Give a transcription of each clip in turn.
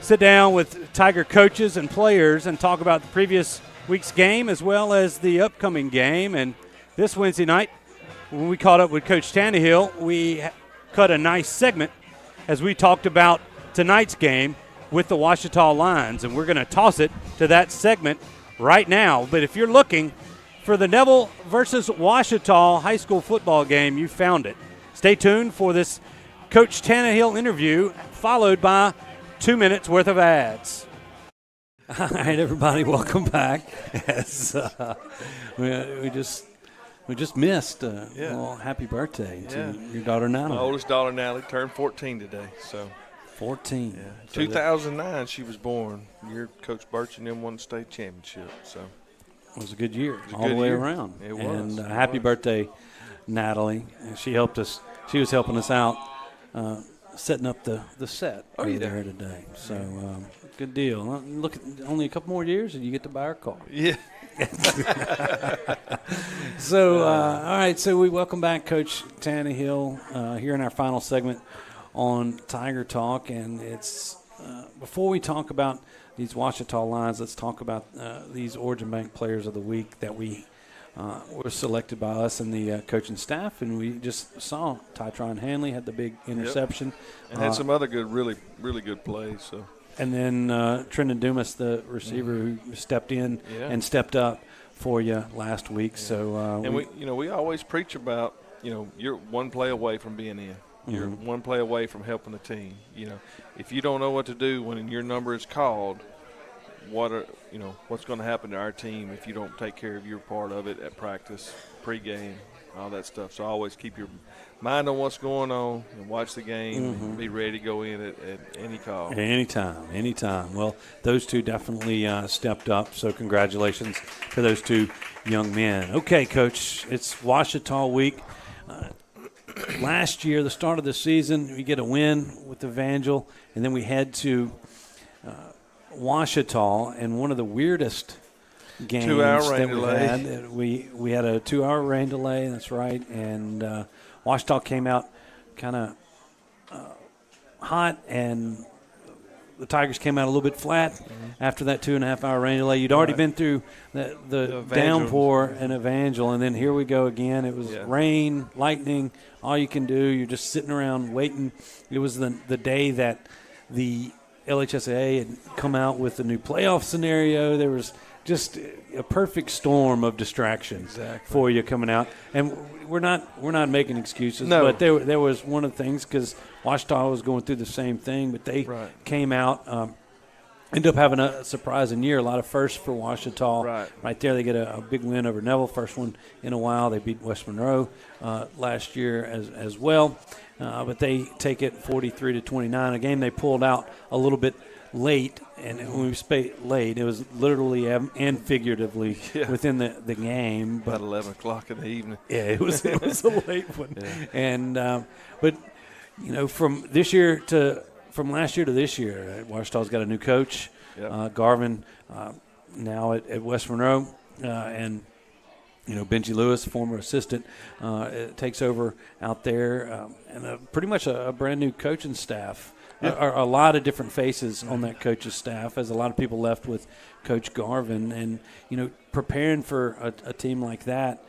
sit down with Tiger coaches and players and talk about the previous week's game as well as the upcoming game. And this Wednesday night, when we caught up with Coach Tannehill, we cut a nice segment as we talked about tonight's game with the Ouachita Lions. And we're going to toss it to that segment right now. But if you're looking for the Neville versus Ouachita high school football game, you found it. Stay tuned for this Coach Tannehill interview, followed by 2 minutes worth of ads. All right, everybody, welcome back. As, we just missed well, happy birthday to your daughter Natalie. My oldest daughter Natalie turned 14 today. So 14. Yeah. So 2009 she was born. Year Coach Birch and them won the state championship. So it was a good year all the way around. It was. And happy birthday, Natalie. And she helped us. She was helping us out. Setting up the set over there today. So, good deal. Look, only a couple more years and you get to buy our car. Yeah. So, all right, so we welcome back Coach Tannehill here in our final segment on Tiger Talk. And it's before we talk about these Ouachita Lions, let's talk about these Origin Bank Players of the Week that we were selected by us and the coaching staff, and we just saw Tytron Hanley had the big interception. Yep. And had some other good, really, really good plays. So. And then Trenton Dumas, the receiver who stepped in and stepped up for you last week. Yeah. So and we always preach about, you're one play away from being in. You're one play away from helping the team. If you don't know what to do when your number is called, what's going to happen to our team if you don't take care of your part of it at practice, pregame, all that stuff. So always keep your mind on what's going on and watch the game and be ready to go in at any call. Anytime. Well, those two definitely stepped up, so congratulations to those two young men. Okay, Coach, it's Ouachita week. Last year, the start of the season, we get a win with Evangel, and then we head to Ouachita, and one of the weirdest games 2-hour rain that we delay. had. We had a 2-hour rain delay, that's right, and Ouachita came out kind of hot, and the Tigers came out a little bit flat after that 2.5-hour rain delay. You'd already been through the downpour and Evangel, and then here we go again. It was rain, lightning, all you can do. You're just sitting around waiting. It was the day that the LHSAA had come out with the new playoff scenario. There was just a perfect storm of distractions for you coming out. And we're not making excuses, but there was one of the things, because Ouachita was going through the same thing, but they came out, ended up having a surprising year, a lot of firsts for Ouachita. Right there, they get a big win over Neville, first one in a while. They beat West Monroe last year as well. But they take it 43-29, a game they pulled out a little bit late. And when we say late, it was literally and figuratively within the game. About 11 o'clock in the evening. Yeah, it was a late one. Yeah. And but from last year to this year, Ouachita's got a new coach, Garvin, now at West Monroe, and Benji Lewis, former assistant, takes over out there, and pretty much a brand new coaching staff. A lot of different faces on that coach's staff, as a lot of people left with Coach Garvin, and preparing for a team like that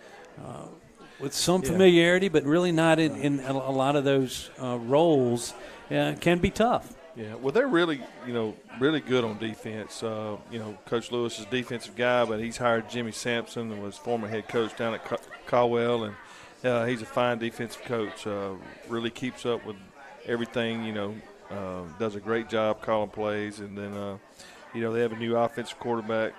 with some familiarity, but really not in a lot of those roles, can be tough. Yeah, well, they're really, really good on defense. Coach Lewis is a defensive guy, but he's hired Jimmy Sampson, who was former head coach down at Caldwell, and he's a fine defensive coach. Really keeps up with everything, does a great job calling plays. And then, they have a new offensive quarterback,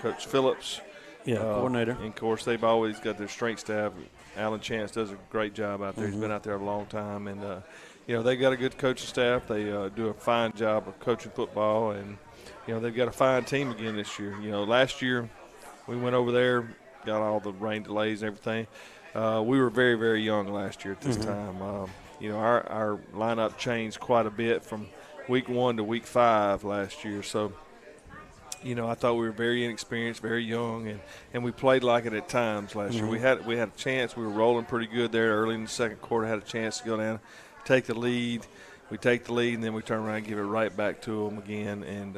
Coach Phillips. Coordinator. And, of course, they've always got their strength staff. Alan Chance does a great job out there. He's been out there a long time. And, they got a good coaching staff. They do a fine job of coaching football. And, they've got a fine team again this year. Last year we went over there, got all the rain delays and everything. We were very, very young last year at this time. Our lineup changed quite a bit from week 1 to week 5 last year. So, I thought we were very inexperienced, very young, and we played like it at times last year. We had a chance. We were rolling pretty good there early in the second quarter, had a chance to go down, take the lead, we take the lead, and then we turn around and give it right back to them again. And,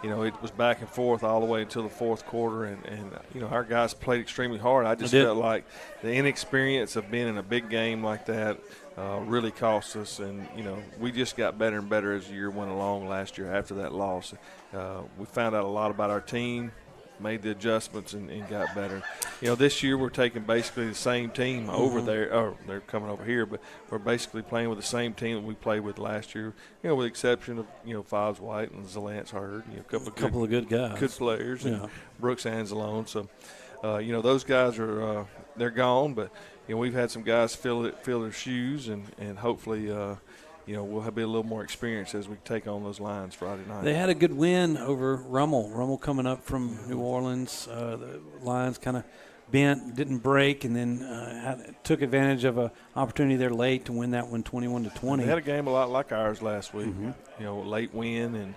it was back and forth all the way until the fourth quarter. And our guys played extremely hard. I just felt like the inexperience of being in a big game like that really cost us. And, we just got better and better as the year went along last year after that loss. We found out a lot about our team, made the adjustments, and got better. This year we're taking basically the same team over there. Or they're coming over here, but we're basically playing with the same team that we played with last year. With the exception of Fives White and Zalance Hurd. A couple of good guys, good players, and Brooks Anzalone. So, those guys are they're gone, but we've had some guys fill their shoes, and hopefully. We'll be a little more experienced as we take on those Lions Friday night. They had a good win over Rummel. Rummel coming up from New Orleans. The Lions kind of bent, didn't break, and then took advantage of an opportunity there late to win that one 21-20. They had a game a lot like ours last week. Late win, and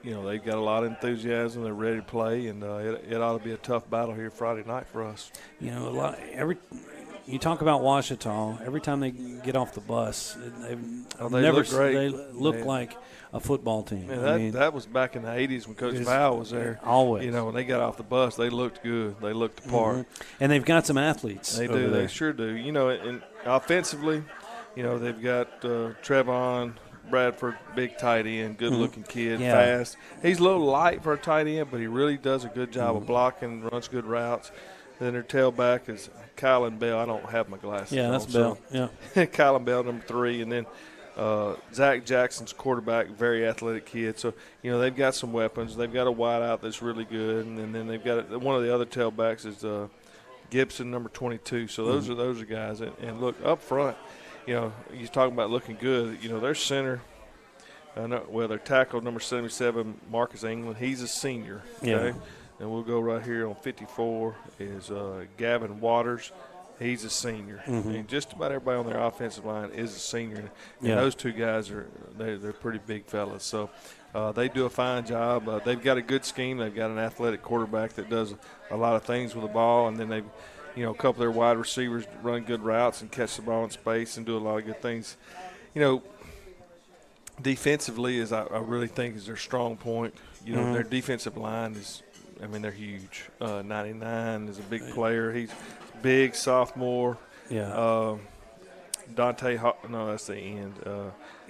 they've got a lot of enthusiasm. They're ready to play, and it ought to be a tough battle here Friday night for us. You talk about Ouachita. Every time they get off the bus, they look great. They look like a football team. Yeah, that was back in the 80s when Coach Val was there. Always. When they got off the bus, they looked good. They looked the part. And they've got some athletes. They do. They sure do. And offensively, they've got Trevon Bradford, big tight end, good-looking kid, fast. He's a little light for a tight end, but he really does a good job of blocking, runs good routes. Then their tailback is Kylan Bell. I don't have my glasses on. Yeah, that's Bell. Yeah. Kylan Bell, number 3. And then Zach Jackson's quarterback, very athletic kid. So, they've got some weapons. They've got a wideout that's really good. And then they've got one of the other tailbacks is Gibson, number 22. So those are guys. And look, up front, you're talking about looking good. Their center, their tackle, number 77, Marcus England, he's a senior. Okay? Yeah. And we'll go right here on 54 is Gavin Waters. He's a senior. And just about everybody on their offensive line is a senior. And those two guys they're pretty big fellas. So they do a fine job. They've got a good scheme. They've got an athletic quarterback that does a lot of things with the ball. And then a couple of their wide receivers run good routes and catch the ball in space and do a lot of good things. Defensively I really think is their strong point. Their defensive line is – they're huge. 99 is a big player. He's big, sophomore. Yeah. Dante – no, that's the end.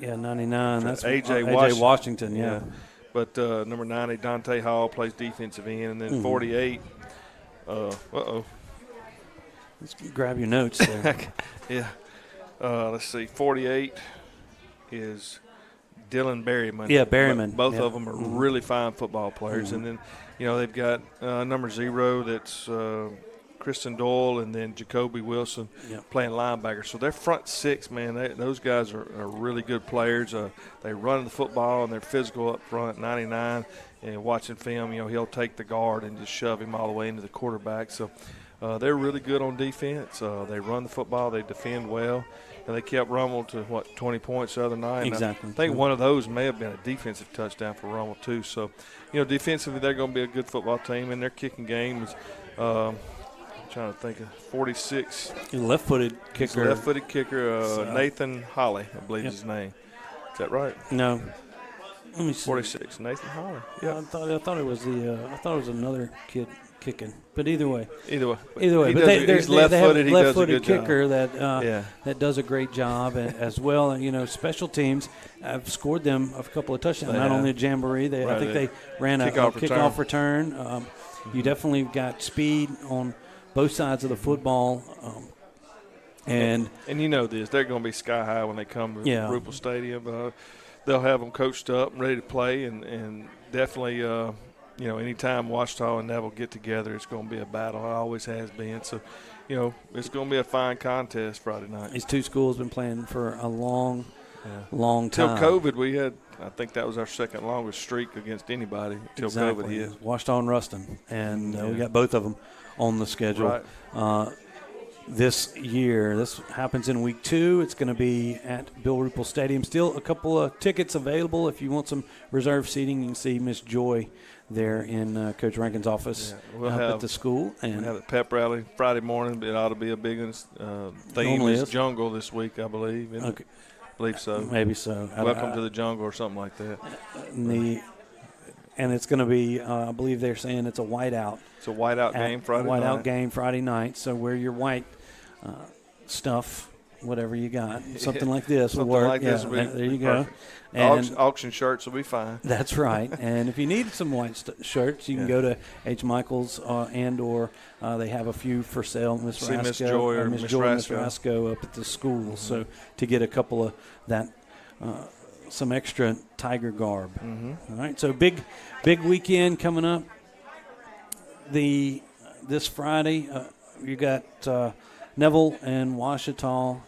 99. That's A.J. Washington, yeah. But number 90, Dante Hall, plays defensive end. And then 48 Let's grab your notes there. Yeah. Let's see. 48 is Dylan Berryman. Yeah, Berryman. Both of them are really fine football players. And then, they've got number 0 that's Kristen Doyle, and then Jacoby Wilson playing linebacker. So their front 6, man, those guys are really good players. They run the football, and they're physical up front, 99. And watching film, he'll take the guard and just shove him all the way into the quarterback. So they're really good on defense. They run the football. They defend well. And they kept Rummel to, 20 points the other night. Exactly. I think one of those may have been a defensive touchdown for Rummel, too. So, defensively they're going to be a good football team. And their kicking game is, I'm trying to think of 46. Left-footed kicker. Nathan Holly, I believe is his name. Is that right? No. Let me see. 46, Nathan Holly. Yeah. I thought it was another kid kicking. But either way. Either way. But he's left-footed. He does a good kicker job. that does a great job as well. Special teams have scored them a couple of touchdowns. Not only a jamboree. I think they ran a kickoff return. You definitely got speed on both sides of the football. And you know this. They're going to be sky high when they come to Ruple Stadium. They'll have them coached up and ready to play, and definitely anytime Ouachita and Neville get together, it's going to be a battle. It always has been. So, it's going to be a fine contest Friday night. These two schools have been playing for a long time. Till COVID, we had, I think that was our second longest streak against anybody until COVID hit. Ouachita and Ruston, and we got both of them on the schedule. Right. This year. This happens in week 2. It's going to be at Bill Ruple Stadium. Still a couple of tickets available. If you want some reserved seating, you can see Miss Joy there in Coach Rankin's office at the school. And we'll have a pep rally Friday morning. It ought to be a big one. Theme is jungle this week, I believe. Okay. believe so. Maybe so. Welcome to the Jungle or something like that. And it's going to be, I believe they're saying it's a whiteout. It's a whiteout game Friday night. Whiteout game Friday night. So wear your white stuff, whatever you got. Something like this will work. Like this will be there you perfect. go. And auction shirts will be fine. That's right. And if you need some white shirts, you can go to H. Michael's or they have a few for sale. Miss Joy or Miss Rasco up at the school. Mm-hmm. So to get a couple of that, some extra Tiger garb. Mm-hmm. All right. So big weekend coming up. This Friday, you got Neville and Ouachita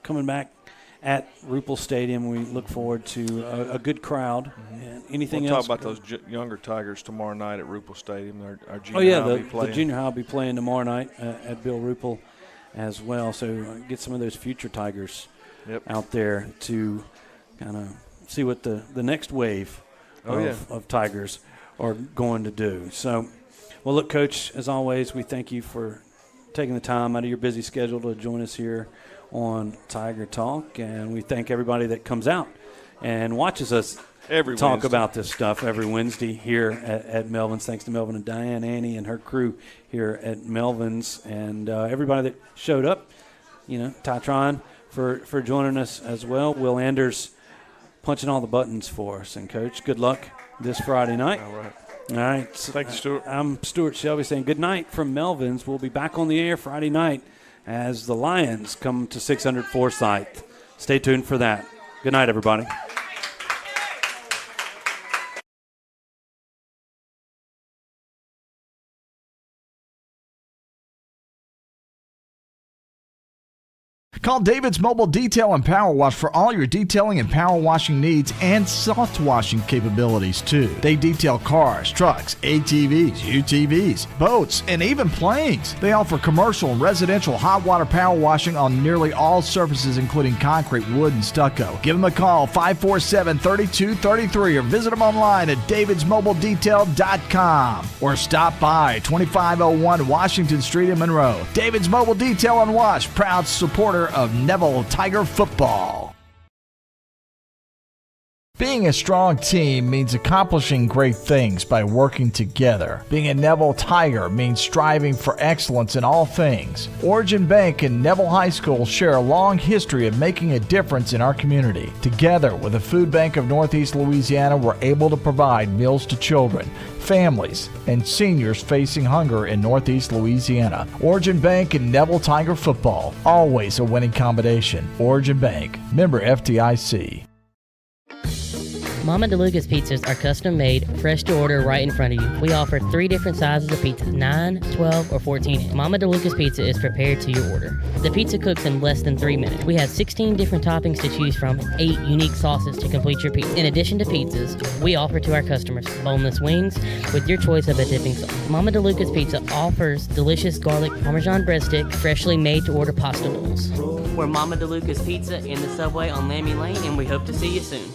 coming back at Ruple Stadium. We look forward to a good crowd. Mm-hmm. And anything we'll else? Talk about those younger Tigers tomorrow night at Ruple Stadium. Our junior high will be playing. The junior high will be playing tomorrow night at Bill Ruple as well. So get some of those future Tigers out there to kind of see what the next wave of Tigers are going to do. So, well, look, Coach, as always, we thank you for taking the time out of your busy schedule to join us here on Tiger Talk, and we thank everybody that comes out and watches us talk about this stuff every Wednesday here at Melvin's. Thanks to Melvin and Diane, Annie, and her crew here at Melvin's, and everybody that showed up. Tytron for joining us as well. Will Anders punching all the buttons for us, and Coach, good luck this Friday night. All right. Thank you, Stewart. I'm Stewart Shelby saying good night from Melvin's. We'll be back on the air Friday night as the Lions come to 600 Forsyth. Stay tuned for that. Good night, everybody. Call David's Mobile Detail and Power Wash for all your detailing and power washing needs and soft washing capabilities, too. They detail cars, trucks, ATVs, UTVs, boats, and even planes. They offer commercial and residential hot water power washing on nearly all surfaces, including concrete, wood, and stucco. Give them a call, 547-3233, or visit them online at davidsmobiledetail.com or stop by 2501 Washington Street in Monroe. David's Mobile Detail and Wash, proud supporter of Neville Tiger football. Being a strong team means accomplishing great things by working together. Being a Neville Tiger means striving for excellence in all things. Origin Bank and Neville High School share a long history of making a difference in our community. Together with the Food Bank of Northeast Louisiana, we're able to provide meals to children, families, and seniors facing hunger in Northeast Louisiana. Origin Bank and Neville Tiger football, always a winning combination. Origin Bank, member FDIC. Mama DeLuca's pizzas are custom made, fresh to order right in front of you. We offer 3 different sizes of pizza, 9, 12, or 14. Mama DeLuca's pizza is prepared to your order. The pizza cooks in less than 3 minutes. We have 16 different toppings to choose from, 8 unique sauces to complete your pizza. In addition to pizzas, we offer to our customers boneless wings with your choice of a dipping sauce. Mama DeLuca's Pizza offers delicious garlic Parmesan breadstick, freshly made to order pasta bowls. We're Mama DeLuca's Pizza in the Subway on Lammy Lane, and we hope to see you soon.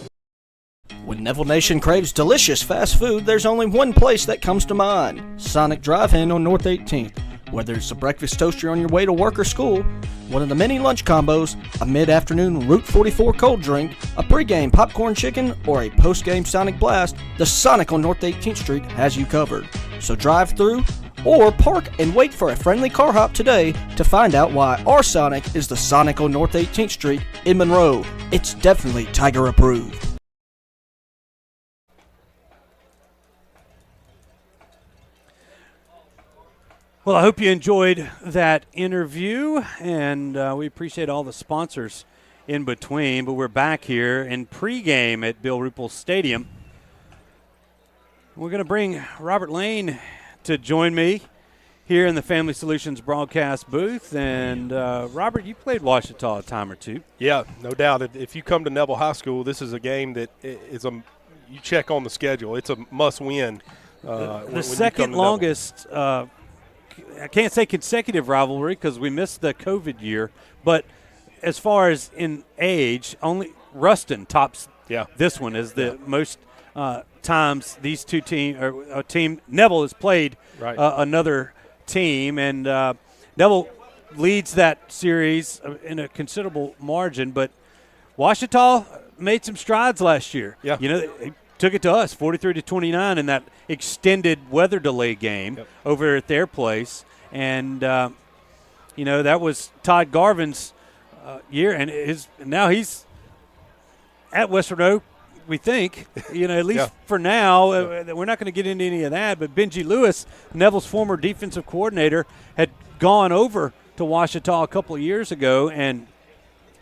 When Neville Nation craves delicious fast food, there's only one place that comes to mind: Sonic Drive-In on North 18th. Whether it's a breakfast toaster on your way to work or school, one of the many lunch combos, a mid-afternoon Route 44 cold drink, a pregame popcorn chicken, or a postgame Sonic Blast, the Sonic on North 18th Street has you covered. So drive through or park and wait for a friendly car hop today to find out why our Sonic is the Sonic on North 18th Street in Monroe. It's definitely Tiger approved. Well, I hope you enjoyed that interview, and we appreciate all the sponsors in between. But we're back here in pregame at Bill Ruple Stadium. We're going to bring Robert Lane to join me here in the Family Solutions broadcast booth. And, Robert, you played Ouachita a time or two. Yeah, no doubt. If you come to Neville High School, this is a game that is you check on the schedule. It's a must-win. The second longest I can't say consecutive rivalry because we missed the COVID year, but as far as in age, only Ruston tops this one as the most times these two team Neville has played another team, and Neville leads that series in a considerable margin, but Ouachita made some strides last year. Yeah. They took it to us 43-29 in that extended weather delay game over at their place. And, that was Todd Garvin's year. And now he's at West Monroe, we think, at least for now. We're not going to get into any of that. But Benji Lewis, Neville's former defensive coordinator, had gone over to Ouachita a couple of years ago, and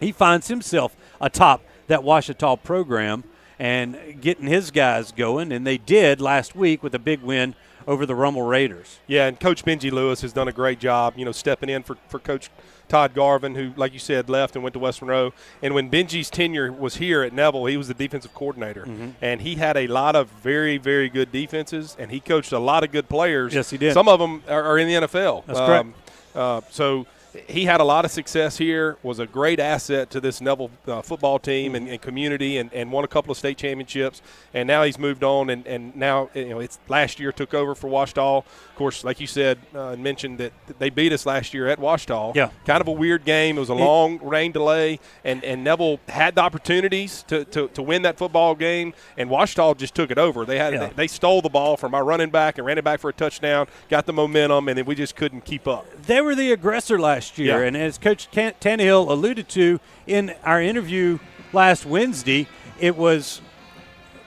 he finds himself atop that Ouachita program and getting his guys going, and they did last week with a big win over the Rummel Raiders. Yeah, and Coach Benji Lewis has done a great job, stepping in for Coach Todd Garvin, who, like you said, left and went to West Monroe. And when Benji's tenure was here at Neville, he was the defensive coordinator. And he had a lot of very, very good defenses, and he coached a lot of good players. Yes, he did. Some of them are in the NFL. That's correct. So he had a lot of success here, was a great asset to this Neville football team and community, and won a couple of state championships. And now he's moved on, and now it's last year took over for Ouachita. Of course, like you said, mentioned that they beat us last year at Ouachita. Yeah. Kind of a weird game. It was a long rain delay, and Neville had the opportunities to win that football game, and Ouachita just took it over. They stole the ball from our running back and ran it back for a touchdown, got the momentum, and then we just couldn't keep up. They were the aggressor last year, and as Coach Tannehill alluded to in our interview last Wednesday,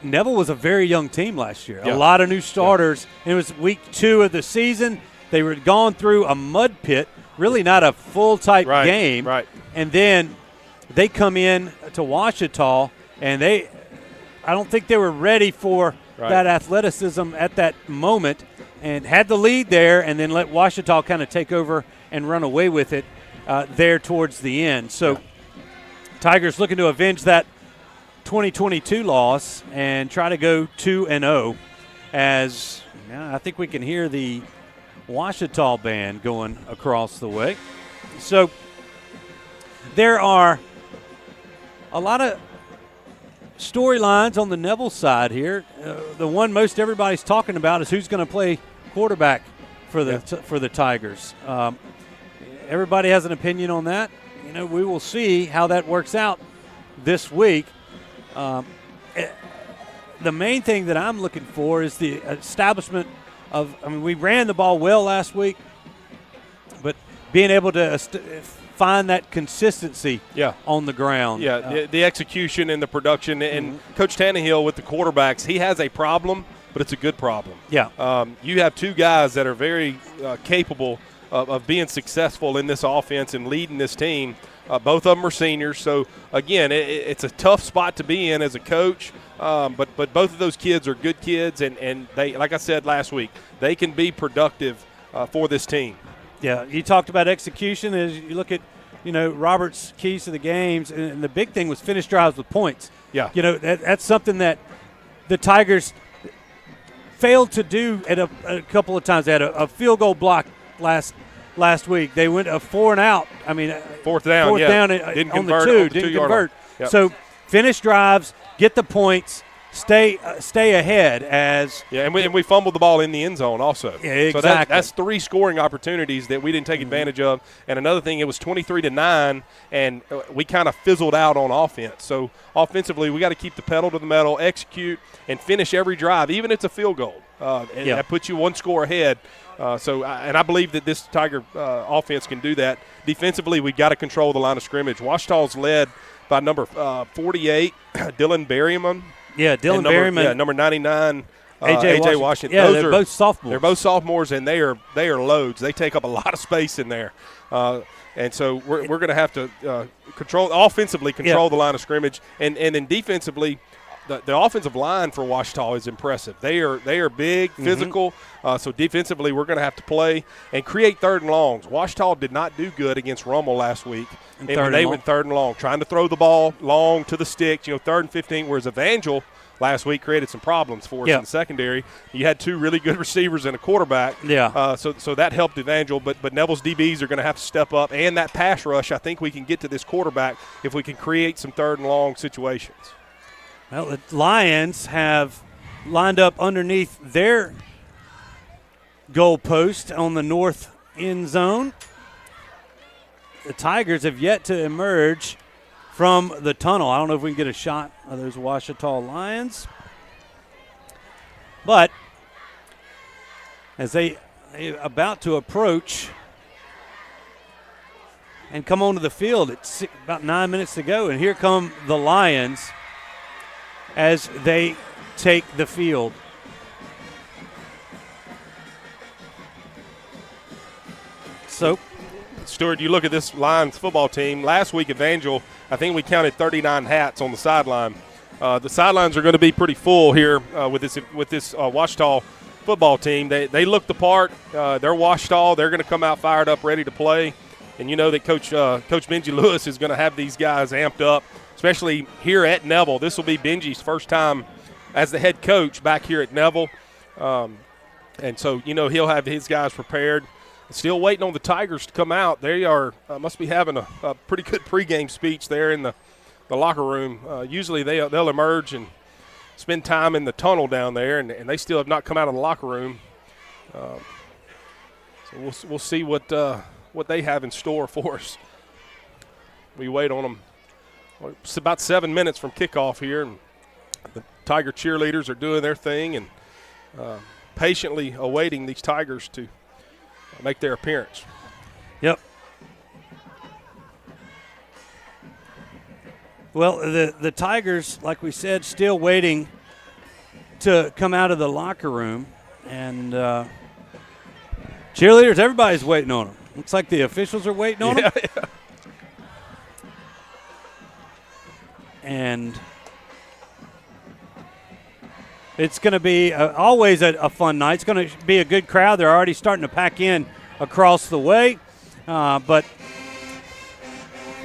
Neville was a very young team last year. A lot of new starters. And it was week 2 of the season. They were gone through a mud pit, really not a full-type game. Right. And then they come in to Ouachita, and I don't think they were ready for that athleticism at that moment, and had the lead there, and then let Ouachita kind of take over and run away with it there towards the end. So Tigers looking to avenge that 2022 loss and try to go 2-0 as I think we can hear the Ouachita band going across the way. So there are a lot of storylines on the Neville side here. The one most everybody's talking about is who's going to play quarterback for the Tigers. Everybody has an opinion on that. We will see how that works out this week. The main thing that I'm looking for is the establishment of – we ran the ball well last week, but being able to find that consistency on the ground. Yeah, the execution and the production. And Coach Tannehill with the quarterbacks, he has a problem, but it's a good problem. Yeah. You have two guys that are very capable of being successful in this offense and leading this team. Both of them are seniors. So, again, it's a tough spot to be in as a coach. But both of those kids are good kids, and they, like I said last week, they can be productive for this team. Yeah, you talked about execution. As you look at, Robert's keys to the games, and the big thing was finish drives with points. Yeah. That's something that the Tigers failed to do at a couple of times. They had a field goal block last week. They went a 4-and-out. Fourth down on convert the 2. Didn't convert. Yep. So finish drives, get the points, stay ahead as – and we fumbled the ball in the end zone also. Yeah, exactly. So that's 3 scoring opportunities that we didn't take advantage of. And another thing, it was 23-9, and we kind of fizzled out on offense. So offensively, we got to keep the pedal to the metal, execute, and finish every drive, even if it's a field goal. That puts you 1 score ahead. I believe that this Tiger offense can do that. Defensively, we got to control the line of scrimmage. Ouachita's led by number 48, Dylan Berryman. Yeah, Dylan Berryman. Yeah, number 99, A.J. Washington. Yeah, they're both sophomores. They're both sophomores, and they are loads. They take up a lot of space in there. And so we're going to have to control the line of scrimmage. And then defensively, the offensive line for Ouachita is impressive. They are big, physical. So defensively, we're going to have to play and create 3rd and longs. Ouachita did not do good against Rummel last week. They went 3rd and long, trying to throw the ball long to the sticks, 3rd and 15, whereas Evangel last week created some problems for us in the secondary. You had 2 really good receivers and a quarterback. Yeah. So that helped Evangel, but Neville's DBs are going to have to step up. And that pass rush, I think we can get to this quarterback if we can create some 3rd and long situations. Well, the Lions have lined up underneath their goal post on the north end zone. The Tigers have yet to emerge from the tunnel. I don't know if we can get a shot of those Ouachita Lions. But as they about to approach and come onto the field, it's about 9 minutes to go, and here come the Lions as they take the field. So, Stewart, you look at this Lions football team. Last week, Evangel, I think we counted 39 hats on the sideline. The sidelines are going to be pretty full here with this Ouachita football team. They look the part. They're Ouachita. They're going to come out fired up, ready to play. And you know that Coach Benji Lewis is going to have these guys amped up, especially here at Neville. This will be Benji's first time as the head coach back here at Neville. And so, you know, he'll have his guys prepared. Still waiting on the Tigers to come out. They are must be having a pretty good pregame speech there in the locker room. Usually they'll emerge and spend time in the tunnel down there, and they still have not come out of the locker room. So we'll see what they have in store for us. We wait on them. It's about 7 minutes from kickoff here, and the Tiger cheerleaders are doing their thing and patiently awaiting these Tigers to make their appearance. Yep. Well, the Tigers, like we said, still waiting to come out of the locker room. And cheerleaders, everybody's waiting on them. Looks like the officials are waiting on them. Yeah. And it's going to be always a fun night. It's going to be a good crowd. They're already starting to pack in across the way. But,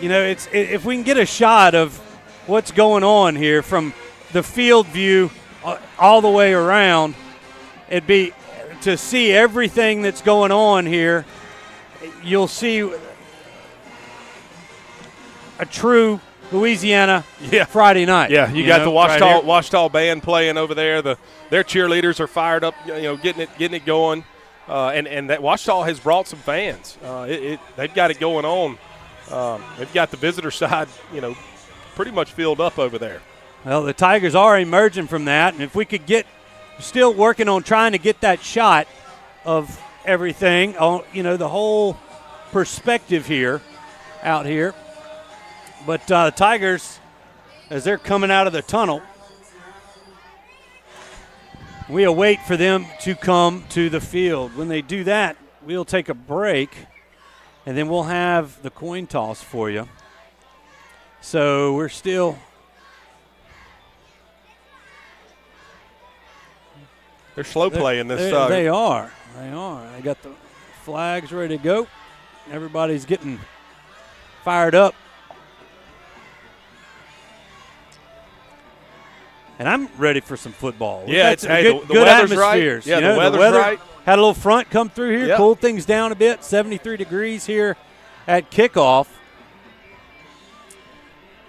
you know, if we can get a shot of what's going on here from the field view all the way around, it'd be to see everything that's going on here. You'll see a true Louisiana Friday night. Yeah, you got the Ouachita band playing over there. Their cheerleaders are fired up, you know, getting it going. And that Ouachita has brought some fans. They've got it going on. They've got the visitor side, you know, pretty much filled up over there. Well, the Tigers are emerging from that, and if we could still working on trying to get that shot of everything, you know, the whole perspective out here. But the Tigers, as they're coming out of the tunnel, we await for them to come to the field. When they do that, we'll take a break, and then we'll have the coin toss for you. So we're still – They're slow playing this. They are. They got the flags ready to go. Everybody's getting fired up. And I'm ready for some football. Yeah, it's good weather's atmospheres. Right. Yeah, you know, the weather's right. Had a little front come through here, Yep. cooled things down a bit. 73 degrees here at kickoff.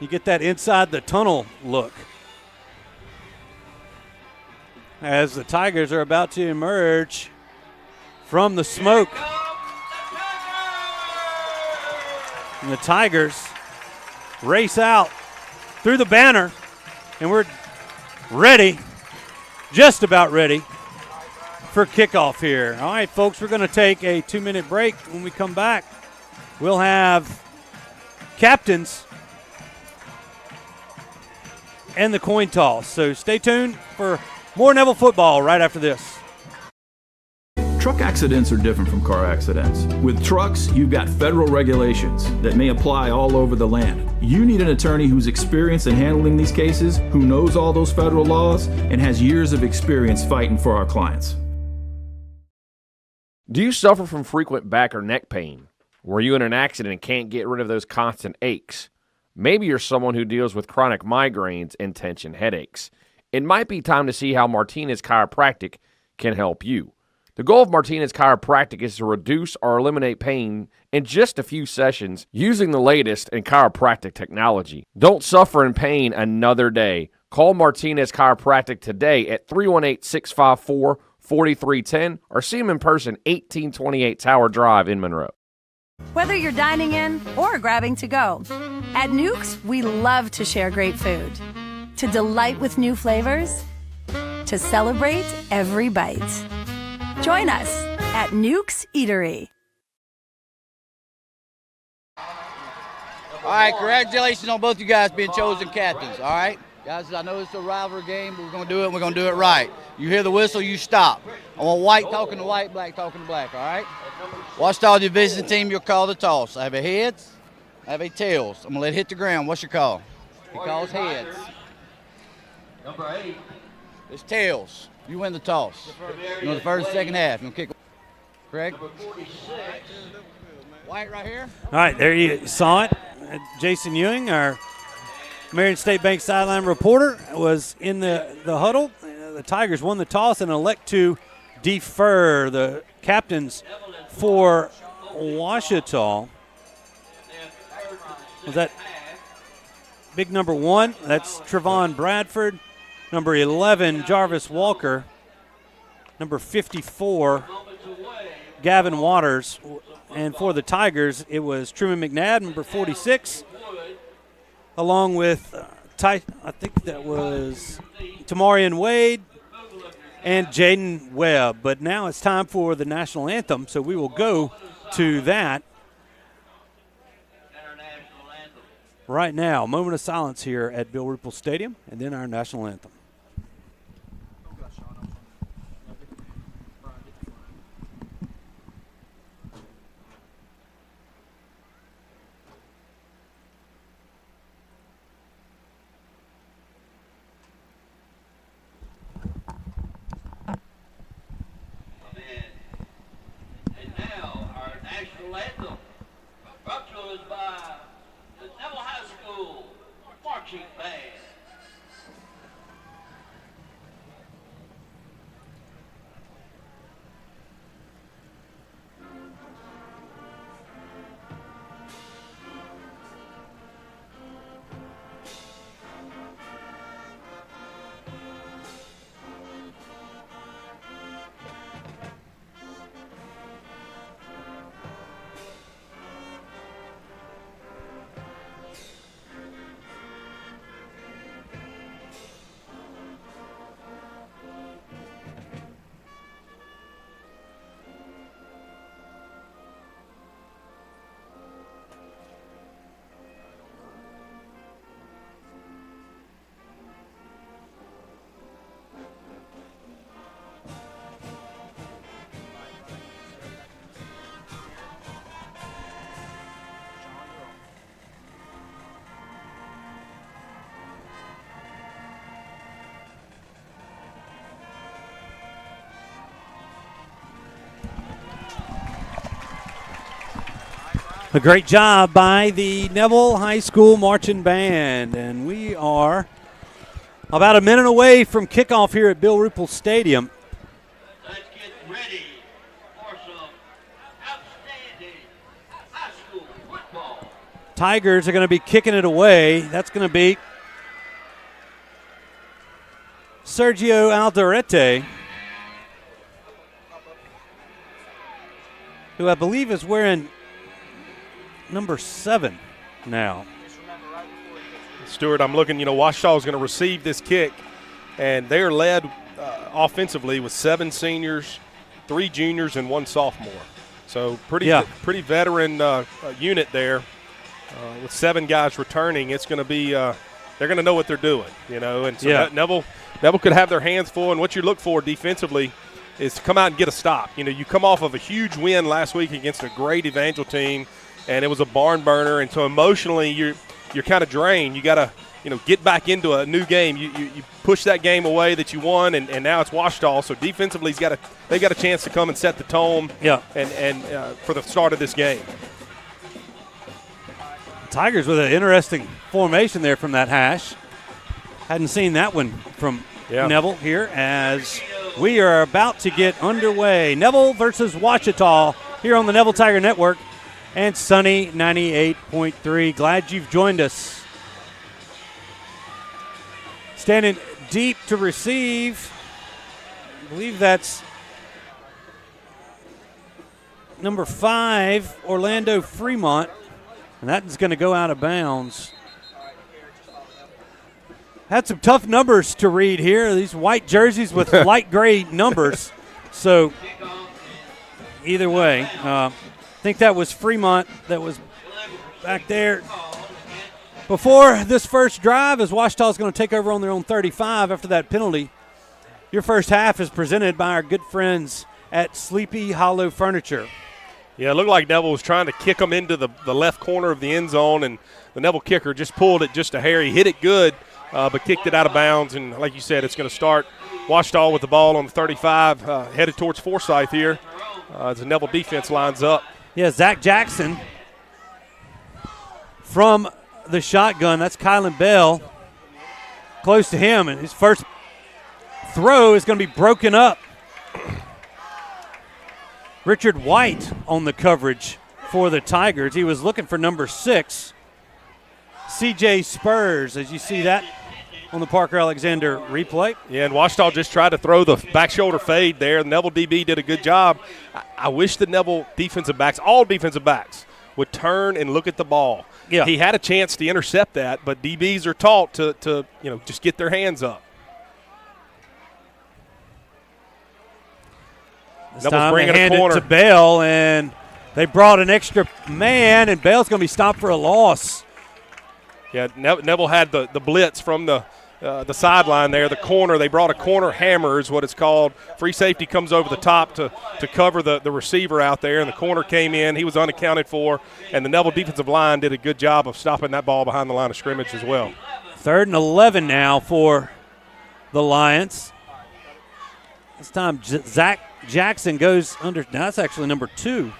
You get that inside the tunnel look as the Tigers are about to emerge from the smoke. And the Tigers race out through the banner, and we're ready, just about ready, for kickoff here. All right, folks, we're going to take a 2-minute break. When we come back, we'll have captains and the coin toss. So stay tuned for more Neville football right after this. Truck accidents are different from car accidents. With trucks, you've got federal regulations that may apply all over the land. You need an attorney who's experienced in handling these cases, who knows all those federal laws, and has years of experience fighting for our clients. Do you suffer from frequent back or neck pain? Were you in an accident and can't get rid of those constant aches? Maybe you're someone who deals with chronic migraines and tension headaches. It might be time to see how Martinez Chiropractic can help you. The goal of Martinez Chiropractic is to reduce or eliminate pain in just a few sessions using the latest in chiropractic technology. Don't suffer in pain another day. Call Martinez Chiropractic today at 318-654-4310 or see them in person, 1828 Tower Drive in Monroe. Whether you're dining in or grabbing to go, at Nuke's, we love to share great food, to delight with new flavors, to celebrate every bite. Join us at Nuke's Eatery. All right, congratulations on both you guys being chosen captains, all right? Guys, I know it's a rivalry game, but we're going to do it, and we're going to do it right. You hear the whistle, you stop. I want white talking to white, black talking to black, all right? Ouachita Division team, you'll call the toss. I have a heads, I have a tails. I'm going to let it hit the ground. What's your call? He calls heads. Number 8. It's tails. You win the toss. You know the first and second half. You going to kick. Craig? White right here. All right, there you saw it. Jason Ewing, our Marion State Bank sideline reporter, was in the huddle. The Tigers won the toss and elect to defer. The captains for Ouachita was that big number 1. That's Trevon Bradford. Number 11, Jarvis Walker. Number 54, Gavin Waters. And for the Tigers, it was Truman McNabb, number 46, along with, I think that was Tamarian Wade and Jaden Webb. But now it's time for the national anthem, so we will go to that right now. Moment of silence here at Bill Ruple Stadium, and then our national anthem. A great job by the Neville High School Marching Band. And we are about a minute away from kickoff here at Bill Ruple Stadium. Let's get ready for some outstanding high school football. Tigers are going to be kicking it away. That's going to be Sergio Alderete, who I believe is wearing number 7 now. Stewart, I'm looking, Ouachita is going to receive this kick, and they're led offensively with 7 seniors, 3 juniors, and 1 sophomore. So pretty veteran unit there with 7 guys returning. It's going to be they're going to know what they're doing, And so Neville could have their hands full, and what you look for defensively is to come out and get a stop. You come off of a huge win last week against a great Evangel team, and it was a barn burner, and so emotionally you're kind of drained. You got to get back into a new game. You push that game away that you won, and now it's Ouachita. So defensively, they got a chance to come and set the tone. And for the start of this game. Tigers with an interesting formation there from that hash. Hadn't seen that one from Neville here as we are about to get underway. Neville versus Ouachita here on the Neville Tiger Network and Sunny 98.3. Glad you've joined us. Standing deep to receive. I believe that's number 5, Orlando Fremont, and that's going to go out of bounds. Had some tough numbers to read here. These white jerseys with light gray numbers. So either way, I think that was Fremont that was back there. Before this first drive, as Ouachita's going to take over on their own 35 after that penalty, your first half is presented by our good friends at Sleepy Hollow Furniture. Yeah, it looked like Neville was trying to kick them into the left corner of the end zone, and the Neville kicker just pulled it just a hair. He hit it good, but kicked it out of bounds. And like you said, it's going to start Ouachita with the ball on the 35, headed towards Forsyth here as the Neville defense lines up. Yeah, Zach Jackson from the shotgun. That's Kylan Bell close to him, and his first throw is going to be broken up. Richard White on the coverage for the Tigers. He was looking for number 6, C.J. Spurs, as you see that on the Parker Alexander replay. Yeah, and Ouachita just tried to throw the back shoulder fade there. The Neville DB did a good job. I wish the Neville defensive backs, all defensive backs, would turn and look at the ball. Yeah. He had a chance to intercept that, but DBs are taught to just get their hands up. This time they hand it to Bell, and they brought an extra man, and Bell's going to be stopped for a loss. Yeah, Neville had the blitz from the sideline there, the corner. They brought a corner hammer is what it's called. Free safety comes over the top to cover the receiver out there, and the corner came in. He was unaccounted for, and the Neville defensive line did a good job of stopping that ball behind the line of scrimmage as well. 3rd and 11 now for the Lions. This time Zach Jackson goes under. Now that's actually number 2.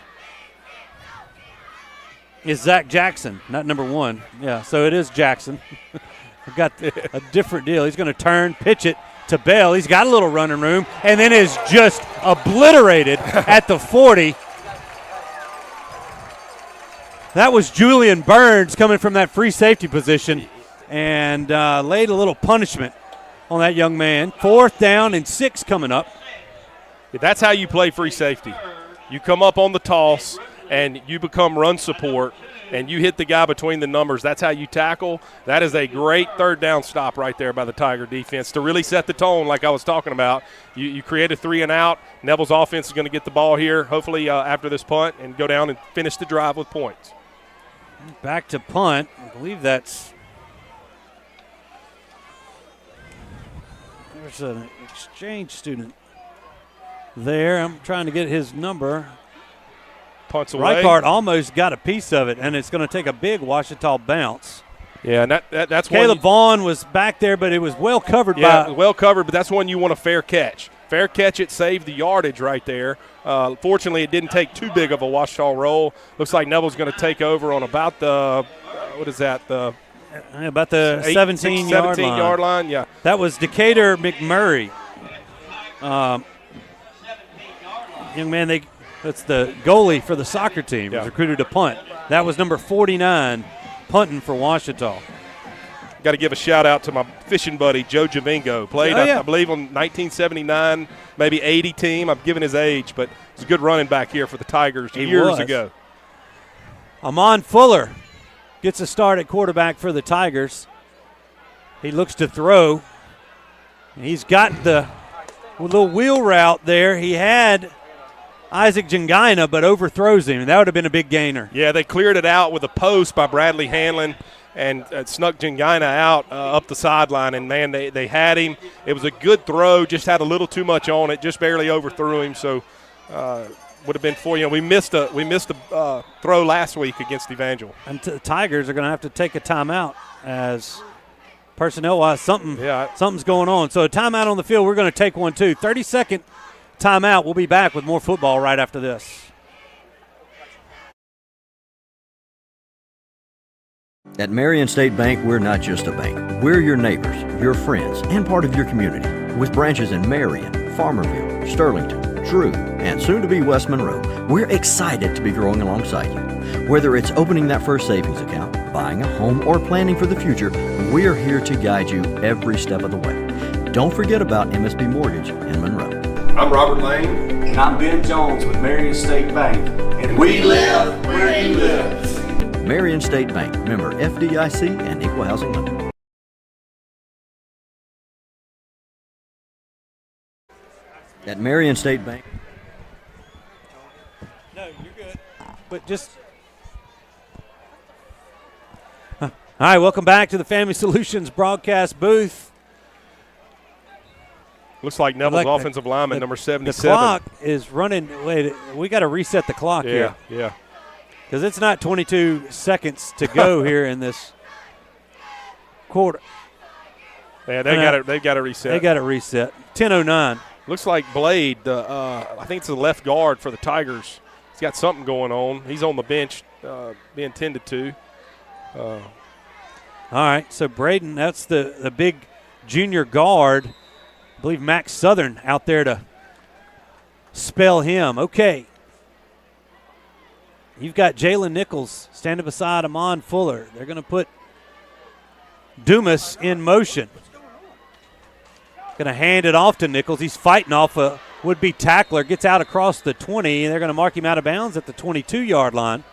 Is Zach Jackson, not number 1. Yeah, so it is Jackson. We've got a different deal. He's going to turn, pitch it to Bell. He's got a little running room, and then is just obliterated at the 40. That was Julian Burns coming from that free safety position and laid a little punishment on that young man. 4th down and 6 coming up. That's how you play free safety. You come up on the toss, and you become run support, and you hit the guy between the numbers. That's how you tackle. That is a great 3rd down stop right there by the Tiger defense to really set the tone like I was talking about. You create a 3 and out. Neville's offense is going to get the ball here, hopefully after this punt, and go down and finish the drive with points. Back to punt. I believe there's an exchange student there. I'm trying to get his number. Punts away. Reichard almost got a piece of it, and it's going to take a big Ouachita bounce. Yeah, and that's Caleb Vaughn was back there, but it was well covered. Well covered, but that's one you want a fair catch. Fair catch it, saved the yardage right there. Fortunately, it didn't take too big of a Ouachita roll. Looks like Neville's going to take over on about the, about the 17-yard line. Yeah. That was Decatur McMurray. Young man, that's the goalie for the soccer team. Was recruited to punt. That was number 49, punting for Ouachita. Got to give a shout-out to my fishing buddy, Joe Javingo. Played, I believe, on 1979, maybe 80 team. I'm giving his age, but he's a good running back here for the Tigers years ago. Amon Fuller gets a start at quarterback for the Tigers. He looks to throw. He's got the little wheel route there. He had Isaac Jangina, but overthrows him, and that would have been a big gainer. Yeah, they cleared it out with a post by Bradley Hanlon and snuck Jangina out up the sideline, and, man, they had him. It was a good throw, just had a little too much on it, just barely overthrew him, so would have been for you. We missed a throw last week against Evangel. And the Tigers are going to have to take a timeout as personnel-wise something's going on. So a timeout on the field, we're going to take one too. 30-second timeout. We'll be back with more football right after this. At Marion State Bank, we're not just a bank. We're your neighbors, your friends, and part of your community. With branches in Marion, Farmerville, Sterlington, Drew, and soon to be West Monroe, we're excited to be growing alongside you. Whether it's opening that first savings account, buying a home, or planning for the future, we're here to guide you every step of the way. Don't forget about MSB Mortgage in Monroe. I'm Robert Lane. And I'm Ben Jones with Marion State Bank. And we live where you live. Marion State Bank, member FDIC and Equal Housing Lender. At Marion State Bank. No, you're good. But just. All right, welcome back to the Family Solutions broadcast booth. Looks like Neville's offensive lineman, number 77. The clock is running. Wait, we got to reset the clock here. Yeah. Because it's not 22 seconds to go here in this quarter. Yeah, they got to reset. They got to reset. 10:09. Looks like Blade, I think it's the left guard for the Tigers. He's got something going on. He's on the bench being tended to. All right, so Braden, that's the big junior guard. I believe Max Southern out there to spell him. Okay. You've got Jalen Nichols standing beside Amon Fuller. They're going to put Dumas in motion. Going to hand it off to Nichols. He's fighting off a would-be tackler. Gets out across the 20. They're going to mark him out of bounds at the 22-yard line.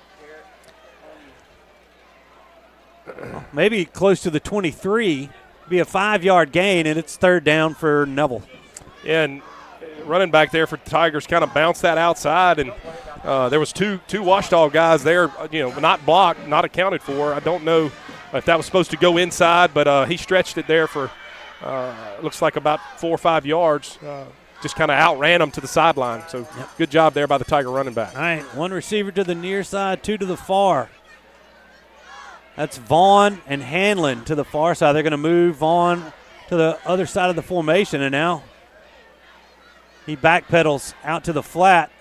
Maybe close to the 23. Be a 5-yard gain, and it's third down for Neville. Yeah, and running back there for the Tigers kind of bounced that outside, and there was two Ouachita guys there, not blocked, not accounted for. I don't know if that was supposed to go inside, but he stretched it there for looks like about 4 or 5 yards. Just kind of outran them to the sideline. So Good job there by the Tiger running back. All right, one receiver to the near side, 2 to the far. That's Vaughn and Hanlon to the far side. They're going to move Vaughn to the other side of the formation, and now he backpedals out to the flat.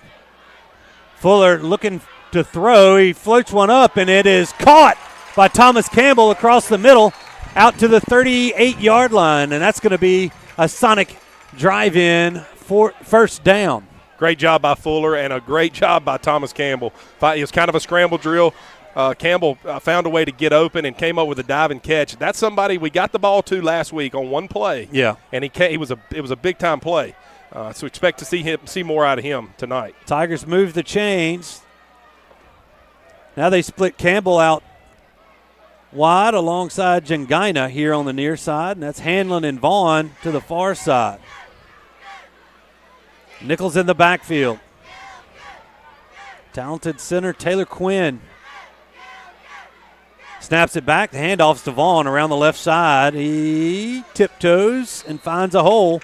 Fuller looking to throw. He floats one up, and it is caught by Thomas Campbell across the middle out to the 38-yard line, and that's going to be a Sonic drive-in for first down. Great job by Fuller and a great job by Thomas Campbell. It was kind of a scramble drill. Campbell found a way to get open and came up with a dive and catch. That's somebody we got the ball to last week on one play. Yeah, and it was a big time play. So expect to see more out of him tonight. Tigers move the chains. Now they split Campbell out wide alongside Jangina here on the near side, and that's Hanlon and Vaughn to the far side. Nichols in the backfield. Talented center Taylor Quinn. Snaps it back. The handoff's to Vaughn around the left side. He tiptoes and finds a hole.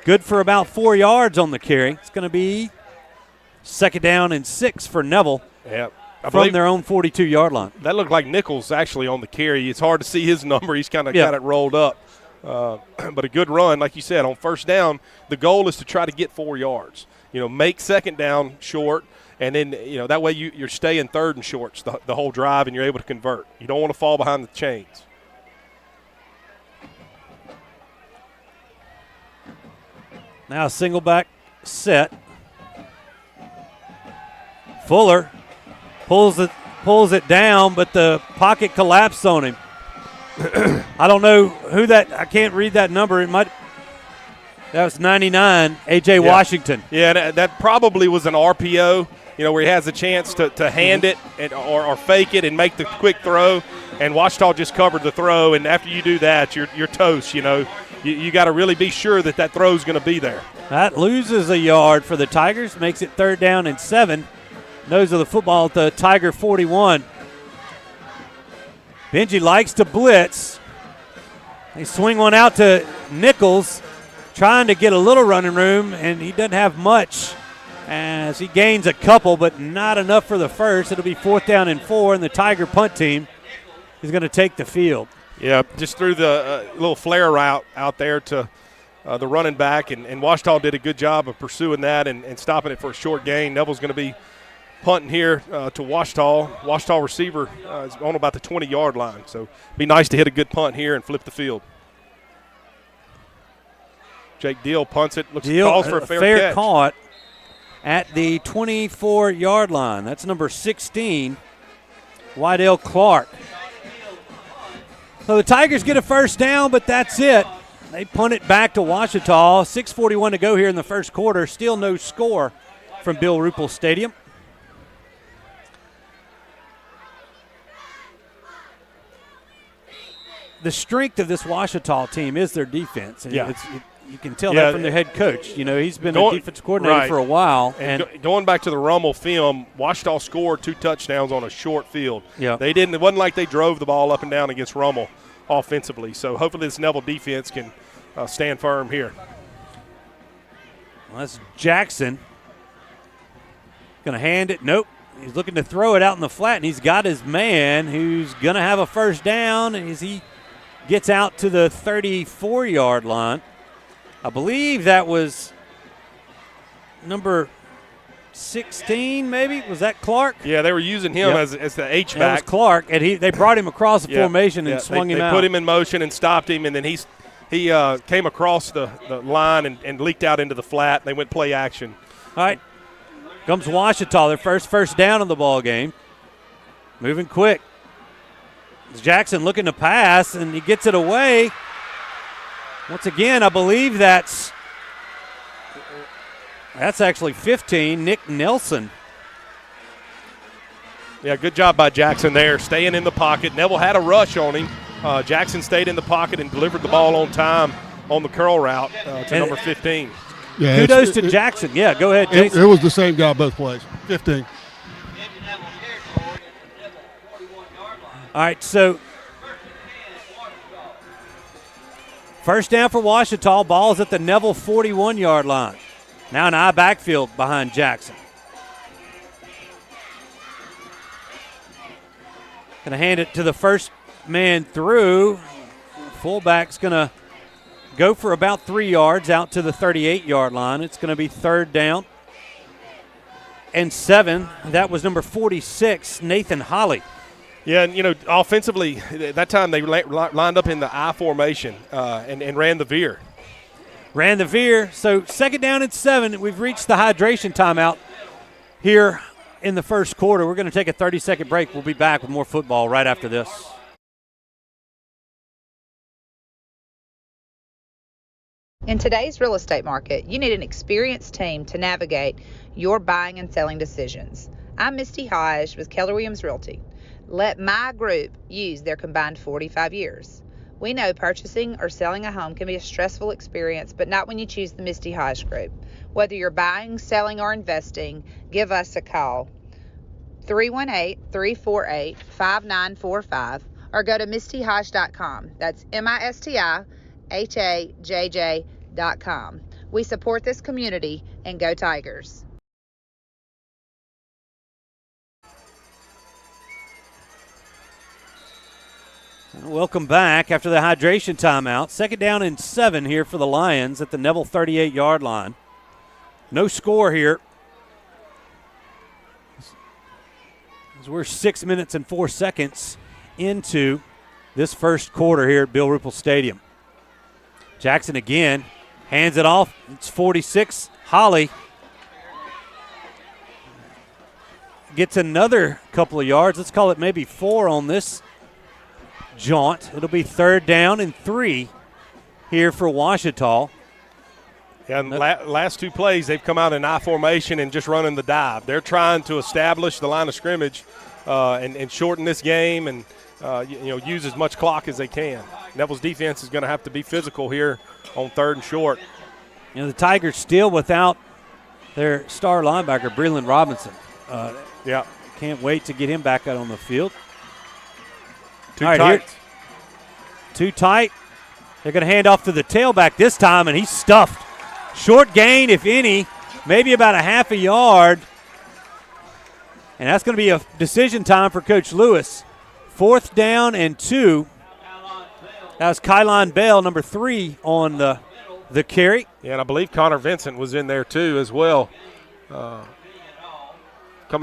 Good for about 4 yards on the carry. It's going to be second down and 6 for Neville from their own 42-yard line. That looked like Nichols actually on the carry. It's hard to see his number. He's kind of got it rolled up. But a good run, like you said, on first down. The goal is to try to get 4 yards. Make second down short. And then, that way you're staying third and shorts the whole drive, and you're able to convert. You don't want to fall behind the chains. Now a single back set. Fuller pulls it down, but the pocket collapsed on him. I don't know who that – I can't read that number. It might – that was 99, A.J. Washington. Yeah, that probably was an RPO. Where he has a chance to hand it or fake it and make the quick throw, and Ouachita just covered the throw. And after you do that, you're toast. You got to really be sure that throw is going to be there. That loses a yard for the Tigers, makes it third down and 7. Nose of the football at the Tiger 41. Benji likes to blitz. They swing one out to Nichols, trying to get a little running room, and he doesn't have much. As he gains a couple, but not enough for the first. It'll be fourth down and 4, and the Tiger punt team is going to take the field. Yeah, just threw the little flare route out there to the running back, and Ouachita did a good job of pursuing that and stopping it for a short gain. Neville's going to be punting here to Ouachita. Ouachita receiver is on about the 20-yard line, so it'd be nice to hit a good punt here and flip the field. Jake Deal punts it. Calls for a fair catch. Caught at the 24-yard line. That's number 16, Wydell Clark. So the Tigers get a first down, but that's it. They punt it back to Ouachita. 6:41 to go here in the first quarter. Still no score from Bill Ruple Stadium. The strength of this Ouachita team is their defense. Yeah. You can tell that from their head coach. He's been a defense coordinator for a while. And going back to the Rummel film, Ouachita scored 2 touchdowns on a short field. Yeah. It wasn't like they drove the ball up and down against Rummel offensively. So hopefully this Neville defense can stand firm here. Well, that's Jackson. Going to hand it. Nope. He's looking to throw it out in the flat, and he's got his man who's going to have a first down as he gets out to the 34-yard line. I believe that was number 16, maybe. Was that Clark? Yeah, they were using him as the H-back. That was Clark, and they brought him across the formation and swung him out. They put him in motion and stopped him, and then he came across the line and leaked out into the flat. They went play action. All right. Comes Ouachita, their first down of the ball game. Moving quick. Jackson looking to pass, and he gets it away. Once again, I believe that's actually 15, Nick Nelson. Yeah, good job by Jackson there, staying in the pocket. Neville had a rush on him. Jackson stayed in the pocket and delivered the ball on time on the curl route to number 15. Yeah, kudos to Jackson. Yeah, go ahead, Jason. It was the same guy both plays, 15. All right, so first down for Ouachita. Ball's at the Neville 41-yard line. Now an I backfield behind Jackson. Going to hand it to the first man through. Fullback's going to go for about 3 yards out to the 38-yard line. It's going to be third down and 7. That was number 46, Nathan Holly. Yeah, and, offensively, that time they lined up in the I formation and ran the veer. Ran the veer. So second down and 7. We've reached the hydration timeout here in the first quarter. We're going to take a 30-second break. We'll be back with more football right after this. In today's real estate market, you need an experienced team to navigate your buying and selling decisions. I'm Misty Hodge with Keller Williams Realty. Let my group use their combined 45 years. We know purchasing or selling a home can be a stressful experience, but not when you choose the Misty Hodge Group. Whether you're buying, selling, or investing, give us a call. 318-348-5945 or go to mistyhodge.com. That's MISTIHAJJ.com. We support this community and go Tigers. Welcome back after the hydration timeout. Second down and 7 here for the Lions at the Neville 38-yard line. No score here. As we're 6 minutes and 4 seconds into this first quarter here at Bill Ruple Stadium. Jackson again hands it off. It's 46. Holly gets another couple of yards. Let's call it maybe 4 on this jaunt. It'll be third down and 3 here for Ouachita. Yeah, and last 2 plays, they've come out in I formation and just running the dive. They're trying to establish the line of scrimmage and shorten this game and use as much clock as they can. Neville's defense is going to have to be physical here on third and short. The Tigers still without their star linebacker, Breland Robinson. Can't wait to get him back out on the field. Too tight. Too tight. They're going to hand off to the tailback this time, and he's stuffed. Short gain, if any, maybe about a half a yard. And that's going to be a decision time for Coach Lewis. Fourth down and 2. That was Kylon Bell, number 3 on the carry. Yeah, and I believe Connor Vincent was in there too as well, coming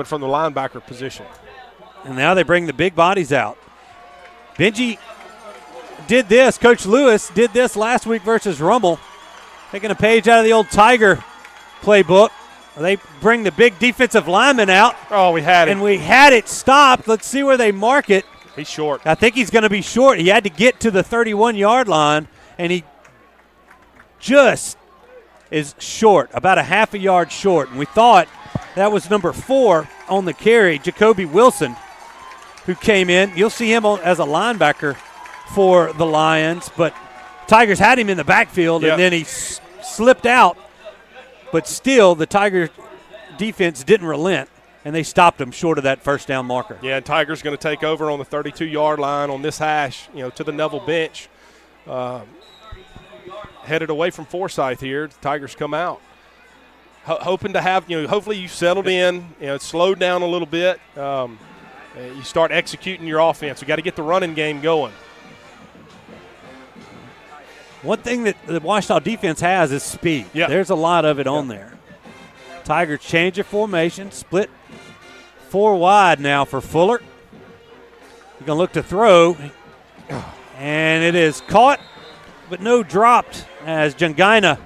from the linebacker position. And now they bring the big bodies out. Benji did this. Coach Lewis did this last week versus Rummel. Taking a page out of the old Tiger playbook. They bring the big defensive lineman out. Oh, we had it. And we had it stopped. Let's see where they mark it. He's short. I think he's going to be short. He had to get to the 31-yard line, and he just is short, about a half a yard short. And we thought that was number 4 on the carry, Jacoby Wilson, who came in. You'll see him as a linebacker for the Lions, but Tigers had him in the backfield, and then he slipped out. But still, the Tiger defense didn't relent, and they stopped him short of that first down marker. Yeah, and Tigers going to take over on the 32-yard line on this hash, to the Neville bench. Headed away from Forsyth here. The Tigers come out. Hoping to have, hopefully you settled in, slowed down a little bit. You start executing your offense. We got to get the running game going. One thing that the Ouachita defense has is speed. Yeah. There's a lot of it on there. Tigers change of formation, split 4 wide now for Fuller. He's going to look to throw, and it is caught, but no dropped as Jungina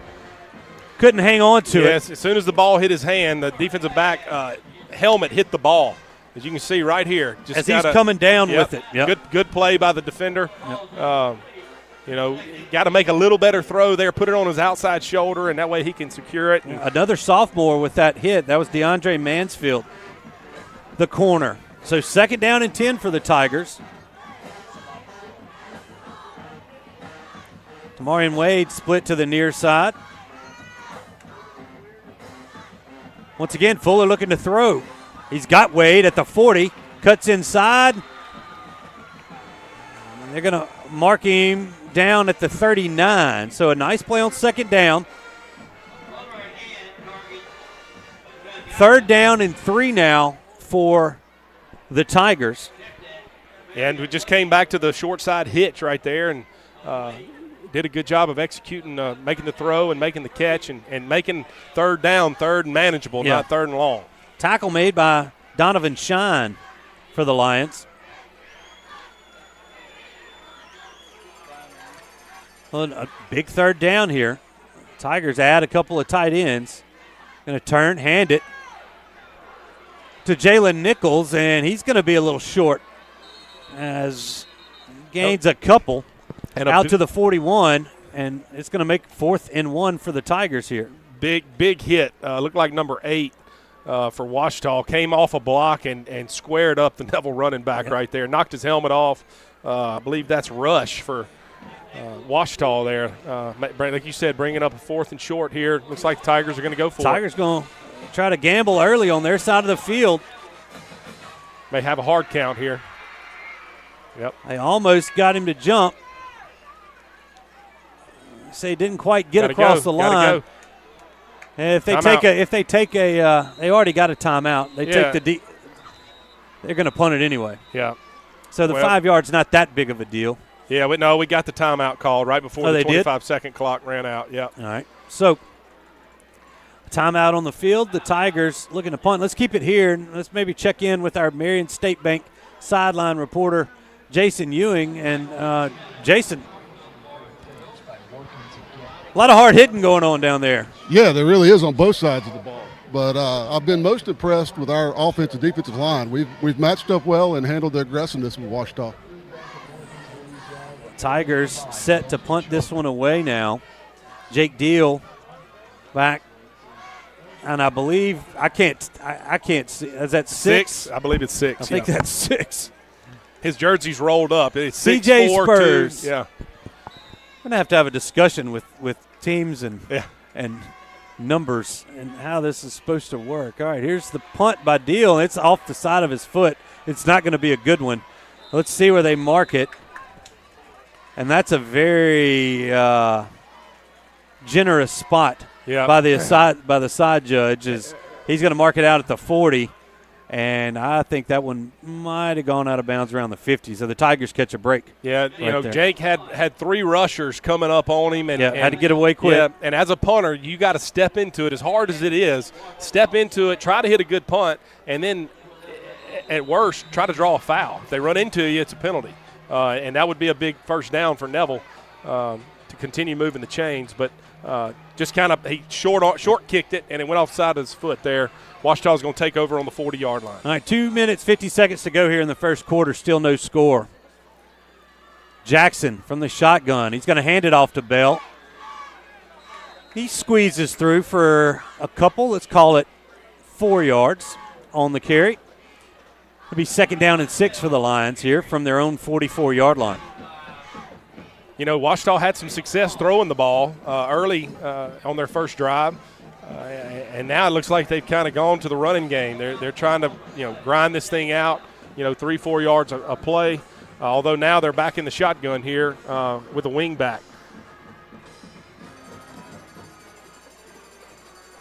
couldn't hang on to it. Yes, as soon as the ball hit his hand, the defensive back helmet hit the ball. As you can see right here. Just as he's coming down with it. Yep. Good play by the defender. Yep. Got to make a little better throw there, put it on his outside shoulder, and that way he can secure it. Another sophomore with that hit. That was DeAndre Mansfield, the corner. So 2nd down and 10 for the Tigers. Tamarian Wade split to the near side. Once again, Fuller looking to throw. He's got Wade at the 40, cuts inside. And they're going to mark him down at the 39. So a nice play on 2nd down. 3rd down and 3 now for the Tigers. And we just came back to the short side hitch right there and did a good job of executing, making the throw and making the catch and making 3rd down, 3rd and manageable, not 3rd and long. Tackle made by Donovan Shine for the Lions. Well, a big 3rd down here. Tigers add a couple of tight ends. Going to turn, hand it to Jalen Nichols, and he's going to be a little short as gains a couple and out to the 41, and it's going to make 4th and 1 for the Tigers here. Big hit. Looked like number 8 for Ouachita. Came off a block and squared up the Neville running back right there. Knocked his helmet off. I believe that's rush for Ouachita there. Like you said, bringing up a 4th and short here. Looks like the Tigers are going to go for it. Tigers going to try to gamble early on their side of the field. May have a hard count here. Yep. They almost got him to jump. Say didn't quite get across the line. And if they take a they already got a timeout. They take they're going to punt it anyway. Yeah. So the 5 yards not that big of a deal. Yeah, but no, we got the timeout called right before the 25-second clock ran out. Yeah. All right. So timeout on the field. The Tigers looking to punt. Let's keep it here, and let's maybe check in with our Marion State Bank sideline reporter, Jason Ewing. And Jason, a lot of hard hitting going on down there. Yeah, there really is on both sides of the ball. But I've been most impressed with our offensive defensive line. We've matched up well and handled the aggressiveness with Ouachita. Tigers set to punt this one away now. Jake Deal back. And I believe I can't see. Is that 6? I believe it's 6. I think that's 6. His jersey's rolled up. It's 6, CJ 4, Spurs. 2. Yeah. I'm going to have a discussion with teams and numbers and how this is supposed to work. All right, here's the punt by Deal. It's off the side of his foot. It's not going to be a good one. Let's see where they mark it. And that's a very generous spot by the side judge. Is he's going to mark it out at the 40, and I think that one might have gone out of bounds around the 50. So the Tigers catch a break. Yeah, there. Jake had 3 rushers coming up on him, and had to get away quick. Yeah, and as a punter, you got to step into it as hard as it is. Step into it, try to hit a good punt, and then at worst, try to draw a foul. If they run into you, it's a penalty. And that would be a big first down for Neville to continue moving the chains. But just kind of he short kicked it, and it went off the side of his foot there. Ouachita's going to take over on the 40-yard line. All right, 2 minutes, 50 seconds to go here in the first quarter. Still no score. Jackson from the shotgun. He's going to hand it off to Bell. He squeezes through for a couple. Let's call it 4 yards on the carry. It'll be 2nd down and 6 for the Lions here from their own 44-yard line. You know, Ouachita had some success throwing the ball early on their first drive, and now it looks like they've kind of gone to the running game. They're trying to, grind this thing out, 3-4 yards a play, although now they're back in the shotgun here with a wing back.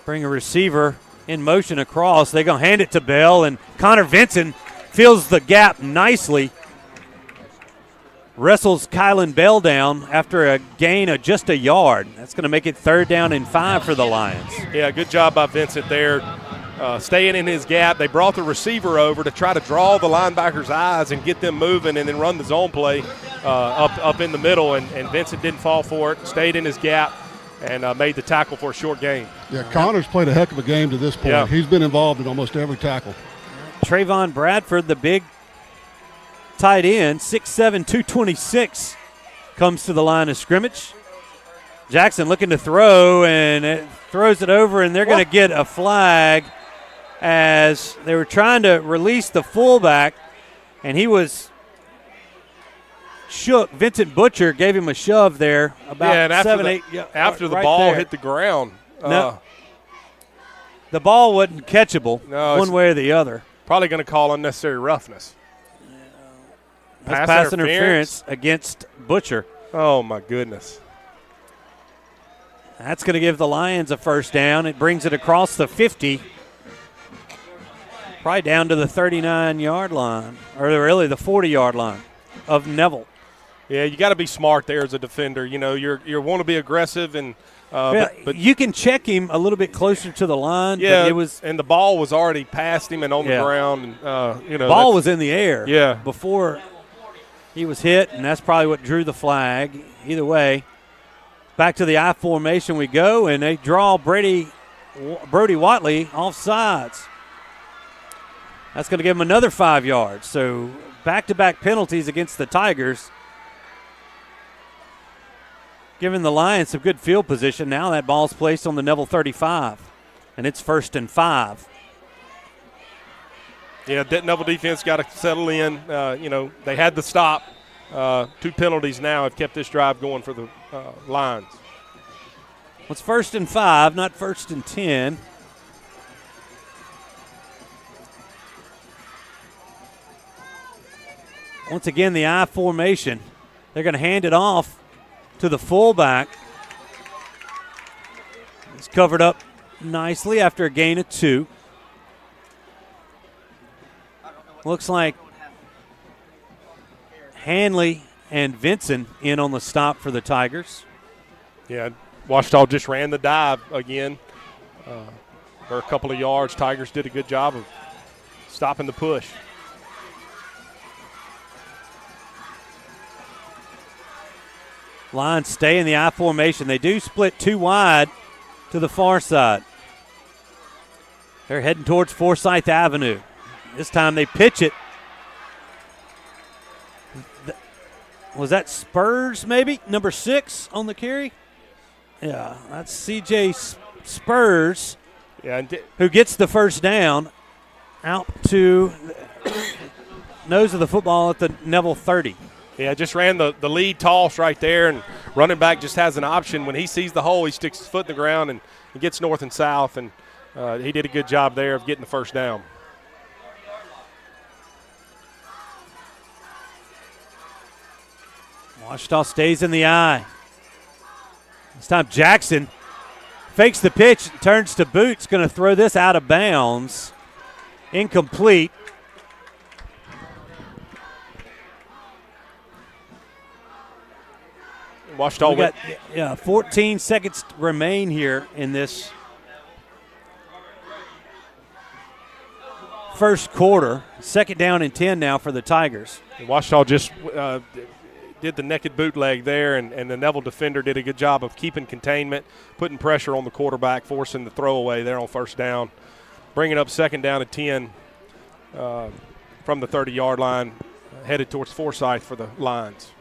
Bring a receiver in motion across. They're going to hand it to Bell, and Connor Vincent fills the gap nicely. Wrestles Kylan Bell down after a gain of just a yard. That's going to make it 3rd down and 5 for the Lions. Yeah, good job by Vincent there, staying in his gap. They brought the receiver over to try to draw the linebackers' eyes and get them moving and then run the zone play up in the middle, and Vincent didn't fall for it, stayed in his gap, and made the tackle for a short gain. Yeah, Connor's played a heck of a game to this point. Yeah. He's been involved in almost every tackle. Trayvon Bradford, the big tight end, 6'7", 226, comes to the line of scrimmage. Jackson looking to throw, and it throws it over, and they're going to get a flag as they were trying to release the fullback, and he was shook. Vincent Butcher gave him a shove there about 7-8. After the right ball there. hit the ground. No, the ball wasn't catchable one way or the other. Probably going to call unnecessary roughness. That's pass interference against Butcher. Oh, my goodness. That's going to give the Lions a 1st down. It brings it across the 50, probably down to the 39-yard line, or really the 40-yard line of Neville. Yeah, you got to be smart there as a defender. You want to be aggressive, and but you can check him a little bit closer to the line. Yeah, but it was, and the ball was already past him and on the ground. And ball was in the air. Yeah. Before he was hit, and that's probably what drew the flag. Either way, back to the I formation we go, and they draw Brody Watley off sides. That's going to give him another 5 yards. So back-to-back penalties against the Tigers, giving the Lions some good field position. Now that ball's placed on the Neville 35, and it's 1st and 5. Yeah, that Neville defense got to settle in. They had the stop. 2 penalties now have kept this drive going for the Lions. Well, it's 1st and 5, not 1st and 10. Once again, the I formation. They're going to hand it off to the fullback. It's covered up nicely after a gain of 2. Looks like Hanley and Vinson in on the stop for the Tigers. Yeah, Ouachita just ran the dive again for a couple of yards. Tigers did a good job of stopping the push. Lions stay in the I formation. They do split 2 wide to the far side. They're heading towards Forsyth Avenue. This time they pitch it. Was that Spurs maybe? Number 6 on the carry? Yeah, that's C.J. Spurs, who gets the 1st down out to nose of the football at the Neville 30. Yeah, just ran the lead toss right there, and running back just has an option. When he sees the hole, he sticks his foot in the ground and he gets north and south, and he did a good job there of getting the 1st down. Ouachita stays in the eye. This time Jackson fakes the pitch, turns to Boots, going to throw this out of bounds. Incomplete. Ouachita we got 14 seconds remain here in this first quarter. 2nd down and 10 now for the Tigers. Ouachita just did the naked bootleg there, and the Neville defender did a good job of keeping containment, putting pressure on the quarterback, forcing the throwaway there on 1st down. Bringing up 2nd down and 10 from the 30-yard line, headed towards Forsyth for the Lions.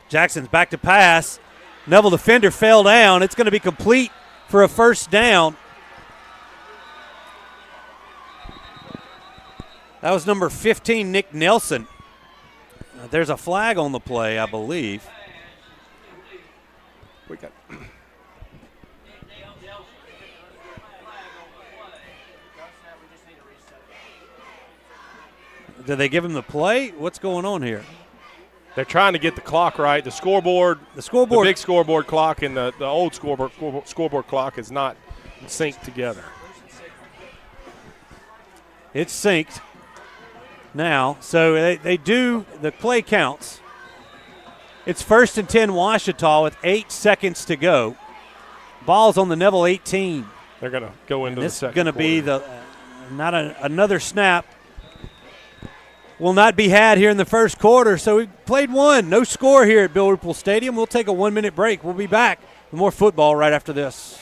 Jackson's back to pass. Neville defender fell down. It's going to be complete for a first down. That was number 15, Nick Nelson. There's a flag on the play, I believe. We got. Did they give him the play? What's going on here? They're trying to get the clock right. The big scoreboard clock and the old scoreboard clock is not synced together. It's synced now. So they do, the play counts. It's 1st and 10 Ouachita with 8 seconds to go. Ball's on the Neville 18. They're going to go into the second quarter. This is going to be another snap. Will not be had here in the first quarter. So we played one. No score here at Bill Ruple Stadium. We'll take a 1-minute break. We'll be back with more football right after this.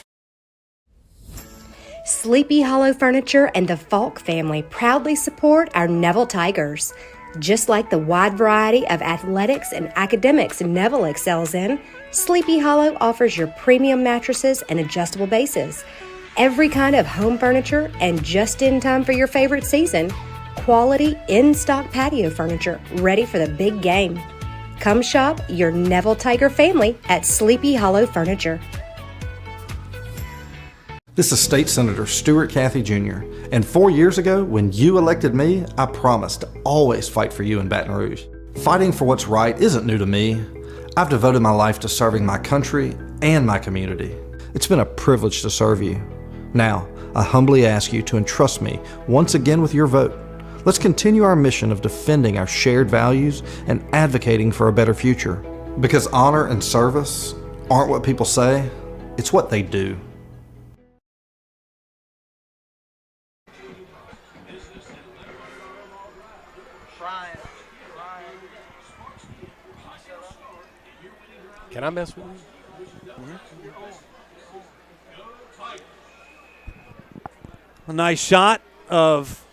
Sleepy Hollow Furniture and the Falk family proudly support our Neville Tigers. Just like the wide variety of athletics and academics Neville excels in, Sleepy Hollow offers your premium mattresses and adjustable bases. Every kind of home furniture and just in time for your favorite season. Quality in-stock patio furniture ready for the big game. Come shop your Neville Tiger family at Sleepy Hollow Furniture. This is State Senator Stewart Cathy Jr. And 4 years ago, when you elected me, I promised to always fight for you in Baton Rouge. Fighting for what's right isn't new to me. I've devoted my life to serving my country and my community. It's been a privilege to serve you. Now, I humbly ask you to entrust me once again with your vote. Let's continue our mission of defending our shared values and advocating for a better future. Because honor and service aren't what people say, it's what they do. Can I mess with you? A nice shot of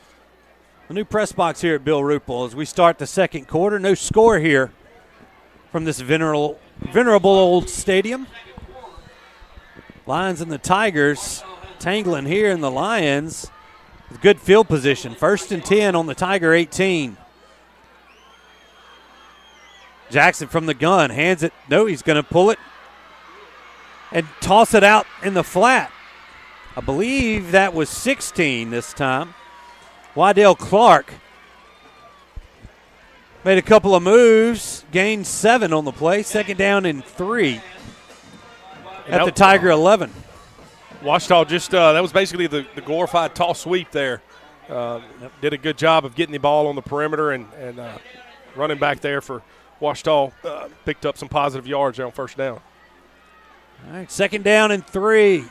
a new press box here at Bill Ruple as we start the second quarter. No score here from this venerable old stadium. Lions and the Tigers tangling here in the Lions. With good field position. 1st and 10 on the Tiger 18. Jackson from the gun hands it. No, he's going to pull it and toss it out in the flat. I believe that was 16 this time. Waddell Clark made a couple of moves, gained 7 on the play, 2nd down and 3 at the Tiger 11. Ouachita just, that was basically the glorified toss sweep there. Did a good job of getting the ball on the perimeter and running back there for Ouachita. Picked up some positive yards there on 1st down. All right, 2nd down and 3.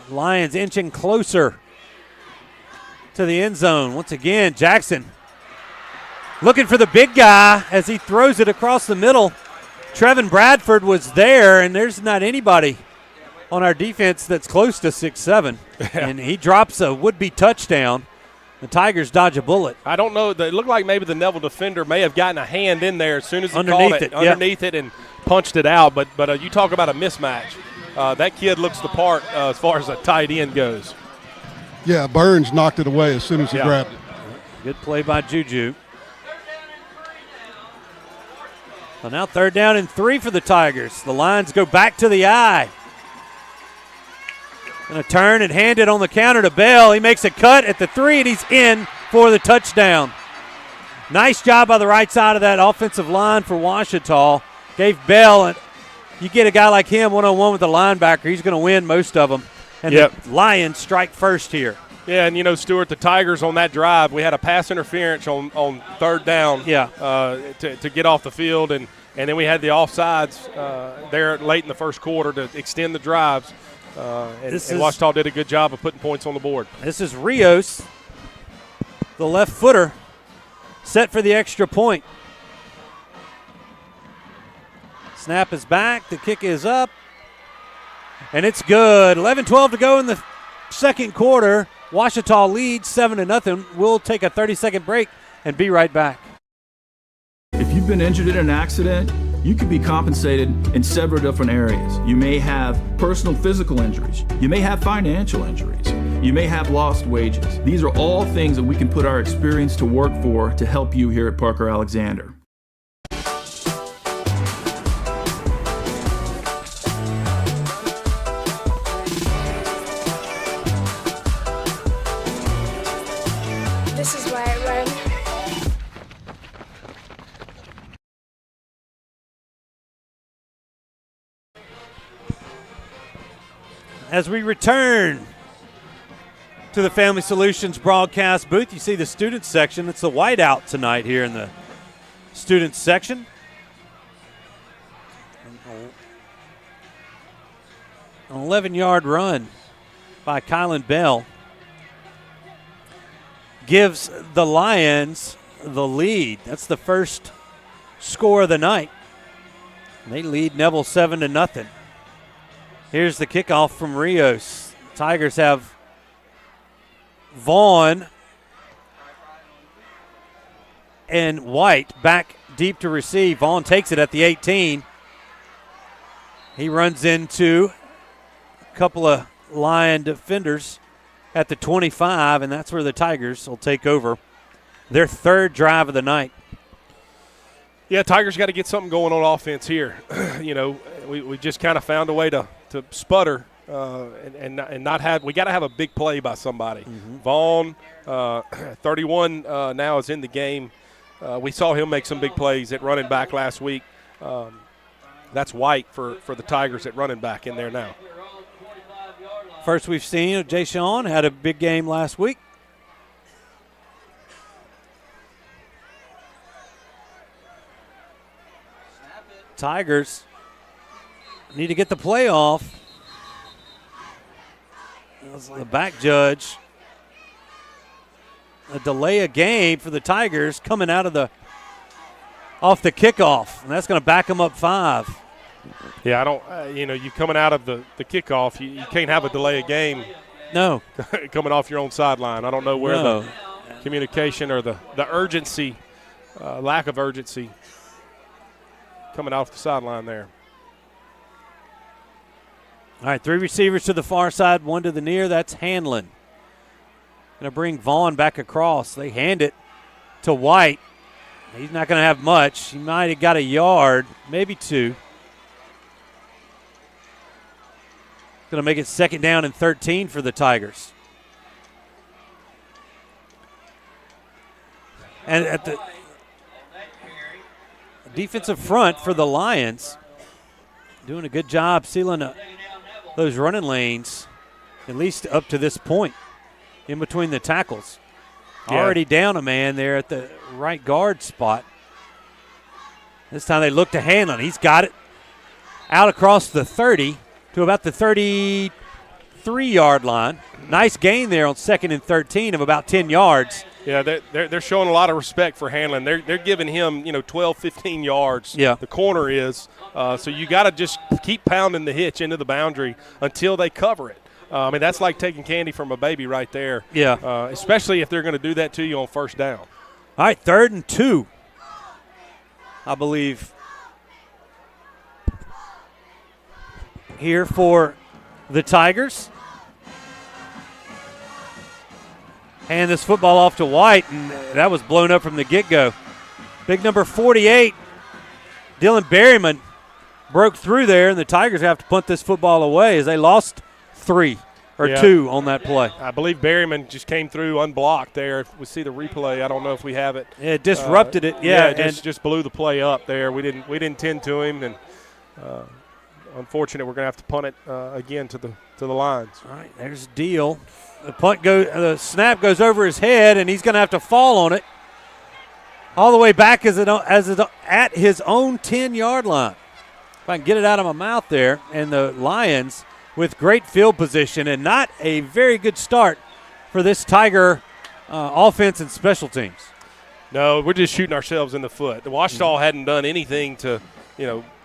Lions inching closer to the end zone. Once again, Jackson looking for the big guy as he throws it across the middle. Trevin Bradford was there, and there's not anybody on our defense that's close to 6'7", and he drops a would-be touchdown. The Tigers dodge a bullet. I don't know. It looked like maybe the Neville defender may have gotten a hand in there as soon as he caught it underneath it and punched it out. But you talk about a mismatch. That kid looks the part as far as a tight end goes. Yeah, Burns knocked it away as soon as he grabbed it. Good play by Juju. So now 3rd down and 3 for the Tigers. The Lions go back to the eye. Going to turn and hand it on the counter to Bell. He makes a cut at the 3, and he's in for the touchdown. Nice job by the right side of that offensive line for Ouachita. Gave Bell, and you get a guy like him one-on-one with the linebacker, he's going to win most of them. And the Lions strike first here. Yeah, and, Stewart, the Tigers on that drive, we had a pass interference on 3rd down to get off the field, and then we had the offsides there late in the first quarter to extend the drives. And Ouachita did a good job of putting points on the board. This is Rios, the left footer, set for the extra point. Snap is back. The kick is up. And it's good. 11-12 to go in the second quarter. Ouachita leads 7-0. We'll take a 30-second break and be right back. If you've been injured in an accident, You could be compensated in several different areas. You may have personal physical injuries. You may have financial injuries. You may have lost wages. These are all things that we can put our experience to work for to help you here at Parker Alexander. This is why I run. As we return to the Family Solutions broadcast booth, you see the students section. It's the whiteout tonight here in the students section. An 11-yard run by Kylan Bell gives the Lions the lead. That's the first score of the night. They lead Neville 7-0. Here's the kickoff from Rios. Tigers have Vaughn and White back deep to receive. Vaughn takes it at the 18. He runs into a couple of Lion defenders at the 25, and that's where the Tigers will take over their third drive of the night. Yeah, Tigers got to get something going on offense here. We just kind of found a way to sputter and not have – we got to have a big play by somebody. Mm-hmm. Vaughn, 31 now is in the game. We saw him make some big plays at running back last week. That's White for the Tigers at running back in there now. First we've seen of Jay Sean, had a big game last week. Tigers need to get the play off. The back judge. A delay of game for the Tigers coming out of off the kickoff, and that's going to back them up 5. Yeah, I don't. You coming out of the kickoff, you can't have a delay of game. No, coming off your own sideline. I don't know where the communication or the urgency, lack of urgency, coming off the sideline there. All right, 3 receivers to the far side, 1 to the near. That's Hanlon. Going to bring Vaughn back across. They hand it to White. He's not going to have much. He might have got a yard, maybe 2. Going to make it 2nd down and 13 for the Tigers. And at the defensive front for the Lions, doing a good job sealing those running lanes, at least up to this point, in between the tackles. Yeah. Already down a man there at the right guard spot. This time they look to Hanlon. He's got it out across the 30 to about the 33-yard line. Nice gain there on 2nd and 13 of about 10 yards. Yeah, they're showing a lot of respect for Hanlon. They're giving him 12, 15 yards. Yeah, the corner is. So you got to just keep pounding the hitch into the boundary until they cover it. That's like taking candy from a baby right there. Yeah. Especially if they're going to do that to you on 1st down. All right, 3rd and 2, I believe, here for the Tigers. Hand this football off to White, and that was blown up from the get-go. Big number 48, Dylan Berryman, broke through there, and the Tigers have to punt this football away as they lost 2 on that play. I believe Berryman just came through unblocked there. If we see the replay, I don't know if we have it. It disrupted it. Just blew the play up there. We didn't tend to him, and unfortunate we're going to have to punt it again to the lines. All right, there's Deal. The snap goes over his head, and he's going to have to fall on it all the way back at his own 10-yard line. If I can get it out of my mouth there, and the Lions with great field position and not a very good start for this Tiger offense and special teams. No, we're just shooting ourselves in the foot. The Ouachita hadn't done anything to,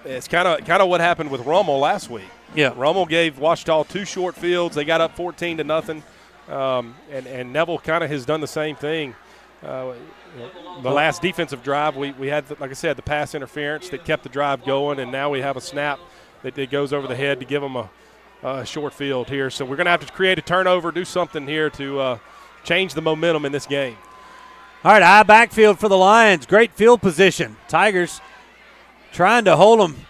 it's kind of what happened with Rummel last week. Yeah, Rummel gave Ouachita 2 short fields. They got up 14-0, and Neville kind of has done the same thing. the last defensive drive, we had, like I said, the pass interference that kept the drive going, and now we have a snap that goes over the head to give them a short field here. So we're going to have to create a turnover, do something here to change the momentum in this game. All right, high backfield for the Lions. Great field position. Tigers trying to hold them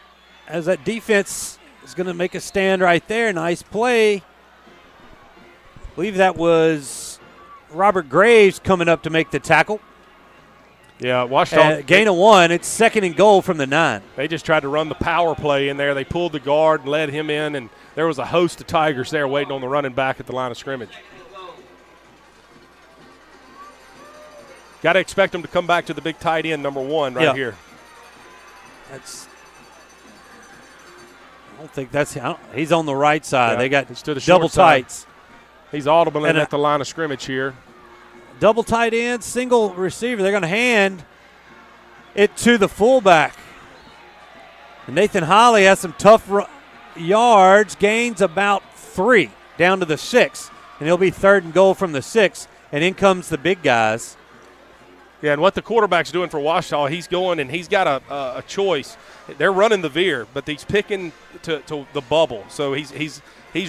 as that defense is going to make a stand right there. Nice play. I believe that was Robert Graves coming up to make the tackle. Yeah, Ouachita. Gain of 1. It's 2nd and goal from the 9. They just tried to run the power play in there. They pulled the guard and led him in, and there was a host of Tigers there waiting on the running back at the line of scrimmage. Got to expect them to come back to the big tight end, number 1, right here. I don't think that's he's on the right side. They got double tights. He's audible at the line of scrimmage here. Double tight end, single receiver. They're going to hand it to the fullback. And Nathan Holly has some tough yards, gains about 3 down to the 6. And he'll be 3rd and goal from the 6. And in comes the big guys. Yeah, and what the quarterback's doing for Ouachita, he's going and he's got a choice. They're running the veer, but he's picking to the bubble. So he's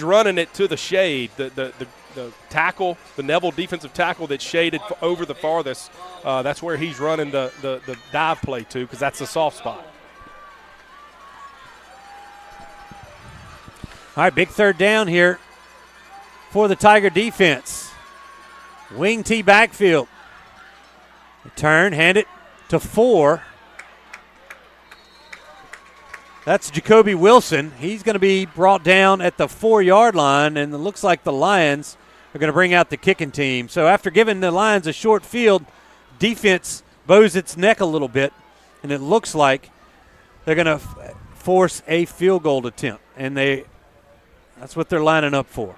running it to the shade. The tackle, the Neville defensive tackle that's shaded over the farthest, that's where he's running the dive play to, because that's the soft spot. All right, big 3rd down here for the Tiger defense. Wing T backfield. Turn, hand it to 4. That's Jacoby Wilson. He's going to be brought down at the 4-yard line, and it looks like the Lions are going to bring out the kicking team. So after giving the Lions a short field, defense bows its neck a little bit, and it looks like they're going to force a field goal attempt, and that's what they're lining up for.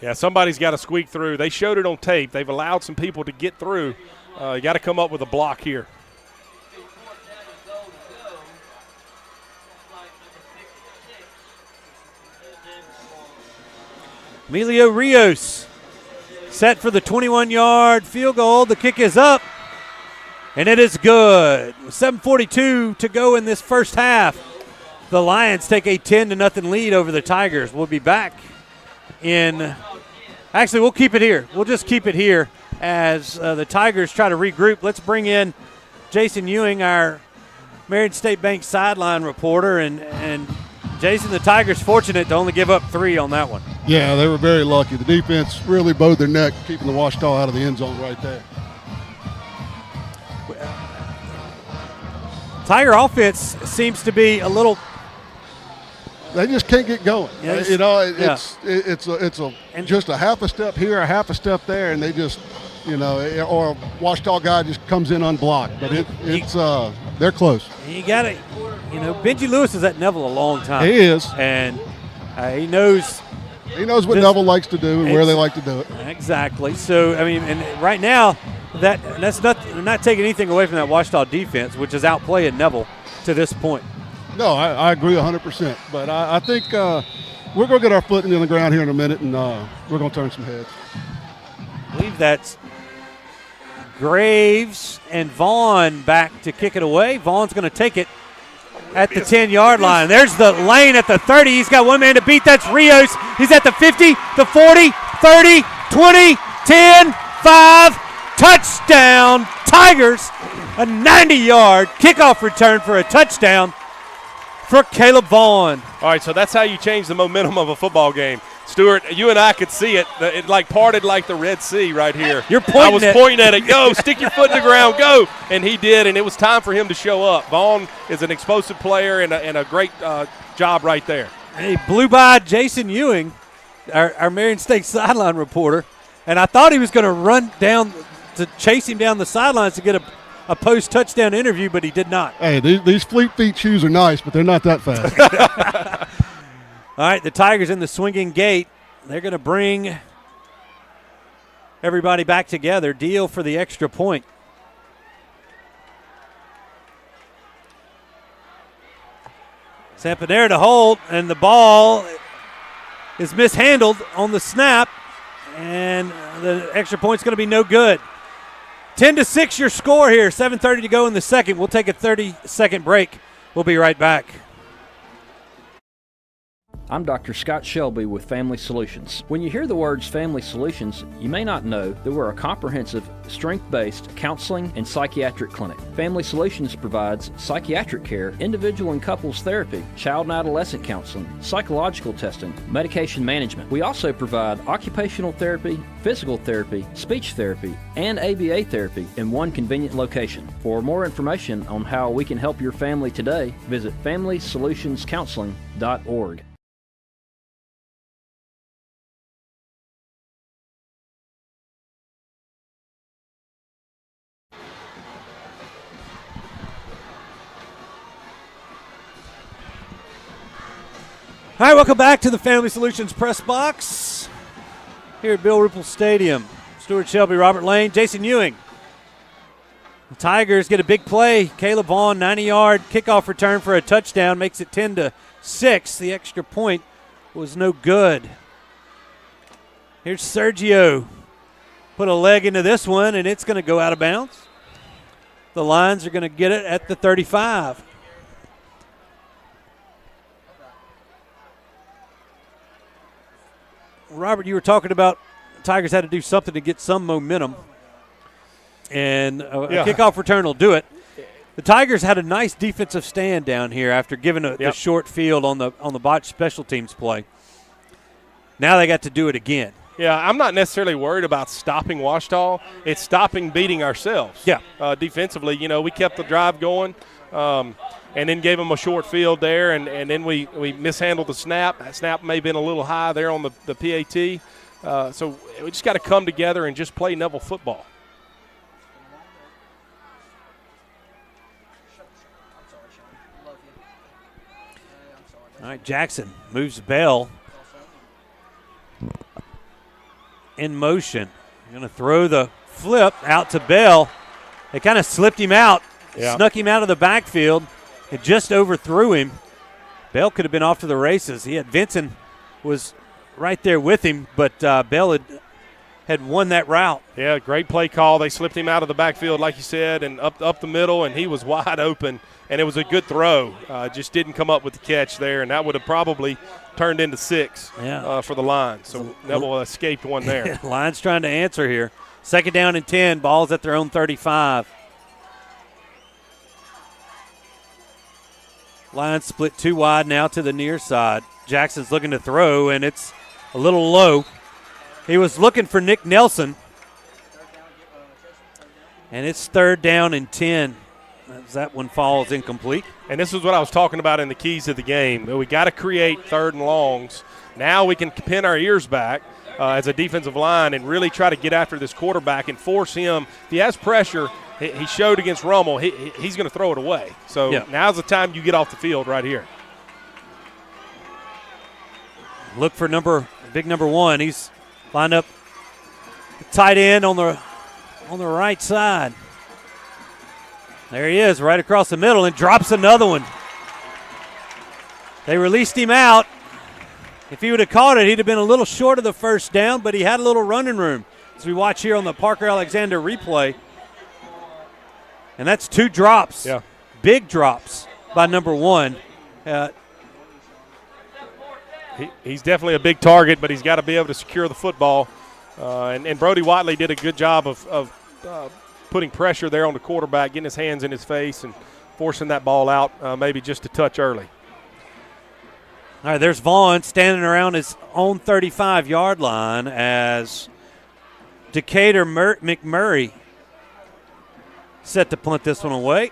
Yeah, somebody's got to squeak through. They showed it on tape. They've allowed some people to get through. You got to come up with a block here. Emilio Rios set for the 21-yard field goal. The kick is up, and it is good. 7:42 to go in this first half. The Lions take a 10-0 lead over the Tigers. We'll be back in – actually, we'll keep it here. We'll just keep it here as the Tigers try to regroup. Let's bring in Jason Ewing, our Marion State Bank sideline reporter. And Jason, the Tigers fortunate to only give up 3 on that one. Yeah, they were very lucky. The defense really bowed their neck, keeping the Ouachita out of the end zone right there. Tiger offense seems to be a little – they just can't get going. Yeah, it's just a half a step here, a half a step there, and they just, or a Ouachita guy just comes in unblocked. But they're close. You got to, Benji Lewis is at Neville a long time. He is, and he knows. He knows what Neville likes to do and where they like to do it. Exactly. So and right now, that's not. They're not taking anything away from that Ouachita defense, which is outplaying Neville to this point. No, I agree 100%. But I think we're going to get our foot in the ground here in a minute, and we're going to turn some heads. I believe that's Graves and Vaughn back to kick it away. Vaughn's going to take it at the 10-yard line. There's the lane at the 30. He's got one man to beat. That's Rios. He's at the 50, the 40, 30, 20, 10, 5. Touchdown, Tigers. A 90-yard kickoff return for a touchdown for Caleb Vaughn. All right, so that's how you change the momentum of a football game. Stewart, you and I could see it. It parted like the Red Sea right here. You're pointing. I was pointing at it. Go, stick your foot in the ground, go. And he did, and it was time for him to show up. Vaughn is an explosive player and a great job right there. Hey, blew by Jason Ewing, our Marion State sideline reporter, and I thought he was going to run down to chase him down the sidelines to get a post-touchdown interview, but he did not. Hey, these Fleet Feet shoes are nice, but they're not that fast. All right, the Tigers in the swinging gate. They're going to bring everybody back together. Deal for the extra point. Sampanera to hold, and the ball is mishandled on the snap, and the extra point's going to be no good. 10-6 your score here. 7:30 to go in the second. We'll take a 30-second break. We'll be right back. I'm Dr. Scott Shelby with Family Solutions. When you hear the words Family Solutions, you may not know that we're a comprehensive, strength-based counseling and psychiatric clinic. Family Solutions provides psychiatric care, individual and couples therapy, child and adolescent counseling, psychological testing, medication management. We also provide occupational therapy, physical therapy, speech therapy, and ABA therapy in one convenient location. For more information on how we can help your family today, visit FamilySolutionsCounseling.org. All right, welcome back to the Family Solutions Press Box here at Bill Ruple Stadium. Stewart Shelby, Robert Lane, Jason Ewing. The Tigers get a big play. Caleb Vaughn, 90-yard kickoff return for a touchdown, makes it 10-6. The extra point was no good. Here's Sergio. Put a leg into this one, and it's going to go out of bounds. The Lions are going to get it at the 35. Robert, you were talking about the Tigers had to do something to get some momentum, and a kickoff return will do it. The Tigers had a nice defensive stand down here after giving the short field on the botched special teams play. Now they got to do it again. Yeah, I'm not necessarily worried about stopping Ouachita. It's stopping beating ourselves. Yeah. Defensively, we kept the drive going. And then gave them a short field there, and then we mishandled the snap. That snap may have been a little high there on the PAT. So we just got to come together and just play Neville football. All right, Jackson moves Bell in motion. Going to throw the flip out to Bell. They kind of slipped him out, snuck him out of the backfield. It just overthrew him. Bell could have been off to the races. Vincent was right there with him, but Bell had won that route. Yeah, great play call. They slipped him out of the backfield, like you said, and up the middle, and he was wide open, and it was a good throw. Just didn't come up with the catch there, and that would have probably turned into 6 for the Lions. So Neville escaped one there. Lions trying to answer here. 2nd down and 10. Ball's at their own 35. Lions split 2 wide now to the near side. Jackson's looking to throw, and it's a little low. He was looking for Nick Nelson. And it's 3rd down and 10. As that one falls incomplete. And this is what I was talking about in the keys of the game. We got to create 3rd and longs. Now we can pin our ears back as a defensive line and really try to get after this quarterback and force him. If he has pressure, he showed against Rummel, he's going to throw it away. So now's the time you get off the field right here. Look for big number 1. He's lined up tight end on the right side. There he is, right across the middle, and drops another one. They released him out. If he would have caught it, he'd have been a little short of the 1st down, but he had a little running room. As we watch here on the Parker Alexander replay. And that's 2 drops. Yeah. Big drops by number 1. He's definitely a big target, but he's got to be able to secure the football. And Brody Watley did a good job of putting pressure there on the quarterback, getting his hands in his face and forcing that ball out maybe just a touch early. All right, there's Vaughn standing around his own 35-yard line as Decatur McMurray set to punt this one away.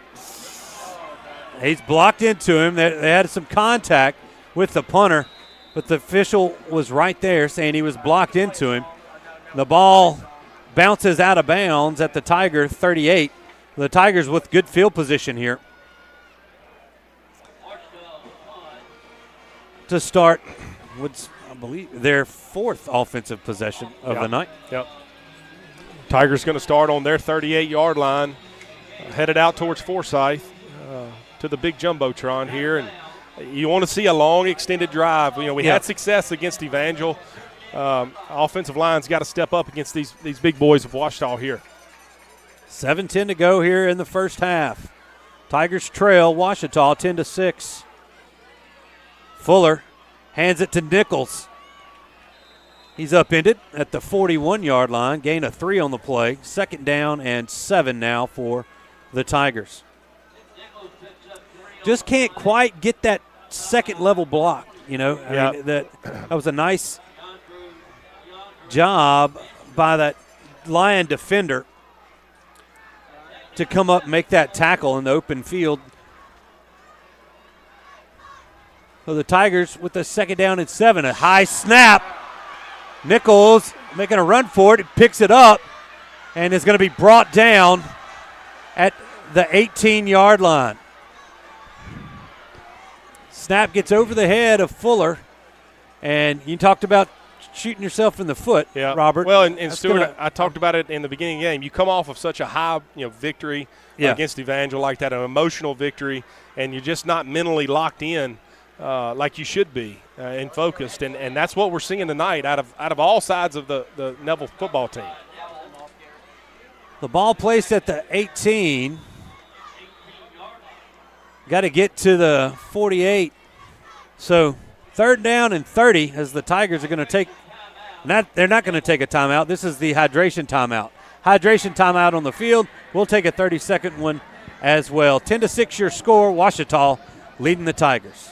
He's blocked into him. They had some contact with the punter, but the official was right there saying he was blocked into him. The ball bounces out of bounds at the Tiger 38. The Tigers with good field position here to start what's, I believe, their 4th offensive possession of the night. Yep. Tigers going to start on their 38-yard line, headed out towards Forsyth to the big jumbotron here. And you want to see a long, extended drive. We had success against Evangel. Offensive line's got to step up against these big boys of Ouachita here. 7:10 to go here in the first half. Tigers trail Ouachita 10-6. Fuller hands it to Nichols. He's upended at the 41-yard line. Gain of 3 on the play. 2nd down and 7 now for the Tigers. Just can't quite get that second level block. I mean, that was a nice job by that Lion defender to come up and make that tackle in the open field. So the Tigers with the 2nd down and 7. A high snap. Nichols making a run for it. Picks it up and is going to be brought down at the 18-yard line. Snap gets over the head of Fuller. And you talked about shooting yourself in the foot, Robert. Well, and Stewart, I talked about it in the beginning of the game. You come off of such a high victory against Evangel like that, an emotional victory, and you're just not mentally locked in like you should be and focused. And that's what we're seeing tonight out of all sides of the Neville football team. The ball placed at the 18. Got to get to the 48. So 3rd down and 30 as the Tigers are going to take – they're not going to take a timeout. This is the hydration timeout. Hydration timeout on the field. We'll take a 30-second one as well. 10-6 your score. Ouachita leading the Tigers.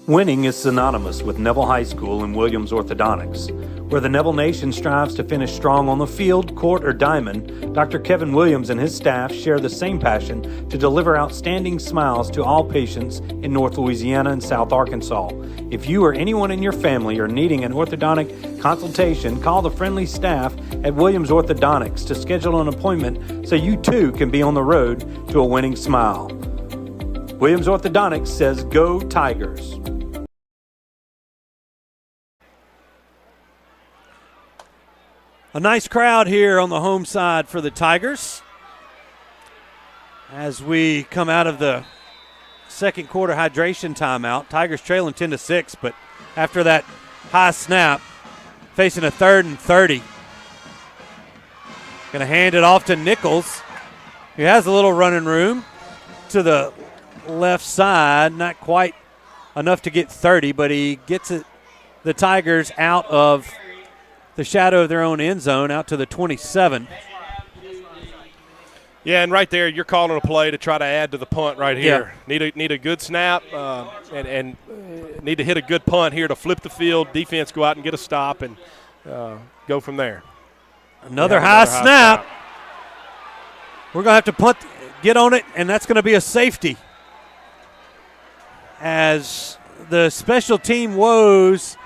Winning is synonymous with Neville High School and Williams Orthodontics. Where the Neville Nation strives to finish strong on the field, court, or diamond, Dr. Kevin Williams and his staff share the same passion to deliver outstanding smiles to all patients in North Louisiana and South Arkansas. If you or anyone in your family are needing an orthodontic consultation, call the friendly staff at Williams Orthodontics to schedule an appointment so you too can be on the road to a winning smile. Williams Orthodontics says, "Go Tigers." A nice crowd here on the home side for the Tigers as we come out of the second quarter hydration timeout. Tigers trailing 10-6, but after that high snap, facing a 3rd and 30. Going to hand it off to Nichols, who has a little running room to the left side. Not quite enough to get 30, but he gets the Tigers out of the shadow of their own end zone, out to the 27. Yeah, and right there, you're calling a play to try to add to the punt right here. Yeah. Need a good snap and need to hit a good punt here to flip the field. Defense go out and get a stop and go from there. Another high snap. We're going to have to get on it, and that's going to be a safety. As the special team woes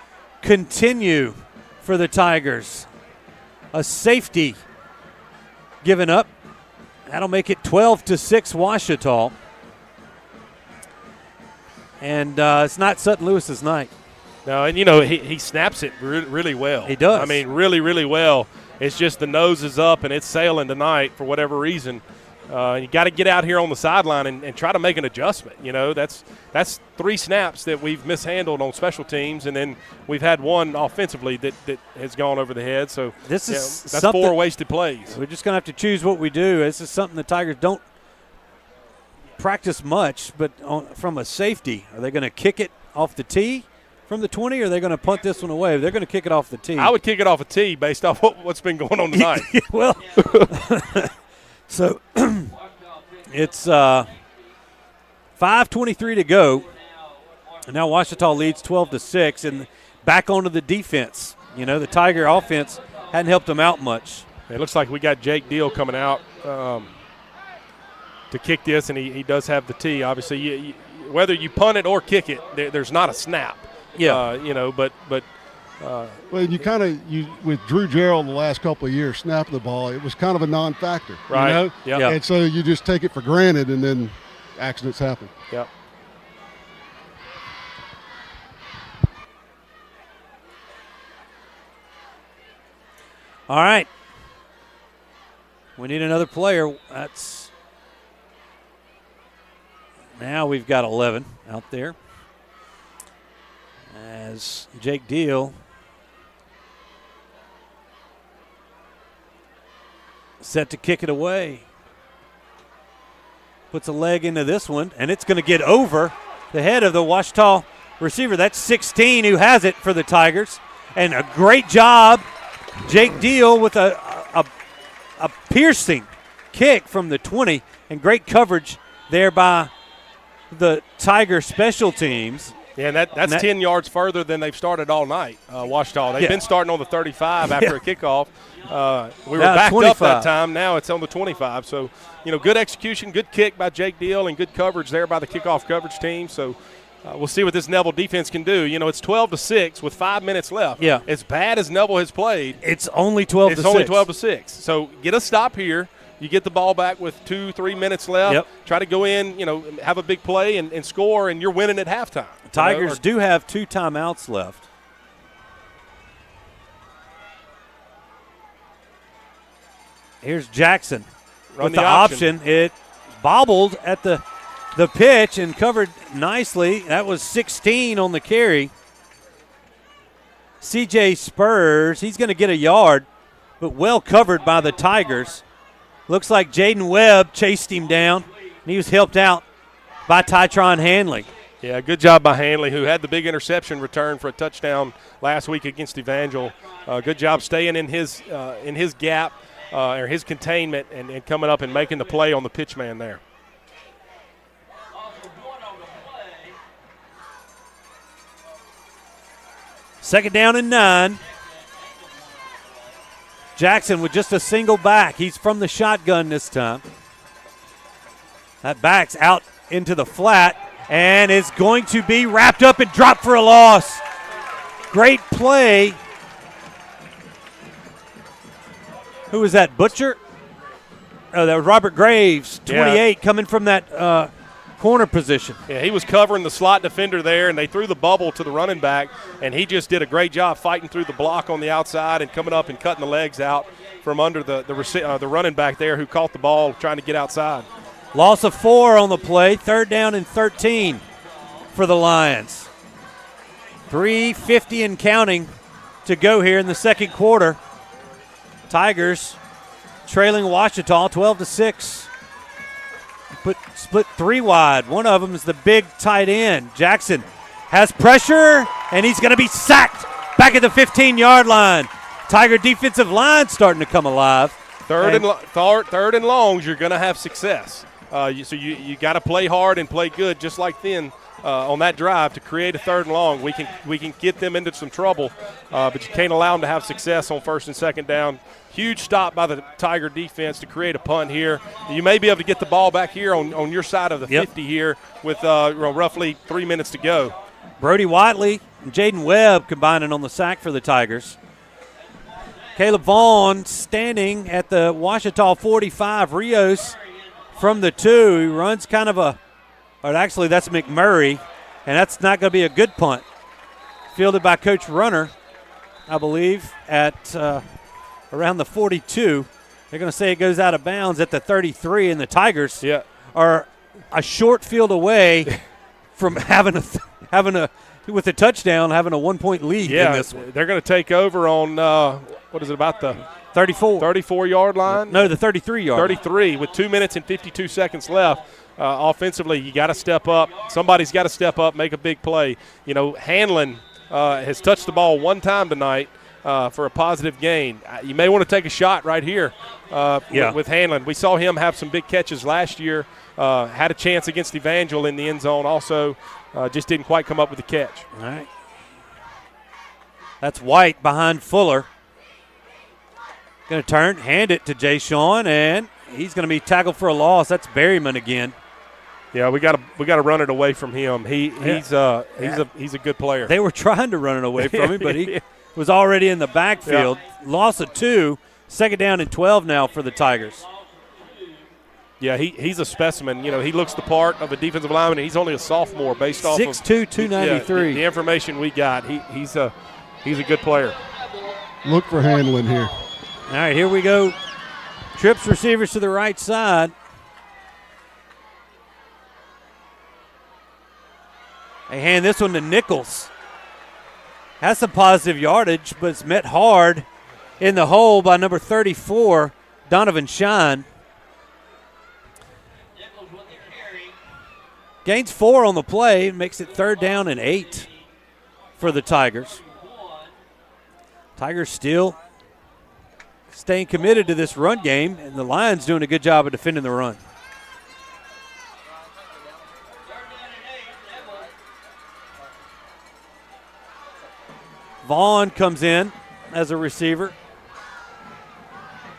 continue for the Tigers. A safety given up. That'll make it 12-6 Ouachita. And it's not Sutton Lewis's night. No, and he snaps it really well. He does. I mean, really, really well. It's just the nose is up and it's sailing tonight for whatever reason. You got to get out here on the sideline and try to make an adjustment. That's 3 snaps that we've mishandled on special teams, and then we've had one offensively that has gone over the head. So that's 4 wasted plays. We're just going to have to choose what we do. This is something the Tigers don't practice much, but from a safety, are they going to kick it off the tee from the 20, or are they going to punt this one away? They're going to kick it off the tee. I would kick it off a tee based off what's been going on tonight. Well, so it's 5:23 to go. And now Ouachita leads 12-6, and back onto the defense. The Tiger offense hadn't helped them out much. It looks like we got Jake Deal coming out to kick this, and he does have the tee. Obviously, whether you punt it or kick it, there's not a snap. Yeah. But well, you with Drew Gerald the last couple of years snapping the ball, it was kind of a non-factor, right? Yeah. And so you just take it for granted, and then accidents happen. Yep. All right. We need another player. Now we've got 11 out there. As Jake Deal Set to kick it away. Puts a leg into this one, and it's going to get over the head of the Ouachita receiver. That's 16 who has it for the Tigers. And a great job, Jake Deal with a piercing kick from the 20, and great coverage there by the Tiger special teams. Yeah, and that's 10 yards further than they've started all night, Ouachita. They've been starting on the 35 after a kickoff. We were backed 25. Up that time. Now it's on the 25. So, good execution, good kick by Jake Deal, and good coverage there by the kickoff coverage team. So we'll see what this Neville defense can do. It's 12-6 with 5 minutes left. Yeah. As bad as Neville has played, it's only 12-6. It's only 12-6. So get a stop here. You get the ball back with 2-3 minutes left. Yep. Try to go in, have a big play and score, and you're winning at halftime. The Tigers do have 2 timeouts left. Here's Jackson with the option. It bobbled at the pitch and covered nicely. That was 16 on the carry. C.J. Spurs, he's going to get a yard, but well covered by the Tigers. Looks like Jaden Webb chased him down, and he was helped out by Tytron Hanley. Yeah, good job by Hanley, who had the big interception return for a touchdown last week against Evangel. Good job staying in his gap or his containment and coming up and making the play on the pitch man there. Second down and 9. Jackson with just a single back. He's from the shotgun this time. That back's out into the flat and is going to be wrapped up and dropped for a loss. Great play. Who was that, Butcher? Oh, that was Robert Graves, 28, coming from that corner position. Yeah, he was covering the slot defender there, and they threw the bubble to the running back, and he just did a great job fighting through the block on the outside and coming up and cutting the legs out from under the running back there who caught the ball trying to get outside. Loss of 4 on the play, 3rd down and 13 for the Lions. 3:50 and counting to go here in the second quarter. Tigers trailing Ouachita 12-6. Split 3 wide. One of them is the big tight end. Jackson has pressure, and he's going to be sacked back at the 15-yard line. Tiger defensive line starting to come alive. Third and longs, you're going to have success. So you got to play hard and play good, just like then on that drive to create a 3rd and long. We can get them into some trouble, but you can't allow them to have success on 1st and 2nd down. Huge stop by the Tiger defense to create a punt here. You may be able to get the ball back here on your side of the 50 here with roughly 3 minutes to go. Brody Whiteley and Jaden Webb combining on the sack for the Tigers. Caleb Vaughn standing at the Ouachita 45. Rios from the 2. He runs kind of actually that's McMurray, and that's not going to be a good punt. Fielded by Coach Runner, I believe, at around the 42. They're going to say it goes out of bounds at the 33, and the Tigers are a short field away from having with a touchdown, having a 1-point lead in this one. They're going to take over on, about the 34-yard line? No, the 33-yard 33 with 2 minutes and 52 seconds left. Offensively, you got to step up. Somebody's got to step up, make a big play. Hanlon has touched the ball 1 time tonight for a positive gain. You may want to take a shot right here with Hanlon. We saw him have some big catches last year. Had a chance against Evangel in the end zone also. Just didn't quite come up with the catch. All right. That's White behind Fuller. Going to hand it to Jay Sean, and he's going to be tackled for a loss. That's Berryman again. Yeah, we got to run it away from him. He's a good player. They were trying to run it away from him, but he was already in the backfield. Yeah. Loss of 2. 2nd down and 12 now for the Tigers. Yeah, he's a specimen. He looks the part of a defensive lineman. He's only a sophomore based off 6'2", 293. The information we got, he's a good player. Look for Hanlon here. All right, here we go. Trips receivers to the right side. They hand this one to Nichols. Has some positive yardage, but it's met hard in the hole by number 34, Donovan Shine. Gains 4 on the play, makes it 3rd down and 8 for the Tigers. Tigers still staying committed to this run game, and the Lions doing a good job of defending the run. Vaughn comes in as a receiver.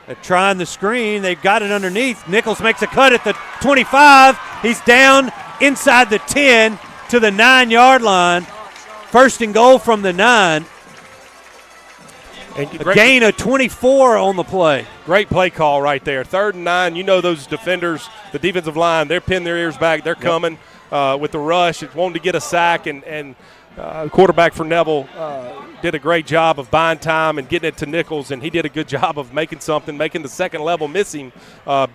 They're trying the screen. They've got it underneath. Nichols makes a cut at the 25. He's down inside the 10 to the 9-yard line. 1st and goal from the 9. And a gain of 24 on the play. Great play call right there. 3rd and 9. You know those defenders, the defensive line, they're pinning their ears back. They're coming with the rush. It's wanting to get a sack, and quarterback for Neville did a great job of buying time and getting it to Nichols, and he did a good job of making something, making the second level miss him.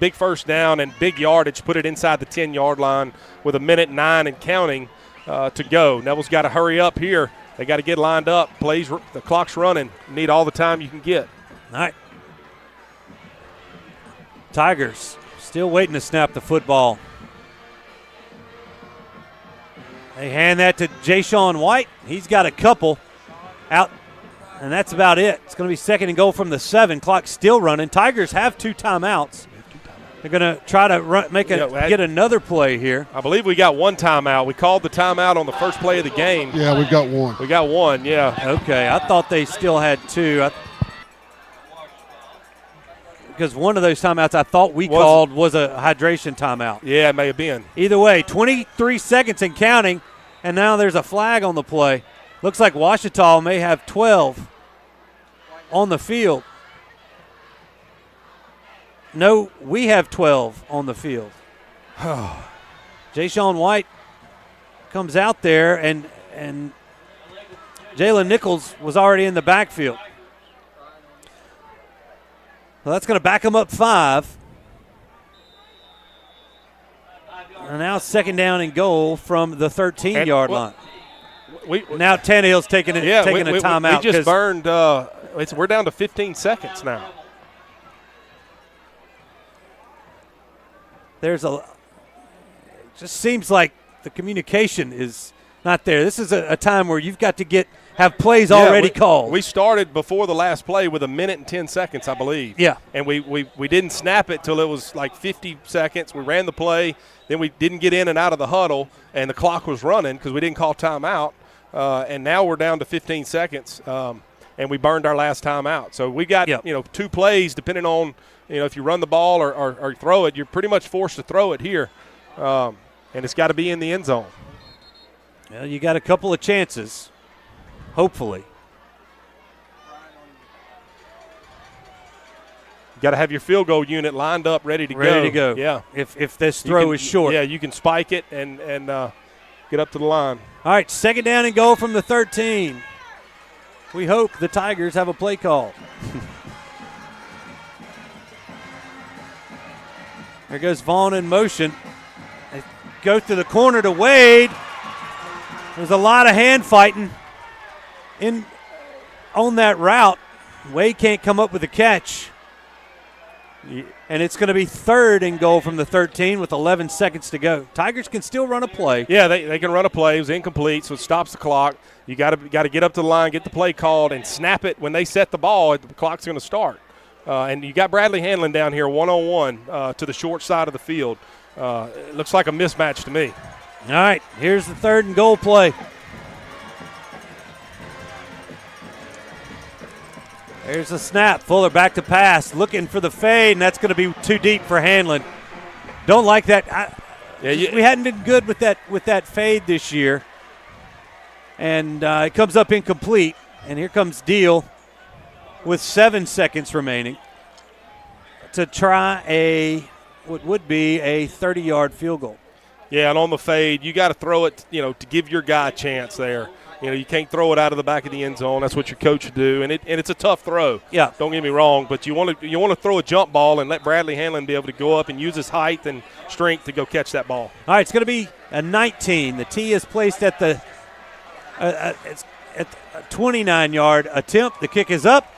Big 1st down and big yardage, put it inside the 10-yard line with 1:09 and counting to go. Neville's got to hurry up here. They got to get lined up. The clock's running. You need all the time you can get. All right. Tigers still waiting to snap the football. They hand that to Ja'Shawn White. He's got a couple out, and that's about it. It's going to be 2nd and goal from the 7. Clock still running. Tigers have 2 timeouts. They're going to try to get another play here. I believe we got 1 timeout. We called the timeout on the first play of the game. Yeah, we've got 1. We got 1, yeah. Okay, I thought they still had 2. Because one of those timeouts I thought we called was a hydration timeout. Yeah, it may have been. Either way, 23 seconds and counting, and now there's a flag on the play. Looks like Ouachita may have 12 on the field. No, we have 12 on the field. Ja'Shawn White comes out there, and Jalen Nichols was already in the backfield. Well, that's going to back him up 5. And now 2nd down and goal from the 13-yard line. Now Tannehill's taking a timeout. We just burned. We're down to 15 seconds now. It just seems like the communication is not there. This is a time where you've got to have plays already called. We started before the last play with 1 minute and 10 seconds, I believe. Yeah. And we didn't snap it till it was like 50 seconds. We ran the play. Then we didn't get in and out of the huddle, and the clock was running because we didn't call timeout. And now we're down to 15 seconds, and we burned our last timeout. So we got 2 plays depending on if you run the ball or throw it. You're pretty much forced to throw it here, and it's got to be in the end zone. Well, you got a couple of chances, hopefully. You got to have your field goal unit lined up, ready to go. Yeah. If this throw is short. Yeah, you can spike it and get up to the line. All right, 2nd down and goal from the 13. We hope the Tigers have a play call. There goes Vaughn in motion. They go to the corner to Wade. There's a lot of hand fighting on that route. Wade can't come up with a catch. And it's going to be 3rd and goal from the 13 with 11 seconds to go. Tigers can still run a play. Yeah, they can run a play. It was incomplete, so it stops the clock. You got to get up to the line, get the play called, and snap it when they set the ball. The clock's going to start. And you got Bradley Hanlon down here one-on-one to the short side of the field. It looks like a mismatch to me. All right, here's the 3rd and goal play. There's a snap. Fuller back to pass, looking for the fade, and that's going to be too deep for Hanlon. Don't like that. We hadn't been good with that fade this year. And it comes up incomplete. And here comes Deal with 7 seconds remaining to try what would be a 30-yard field goal. Yeah, and on the fade, you got to throw it, to give your guy a chance there. You can't throw it out of the back of the end zone. That's what your coach would do, and it's a tough throw. Yeah. Don't get me wrong, but you want to throw a jump ball and let Bradley Hanlon be able to go up and use his height and strength to go catch that ball. All right, it's going to be a 19. The tee is placed at the 29-yard attempt. The kick is up.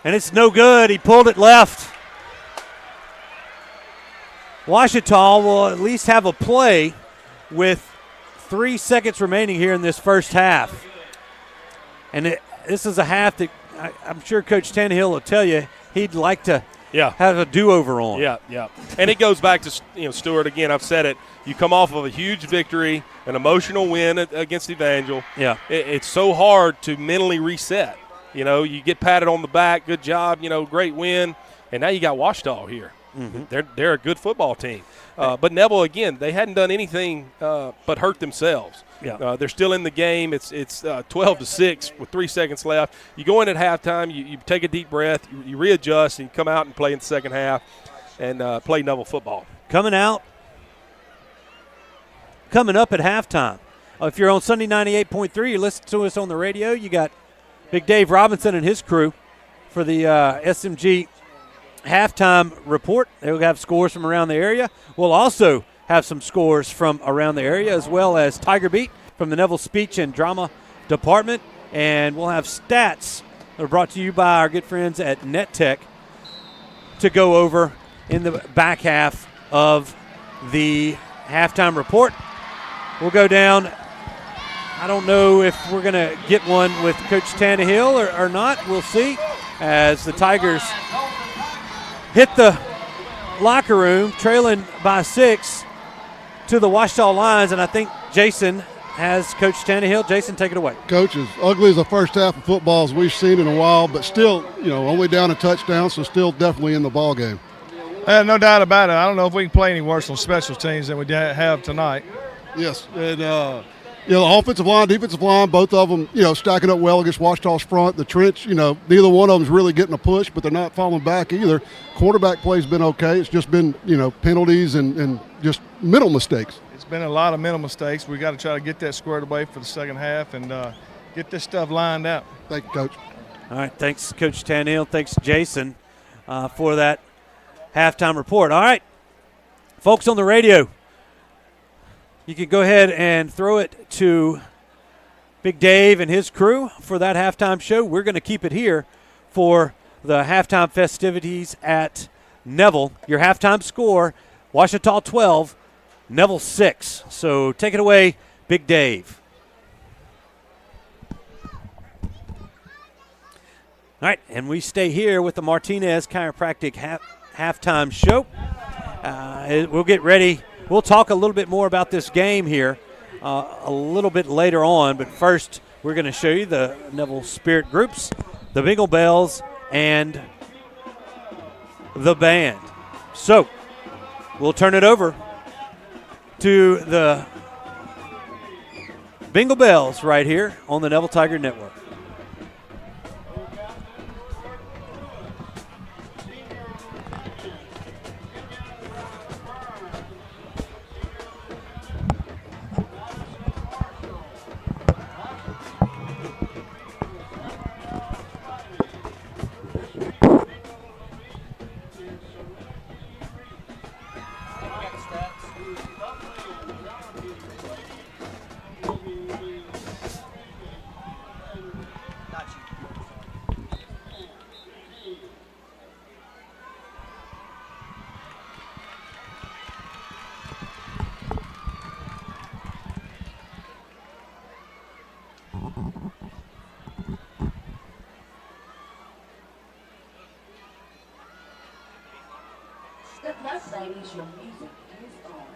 And it's no good. He pulled it left. Ouachita will at least have a play with 3 seconds remaining here in this first half. And this is a half that I'm sure Coach Tannehill will tell you he'd like to have a do-over on. Yeah. And it goes back to, Stewart, again, I've said it. You come off of a huge victory, an emotional win against Evangel. Yeah. It's so hard to mentally reset. You get patted on the back, good job, great win, and now you got Ouachita here. Mm-hmm. They're a good football team. But Neville, again, they hadn't done anything but hurt themselves. Yeah. They're still in the game. It's 12-6 with 3 seconds left. You go in at halftime, you take a deep breath, you readjust, and you come out and play in the second half and play Neville football. Coming up at halftime. If you're on Sunday 98.3, you listen to us on the radio, you got Big Dave Robinson and his crew for the SMG halftime report. They'll have scores from around the area. We'll also have some scores from around the area, as well as Tiger Beat from the Neville Speech and Drama Department. And we'll have stats that are brought to you by our good friends at NetTech to go over in the back half of the halftime report. We'll go down. I don't know if we're going to get one with Coach Tannehill or not. We'll see as the Tigers hit the locker room trailing by 6 to the Ouachita Lions. And I think Jason has Coach Tannehill. Jason, take it away. Coach, as ugly as the first half of football as we've seen in a while, but still, only down a touchdown, so still definitely in the ball game. No doubt about it. I don't know if we can play any worse on special teams than we have tonight. Yes, and the offensive line, defensive line, both of them, stacking up well against Ouachita's front. The trench, neither one of them is really getting a push, but they're not falling back either. Quarterback play's been okay. It's just been, penalties and just mental mistakes. It's been a lot of mental mistakes. We got to try to get that squared away for the second half and get this stuff lined out. Thank you, Coach. All right, thanks, Coach Tannehill. Thanks, Jason, for that halftime report. All right, folks on the radio, you can go ahead and throw it to Big Dave and his crew for that halftime show. We're going to keep it here for the halftime festivities at Neville. Your halftime score, Ouachita 12, Neville 6. So take it away, Big Dave. All right, and we stay here with the Martinez Chiropractic halftime show. We'll get ready. We'll talk a little bit more about this game here a little bit later on, but first we're going to show you the Neville Spirit Groups, the Bingle Bells, and the band. So we'll turn it over to the Bingle Bells right here on the Neville Tiger Network. Step left, ladies, your music is on.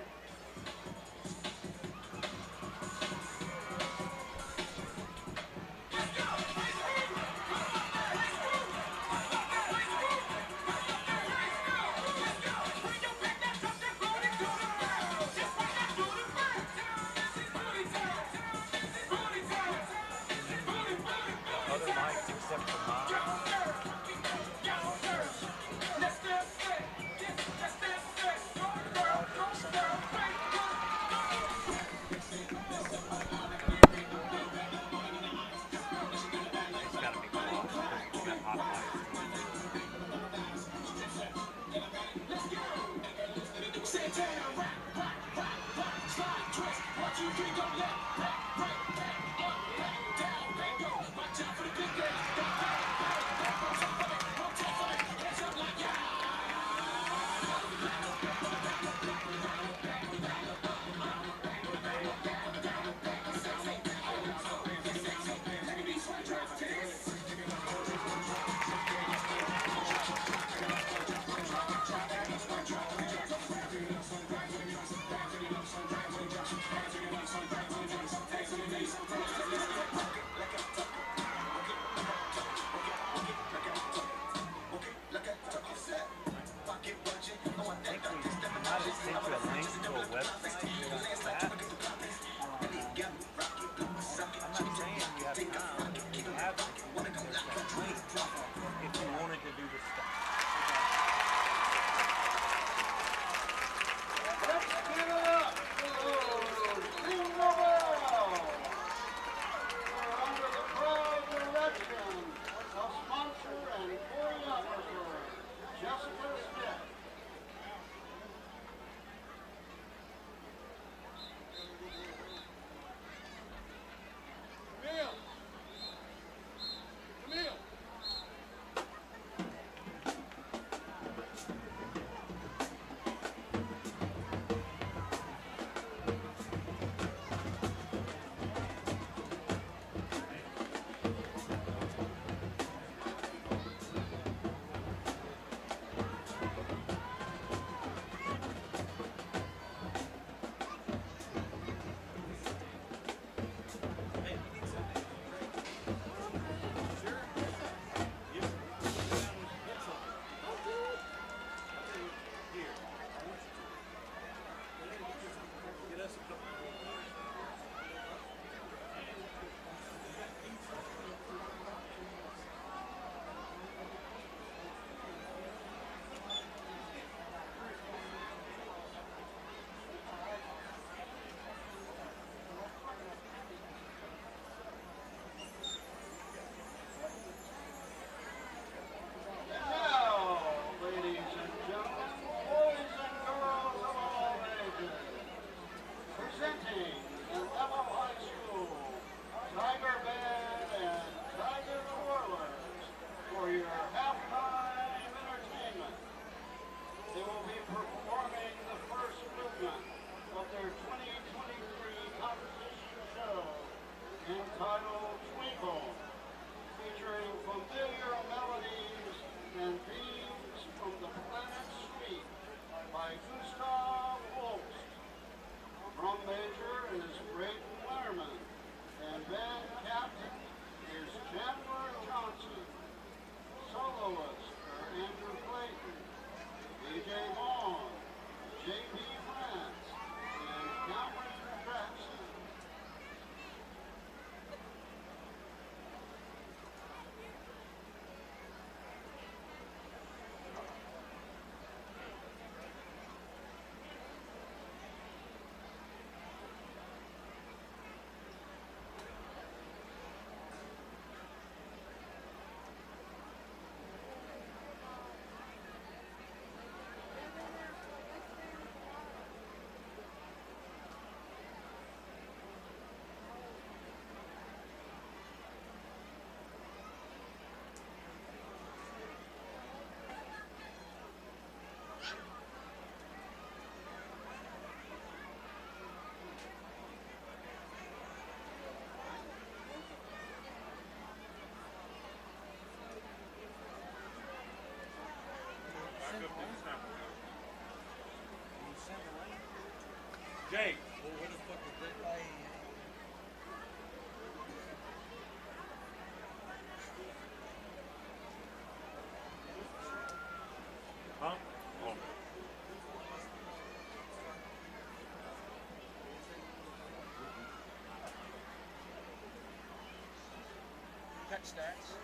Catch stats.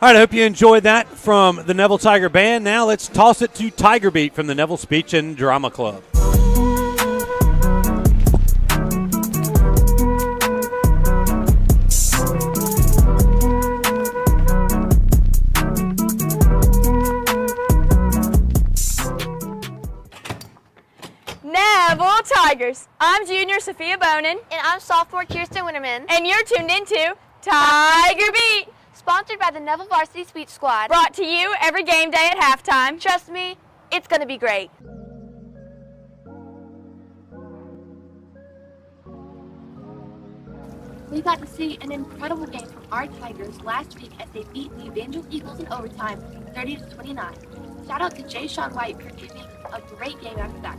All right, I hope you enjoyed that from the Neville Tiger Band. Now let's toss it to Tiger Beat from the Neville Speech and Drama Club. Neville Tigers. I'm junior Sophia Bonin. And I'm sophomore Kirsten Winterman. And you're tuned into Tiger Beat. Sponsored by the Neville Varsity Speech Squad. Brought to you every game day at halftime. Trust me, it's going to be great. We got to see an incredible game from our Tigers last week as they beat the Evangel Eagles in overtime, 30-29. Shout out to Jay Sean White for giving a great game after that.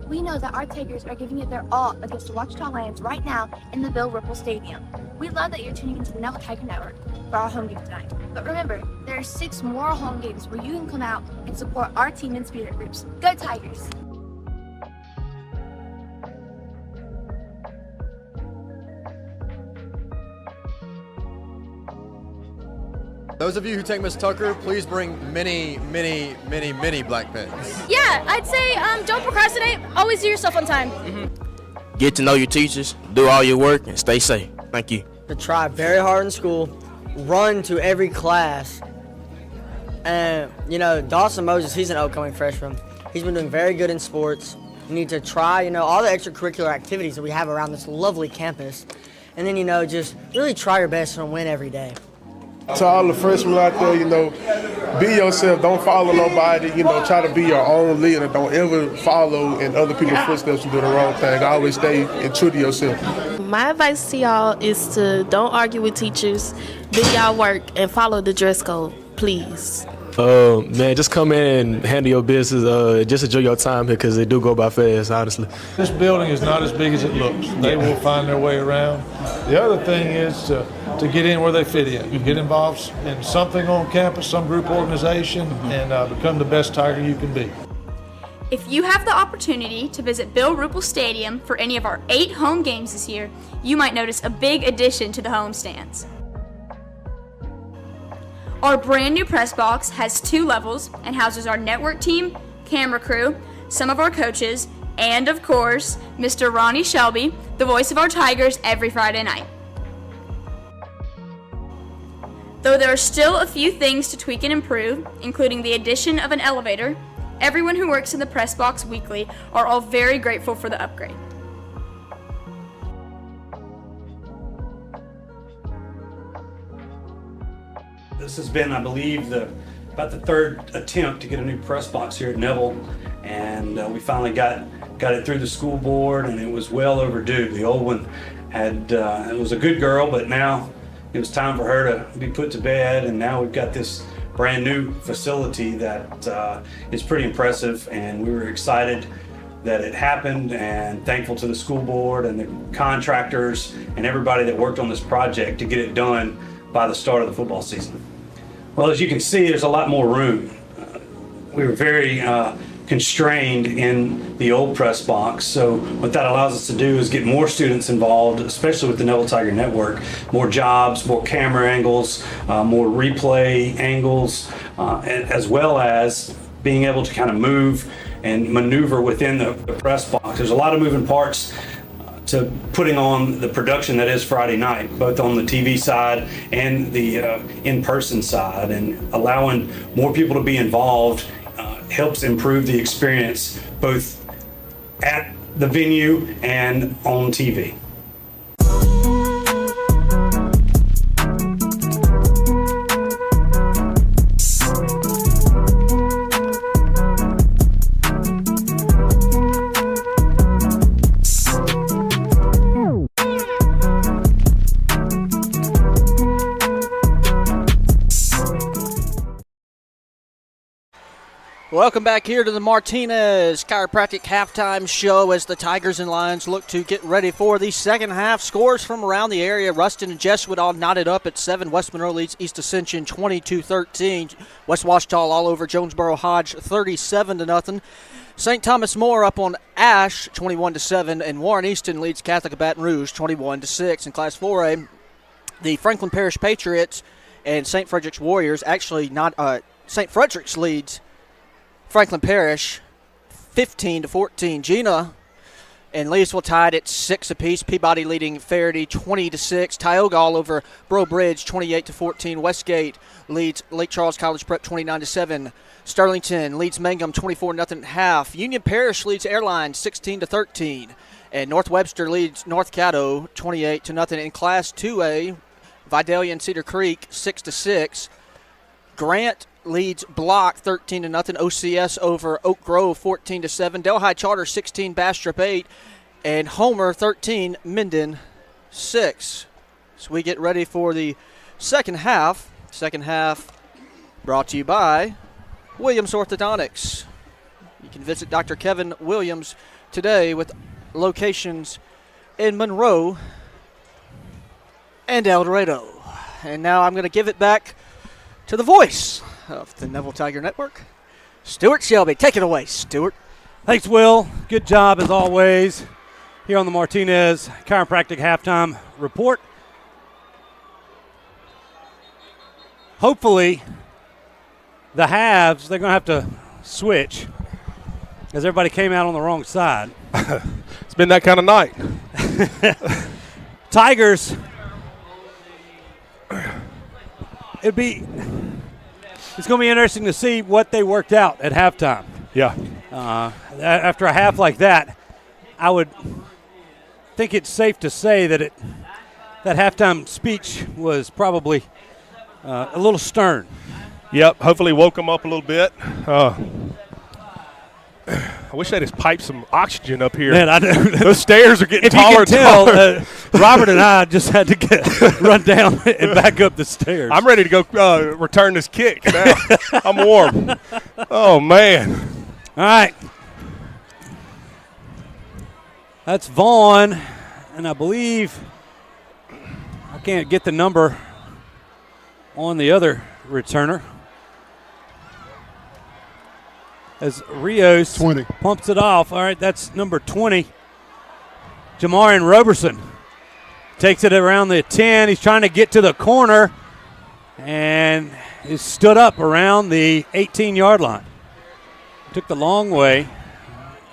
We know that our Tigers are giving it their all against the Ouachita Lions right now in the Bill Ruple Stadium. We love that you're tuning into the Neville Tiger Network for our home game tonight. But remember, there are 6 more home games where you can come out and support our team and spirit groups. Go Tigers! Those of you who take Miss Tucker, please bring many black pens. Yeah, I'd say don't procrastinate. Always do your stuff on time. Get to know your teachers, do all your work, and stay safe. Thank you. To try very hard in school, run to every class. And, Dawson Moses, he's an upcoming freshman. He's been doing very good in sports. You need to try, all the extracurricular activities that we have around this lovely campus. And then, just really try your best and win every day. To all the freshmen out there, be yourself. Don't follow nobody. Try to be your own leader. Don't ever follow in other people's footsteps and do the wrong thing. Always stay true to yourself. My advice to y'all is to don't argue with teachers, do y'all work, and follow the dress code, please. Man, just come in and handle your business. Just enjoy your time here because they do go by fast, honestly. This building is not as big as it looks. They will find their way around. The other thing is to get in where they fit in. Get involved in something on campus, some group organization, and become the best Tiger you can be. If you have the opportunity to visit Bill Ruple Stadium for any of our 8 home games this year, you might notice a big addition to the home stands. Our brand new press box has 2 levels and houses our network team, camera crew, some of our coaches, and of course, Mr. Ronnie Shelby, the voice of our Tigers every Friday night. Though there are still a few things to tweak and improve, including the addition of an elevator, everyone who works in the press box weekly are all very grateful for the upgrade. This has been, I believe, about the 3rd attempt to get a new press box here at Neville, and we finally got it through the school board, and it was well overdue. The old one it was a good girl, but now it was time for her to be put to bed, and now we've got this brand new facility that is pretty impressive, and we were excited that it happened and thankful to the school board and the contractors and everybody that worked on this project to get it done by the start of the football season. Well, as you can see, there's a lot more room. We were very constrained in the old press box, so what that allows us to do is get more students involved, especially with the Neville Tiger Network, more jobs, more camera angles, more replay angles, as well as being able to kind of move and maneuver within the press box. There's a lot of moving parts to putting on the production that is Friday night, both on the TV side and the in-person side, and allowing more people to be involved helps improve the experience both at the venue and on TV. Welcome back here to the Martinez Chiropractic Halftime Show as the Tigers and Lions look to get ready for the second half. Scores from around the area. Ruston and Jesuit all knotted up at 7. West Monroe leads East Ascension 22-13. West Ouachita all over Jonesboro Hodge 37-0. St. Thomas More up on Ash 21-7. And Warren Easton leads Catholic of Baton Rouge 21-6. In Class 4A, the Franklin Parish Patriots And St. Frederick's Warriors St. Frederick's leads Franklin Parish 15-14. Gina and Leesville tied at 6 apiece. Peabody leading Faraday 20-6. Tioga all over Breaux Bridge 28-14. Westgate leads Lake Charles College Prep 29-7. Sterlington leads Mangum 24-0 at half. Union Parish leads Airline 16-13. And North Webster leads North Caddo 28-0. In Class 2A, Vidalia and Cedar Creek 6-6. Grant leads Block 13-0. OCS over Oak Grove 14-7. Delhi Charter 16, Bastrop 8, and Homer 13, Minden 6. So we get ready for the second half. Second half brought to you by Williams Orthodontics. You can visit Dr. Kevin Williams today with locations in Monroe and El Dorado. And now I'm going to give it back to the voice of the Neville Tiger Network, Stewart Shelby. Take it away, Stewart. Thanks, Will. Good job, as always, here on the Martinez Chiropractic Halftime Report. Hopefully, the halves, they're going to have to switch because everybody came out on the wrong side. It's been that kind of night. Tigers, it's going to be interesting to see what they worked out at halftime. Yeah. After a half like that, I would think it's safe to say that that halftime speech was probably a little stern. Yep. Hopefully woke them up a little bit. I wish they just piped some oxygen up here. Man, I know. Those stairs are getting if taller you can and tell, Robert and I just had to run down and back up the stairs. I'm ready to go return this kick now. I'm warm. Oh, man. All right. That's Vaughn, and I believe I can't get the number on the other returner. As Rios 20. Pumps it off. All right, that's number 20. Jamarian Roberson takes it around the 10. He's trying to get to the corner and is stood up around the 18-yard line. Took the long way.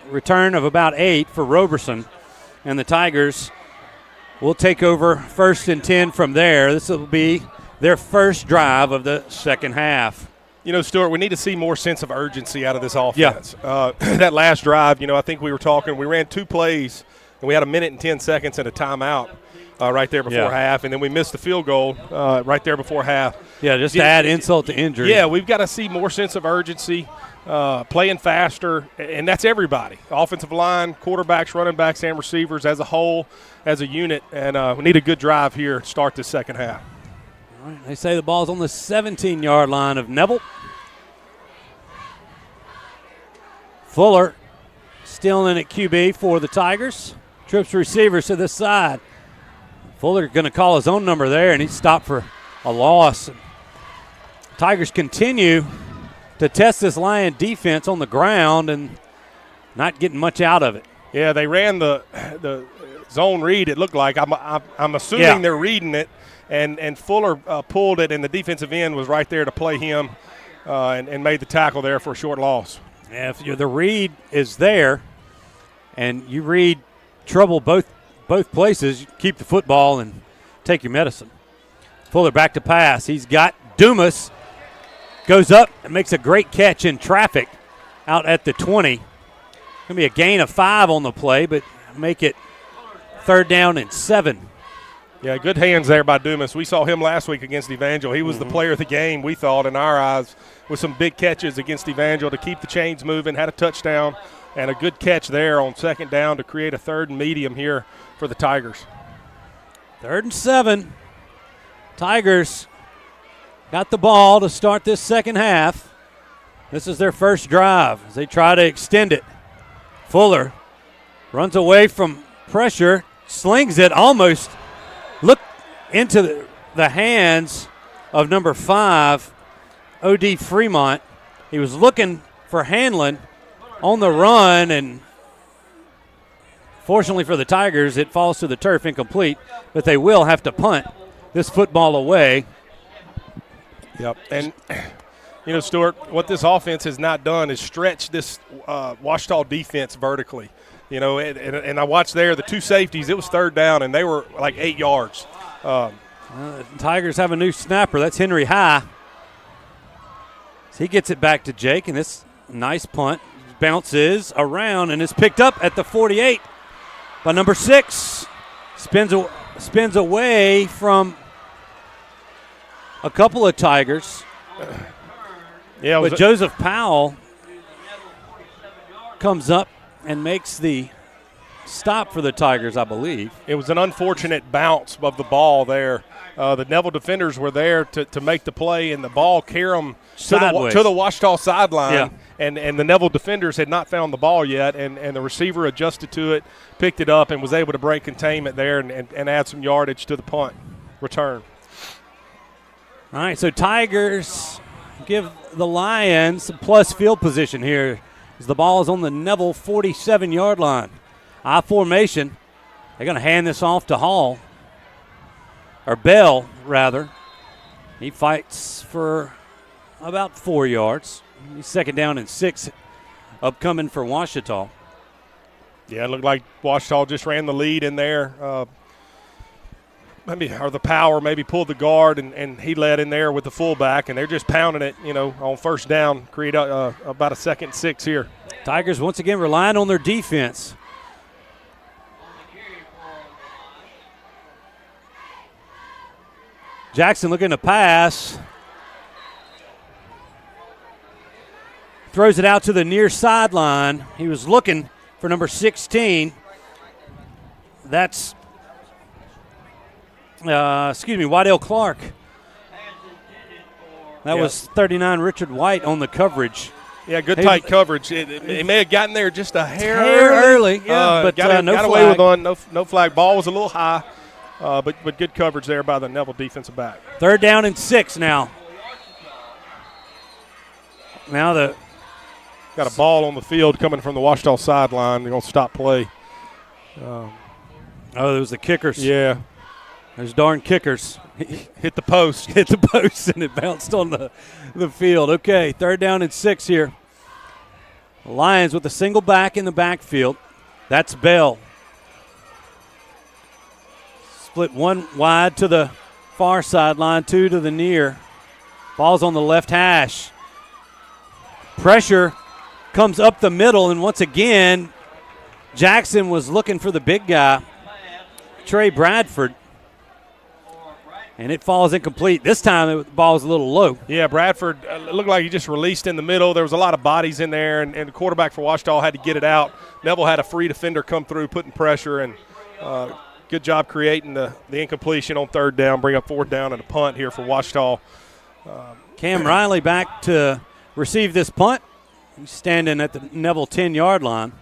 Return of about 8 for Roberson. And the Tigers will take over 1st and 10 from there. This will be their first drive of the second half. You know, Stuart, we need to see more sense of urgency out of this offense. Yeah. That last drive, I think we were talking, we ran 2 plays, and we had 1 minute and 10 seconds and a timeout right there before half, and then we missed the field goal right there before half. Yeah, just to add insult to injury. Yeah, we've got to see more sense of urgency, playing faster, and that's everybody. Offensive line, quarterbacks, running backs, and receivers as a whole, as a unit, and we need a good drive here to start this second half. All right, they say the ball's on the 17-yard line of Neville. Fuller still in at QB for the Tigers. Trips receivers to this side. Fuller going to call his own number there, and he's stopped for a loss. Tigers continue to test this Lion defense on the ground and not getting much out of it. Yeah, they ran the zone read, it looked like. I'm assuming they're reading it. And Fuller pulled it, and the defensive end was right there to play him and made the tackle there for a short loss. Yeah, if the read is there and you read trouble both places, you keep the football and take your medicine. Fuller back to pass. He's got Dumas. Goes up and makes a great catch in traffic out at the 20. Going to be a gain of 5 on the play, but make it 3rd down and 7. Yeah, good hands there by Dumas. We saw him last week against Evangel. He was the player of the game, we thought, in our eyes, with some big catches against Evangel to keep the chains moving, had a touchdown, and a good catch there on 2nd down to create a 3rd and medium here for the Tigers. 3rd and 7. Tigers got the ball to start this second half. This is their first drive as they try to extend it. Fuller runs away from pressure, slings it almost. Look into the hands of number 5, O.D. Fremont. He was looking for Hanlon on the run, and fortunately for the Tigers, it falls to the turf incomplete, but they will have to punt this football away. Yep. And, Stewart, what this offense has not done is stretch this Ouachita defense vertically. And I watched there, the two safeties, it was third down, and they were like 8 yards. The Tigers have a new snapper. That's Henry High. So he gets it back to Jake, and this nice punt bounces around and is picked up at the 48 by number 6. Spins away from a couple of Tigers. Yeah, but Joseph Powell comes up and makes the stop for the Tigers, I believe. It was an unfortunate bounce of the ball there. The Neville defenders were there to make the play, and the ball carried them to the Ouachita sideline. Yeah. And the Neville defenders had not found the ball yet, and the receiver adjusted to it, picked it up, and was able to break containment there and add some yardage to the punt return. All right, so Tigers give the Lions some plus field position here as the ball is on the Neville 47-yard line. I formation. They're going to hand this off to Hall, or Bell, rather. He fights for about 4 yards. He's second down and 6 upcoming for Ouachita. Yeah, it looked like Ouachita just ran the lead in there. The power maybe pulled the guard, and he led in there with the fullback, and they're just pounding it, on first down, create about a 2nd and 6 here. Tigers once again relying on their defense. Jackson looking to pass. Throws it out to the near sideline. He was looking for number 16. That's, Waddell Clark. That was 39 Richard White on the coverage. Yeah, good tight coverage. He may have gotten there just a hair early. Yeah, but got no away flag. with one. No flag. Ball was a little high, but good coverage there by the Neville defensive back. 3rd down and 6 now. Now got a ball on the field coming from the Ouachita sideline. They're going to stop play. There was the kickers. Yeah. Those darn kickers. Hit the post. Hit the post, and it bounced on the field. Okay, 3rd down and 6 here. The Lions with a single back in the backfield. That's Bell. Split one wide to the far sideline, 2 to the near. Ball's on the left hash. Pressure comes up the middle, and once again, Jackson was looking for the big guy, Trey Bradford, and it falls incomplete. This time the ball was a little low. Yeah, Bradford looked like he just released in the middle. There was a lot of bodies in there, and the quarterback for Ouachita had to get it out. Neville had a free defender come through, putting pressure, and good job creating the incompletion on 3rd down, bring up 4th down and a punt here for Ouachita. Cam Riley back to receive this punt. He's standing at the Neville 10-yard line.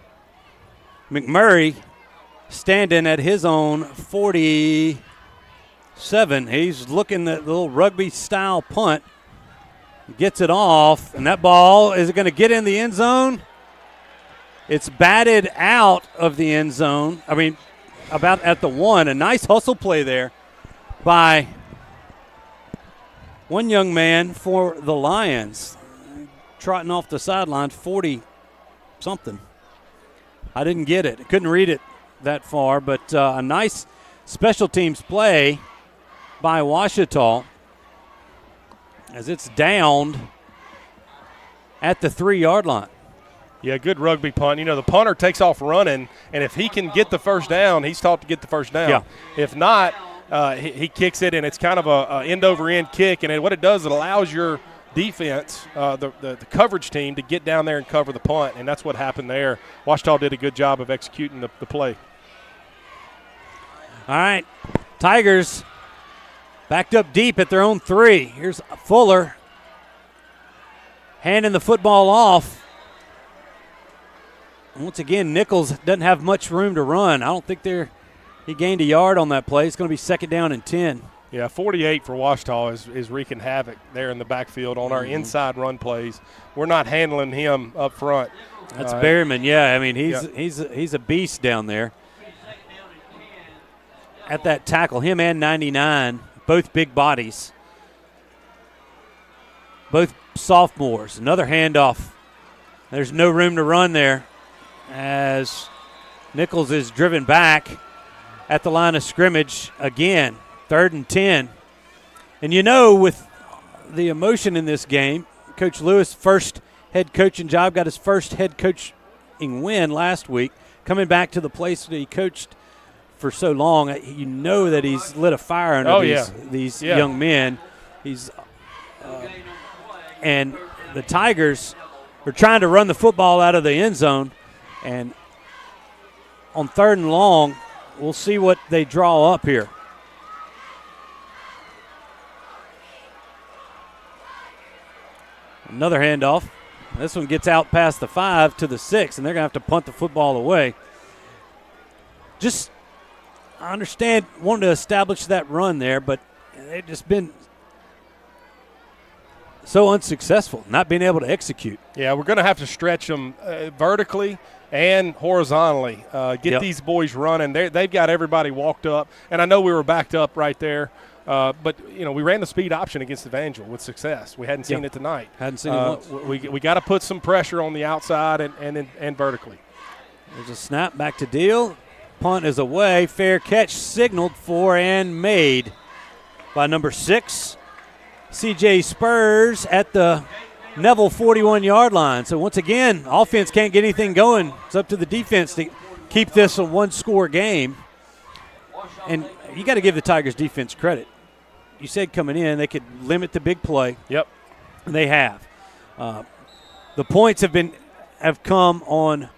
McMurray standing at his own 47. He's looking at the little rugby-style punt. Gets it off, and that ball, is it going to get in the end zone? It's batted out of the end zone. About at the 1. A nice hustle play there by one young man for the Lions. Trotting off the sideline, 40-something. I didn't get it. I couldn't read it that far, but a nice special teams play by Ouachita as it's downed at the 3-yard line. Yeah, good rugby punt. The punter takes off running, and if he can get the first down, he's taught to get the first down. Yeah. If not, he kicks it, and it's kind of a end-over-end kick, and what it does, it allows your defense, the coverage team, to get down there and cover the punt, and that's what happened there. Ouachita did a good job of executing the play. All right, Tigers backed up deep at their own 3. Here's Fuller handing the football off. And once again, Nichols doesn't have much room to run. I don't think he gained a yard on that play. It's going to be 2nd down and 10. Yeah, 48 for Ouachita is wreaking havoc there in the backfield on our inside run plays. We're not handling him up front. That's Berryman. Yeah, he's a beast down there at that tackle. Him and 99, both big bodies. both sophomores. Another handoff. There's no room to run there as Nichols is driven back at the line of scrimmage again. 3rd and 10. And you know, with the emotion in this game, Coach Lewis, first head coaching job, got his first head coaching win last week, coming back to the place that he coached for so long. You know that he's lit a fire under these young men. He's and the Tigers are trying to run the football out of the end zone, and on 3rd and long, we'll see what they draw up here. Another handoff. This one gets out past the 5 to the 6, and they're going to have to punt the football away. I understand wanting to establish that run there, but they've just been so unsuccessful, not being able to execute. Yeah, we're going to have to stretch them vertically and horizontally. Get these boys running. They've got everybody walked up, and I know we were backed up right there. But, we ran the speed option against Evangel with success. We hadn't seen it tonight. Hadn't seen it once. We got to put some pressure on the outside and vertically. There's a snap back to Deal. Punt is away. Fair catch signaled for and made by number 6, C.J. Spurs at the Neville 41-yard line. So, once again, offense can't get anything going. It's up to the defense to keep this a one-score game. And you got to give the Tigers defense credit. You said coming in they could limit the big play. Yep. And they have. The points have come on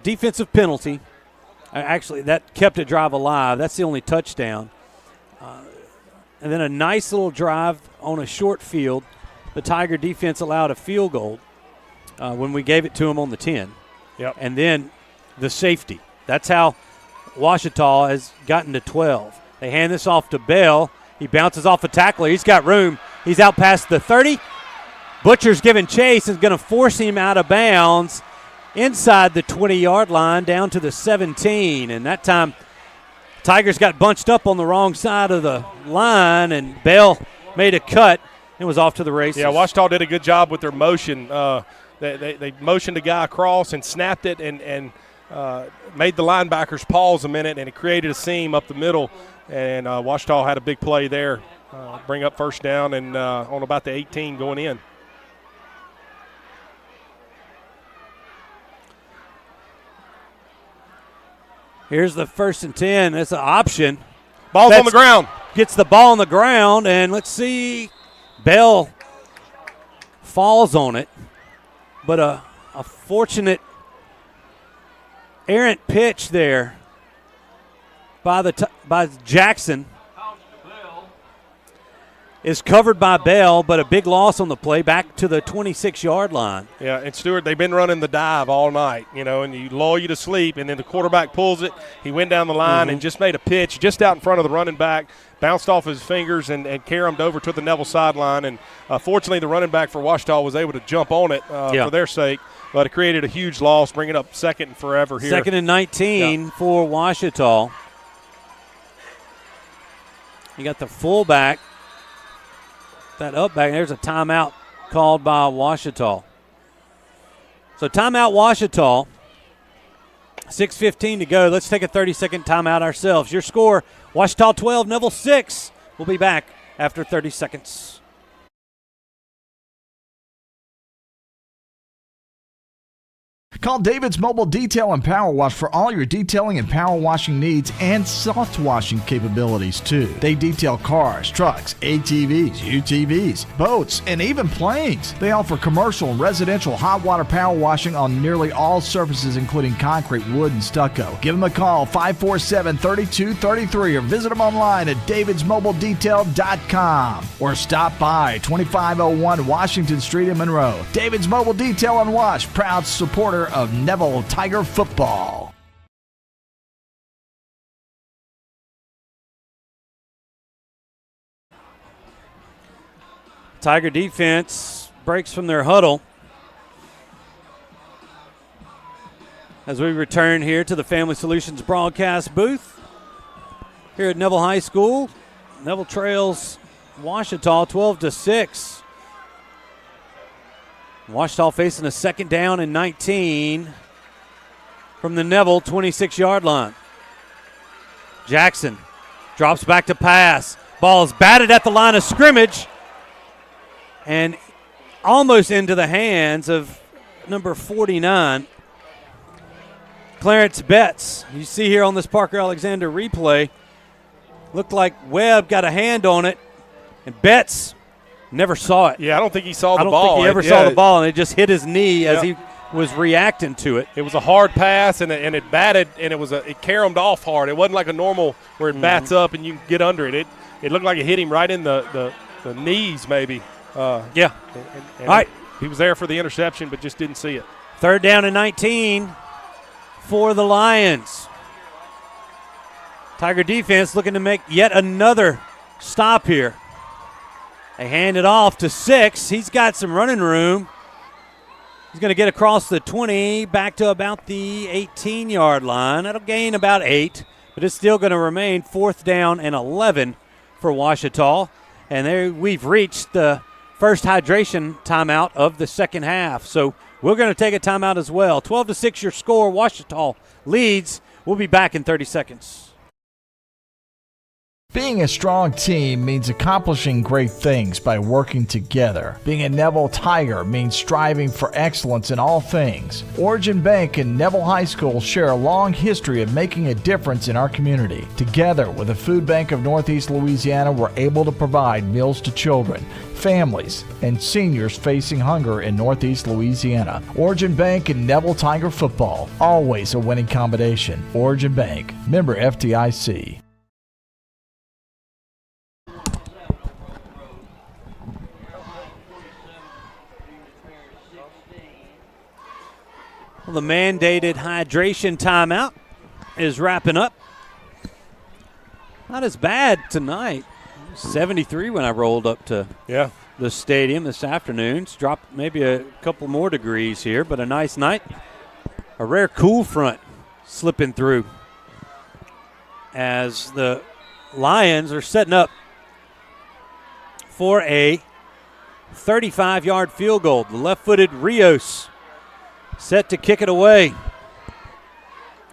defensive penalty. Actually, that kept a drive alive. That's the only touchdown. And then a nice little drive on a short field. The Tiger defense allowed a field goal when we gave it to them on the 10. Yep. And then the safety. That's how Ouachita has gotten to 12. They hand this off to Bell. He bounces off a tackler. He's got room. He's out past the 30. Butcher's giving chase and is going to force him out of bounds inside the 20-yard line down to the 17. And that time, Tigers got bunched up on the wrong side of the line, and Bell made a cut and was off to the races. Yeah, Ouachita did a good job with their motion. They motioned a guy across and snapped it and made the linebackers pause a minute, and it created a seam up the middle. And Ouachita had a big play there, bring up first down and on about the 18 going in. Here's the 1st and 10. That's an option. Ball's on the ground. Gets the ball on the ground, and let's see. Bell falls on it, but a fortunate errant pitch there by Jackson is covered by Bell, but a big loss on the play back to the 26-yard line. Yeah, and Stewart, they've been running the dive all night, and you lull you to sleep, and then the quarterback pulls it. He went down the line and just made a pitch just out in front of the running back, bounced off his fingers and caromed over to the Neville sideline. And fortunately, the running back for Ouachita was able to jump on it for their sake, but it created a huge loss, bringing up 2nd and forever here. 2nd and 19 for Ouachita. You got the fullback. That up back, there's a timeout called by Ouachita. So timeout Ouachita. 6:15 to go. Let's take a 30-second timeout ourselves. Your score, Ouachita 12, Neville 6. We'll be back after 30 seconds. Call David's Mobile Detail and Power Wash for all your detailing and power washing needs and soft washing capabilities too. They detail cars, trucks, ATVs, UTVs, boats, and even planes. They offer commercial and residential hot water power washing on nearly all surfaces including concrete, wood, and stucco. Give them a call 547-3233 or visit them online at davidsmobiledetail.com or stop by 2501 Washington Street in Monroe. David's Mobile Detail and Wash, proud supporter of Neville Tiger football. Tiger defense breaks from their huddle as we return here to the Family Solutions broadcast booth here at Neville High School. Neville trails Ouachita 12-6. Ouachita facing a 2nd down and 19 from the Neville 26-yard line. Jackson drops back to pass. Ball is batted at the line of scrimmage and almost into the hands of number 49, Clarence Betts. You see here on this Parker Alexander replay, looked like Webb got a hand on it, and Betts never saw it. Yeah, I don't think he saw the ball. I don't think he ever saw the ball, and it just hit his knee as he was reacting to it. It was a hard pass, and it batted, and it caromed off hard. It wasn't like a normal where it bats up and you get under it. It looked like it hit him right in the knees maybe. Yeah. And all right. He was there for the interception but just didn't see it. 3rd down and 19 for the Lions. Tiger defense looking to make yet another stop here. They hand it off to 6. He's got some running room. He's going to get across the 20 back to about the 18-yard line. That'll gain about 8, but it's still going to remain 4th down and 11 for Ouachita. And there we've reached the first hydration timeout of the second half. So we're going to take a timeout as well. 12-6 your score. Ouachita leads. We'll be back in 30 seconds. Being a strong team means accomplishing great things by working together. Being a Neville Tiger means striving for excellence in all things. Origin Bank and Neville High School share a long history of making a difference in our community. Together with the Food Bank of Northeast Louisiana, we're able to provide meals to children, families, and seniors facing hunger in Northeast Louisiana. Origin Bank and Neville Tiger football, always a winning combination. Origin Bank, member FDIC. Well, the mandated hydration timeout is wrapping up. Not as bad tonight. 73 when I rolled up to the stadium this afternoon. It's dropped maybe a couple more degrees here, but a nice night. A rare cool front slipping through as the Lions are setting up for a 35-yard field goal. The left-footed Rios set to kick it away.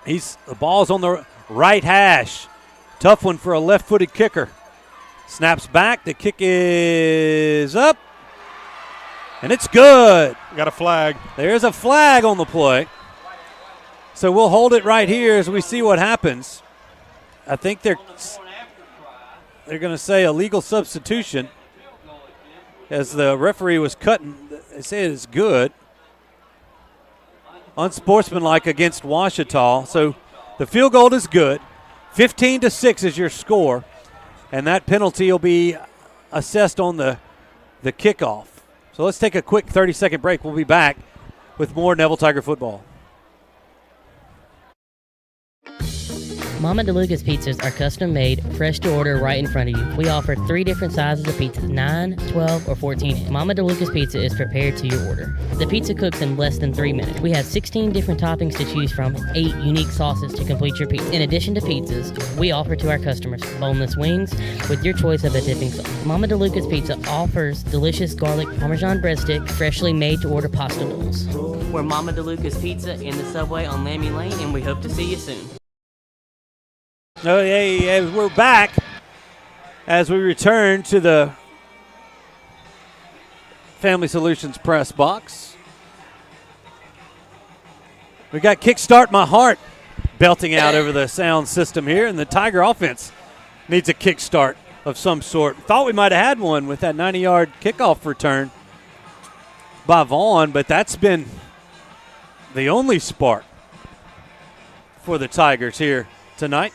The ball's on the right hash. Tough one for a left-footed kicker. Snaps back. The kick is up. And it's good. Got a flag. There's a flag on the play. So we'll hold it right here as we see what happens. I think they're going to say a legal substitution as the referee was cutting. They say it's good. Unsportsmanlike against Ouachita. So the field goal is good. 15-6 is your score. And that penalty will be assessed on the kickoff. So let's take a quick 30-second break. We'll be back with more Neville Tiger football. Mama DeLuca's pizzas are custom made, fresh to order right in front of you. We offer 3 different sizes of pizzas, 9, 12, or 14. Mama DeLuca's pizza is prepared to your order. The pizza cooks in less than 3 minutes. We have 16 different toppings to choose from, 8 unique sauces to complete your pizza. In addition to pizzas, we offer to our customers boneless wings with your choice of a dipping sauce. Mama DeLuca's Pizza offers delicious garlic Parmesan breadstick, freshly made to order pasta noodles. We're Mama DeLuca's Pizza in the subway on Lammy Lane, and we hope to see you soon. Oh, hey, we're back as we return to the Family Solutions press box. We got Kickstart My Heart belting out over the sound system here, and the Tiger offense needs a kickstart of some sort. Thought we might have had one with that 90-yard kickoff return by Vaughn, but that's been the only spark for the Tigers here tonight,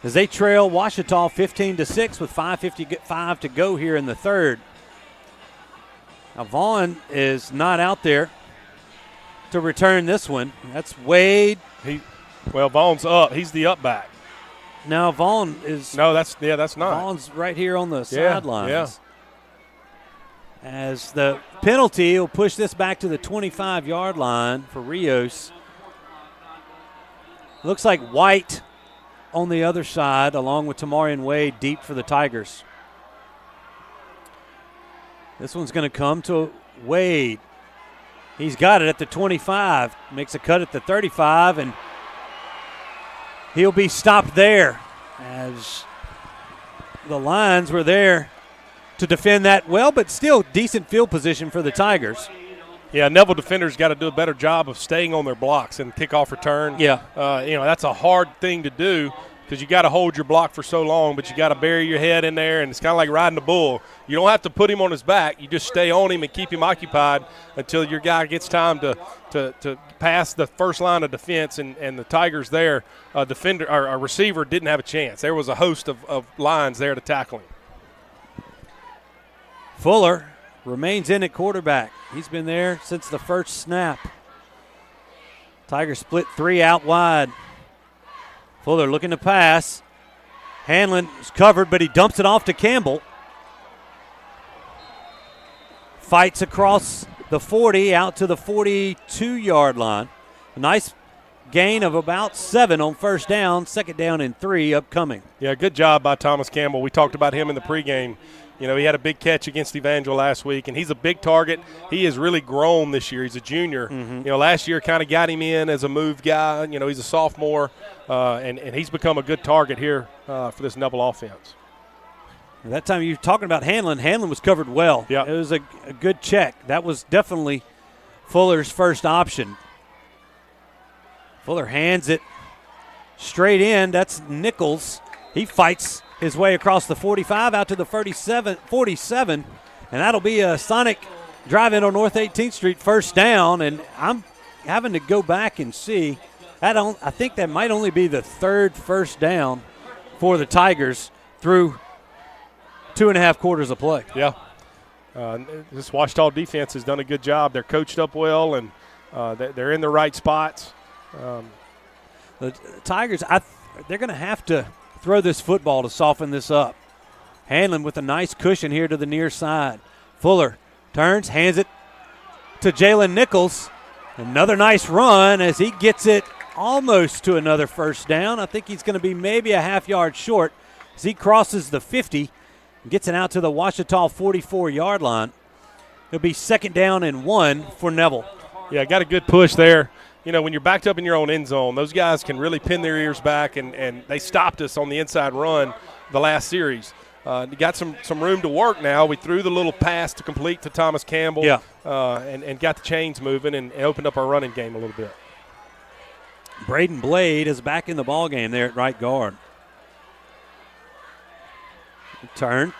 as they trail Ouachita 15-6 with 5:55 to go here in the third. Now Vaughn is not out there to return this one. That's Wade. Vaughn's up. He's the up back. Now Vaughn is. No, that's not. Vaughn's right here on the sidelines. Yeah. As the penalty will push this back to the 25-yard line for Rios. Looks like White on the other side, along with Tamarian Wade deep for the Tigers. This one's going to come to Wade. He's got it at the 25, makes a cut at the 35, and he'll be stopped there as the Lions were there to defend that well, but still decent field position for the Tigers. Yeah, Neville defenders got to do a better job of staying on their blocks and kickoff return. Yeah. That's a hard thing to do because you got to hold your block for so long, but you got to bury your head in there, and it's kind of like riding a bull. You don't have to put him on his back. You just stay on him and keep him occupied until your guy gets time to pass the first line of defense, and the Tigers there, a receiver didn't have a chance. There was a host of Lions there to tackle him. Fuller remains in at quarterback. He's been there since the first snap. Tigers split 3 out wide. Fuller looking to pass. Hanlon is covered, but he dumps it off to Campbell. Fights across the 40 out to the 42-yard line. A nice gain of about 7 on first down. Second down and 3 upcoming. Yeah, good job by Thomas Campbell. We talked about him in the pregame. He had a big catch against Evangel last week, and he's a big target. He has really grown this year. He's a junior. Mm-hmm. Last year kind of got him in as a move guy. He's a sophomore, and he's become a good target here for this Neville offense. That time you were talking about Hanlon. Hanlon was covered well. Yeah. It was a good check. That was definitely Fuller's first option. Fuller hands it straight in. That's Nichols. He fights his way across the 45 out to the 47, and that'll be a Sonic drive-in on North 18th Street, first down. And I'm having to go back and see. I think that might only be the third first down for the Tigers through 2.5 quarters of play. Yeah. This Ouachita defense has done a good job. They're coached up well, and they're in the right spots. The Tigers, they're going to have to throw this football to soften this up. Hanlon with a nice cushion here to the near side. Fuller turns, hands it to Jalen Nichols. Another nice run as he gets it almost to another first down. I think he's going to be maybe a half yard short as he crosses the 50 and gets it out to the Ouachita 44-yard line. It'll be second down and 1 for Neville. Yeah, got a good push there. When you're backed up in your own end zone, those guys can really pin their ears back, and they stopped us on the inside run the last series. You got some room to work now. We threw the little pass to complete to Thomas Campbell, and got the chains moving and opened up our running game a little bit. Braden Blade is back in the ball game there at right guard. Turn.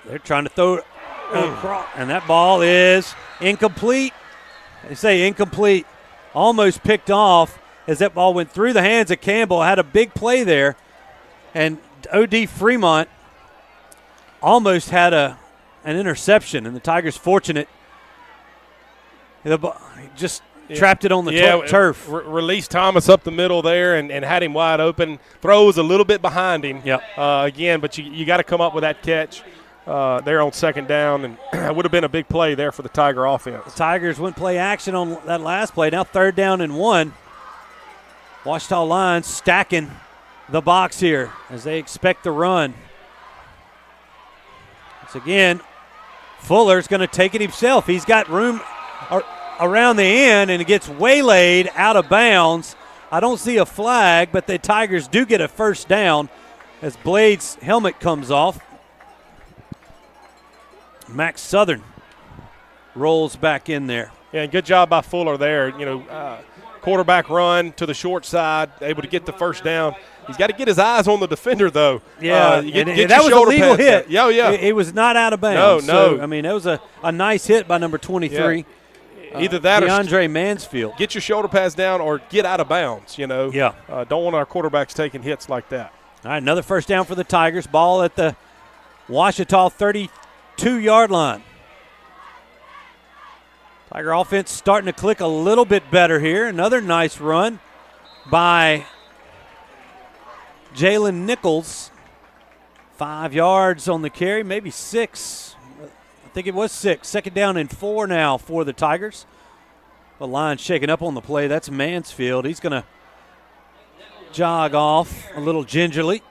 They're trying to throw it across, and that ball is incomplete. They say incomplete. Almost picked off as that ball went through the hands of Campbell. Had a big play there. And O.D. Fremont almost had an interception, and the Tigers fortunate. Just trapped it on the turf. Released Thomas up the middle there and had him wide open. Throw was a little bit behind him again, but you got to come up with that catch there on second down, and it would have been a big play there for the Tiger offense. The Tigers went play action on that last play. Now third down and 1. Ouachita Lions stacking the box here as they expect the run. Once again, Fuller's going to take it himself. He's got room around the end, and it gets waylaid out of bounds. I don't see a flag, but the Tigers do get a first down as Blade's helmet comes off. Max Southern rolls back in there. Yeah, good job by Fuller there. Quarterback run to the short side, able to get the first down. He's got to get his eyes on the defender, though. Yeah, get that was a legal hit. Yeah. It was not out of bounds. No. So, it was a nice hit by number 23. Yeah. Either that DeAndre Mansfield. Get your shoulder pads down or get out of bounds, Don't want our quarterbacks taking hits like that. All right, another first down for the Tigers. Ball at the Ouachita 32-yard line. Tiger offense starting to click a little bit better here. Another nice run by Jalen Nichols. 5 yards on the carry, maybe 6. I think it was 6. Second down and 4 now for the Tigers. The line shaking up on the play. That's Mansfield. He's going to jog off a little gingerly.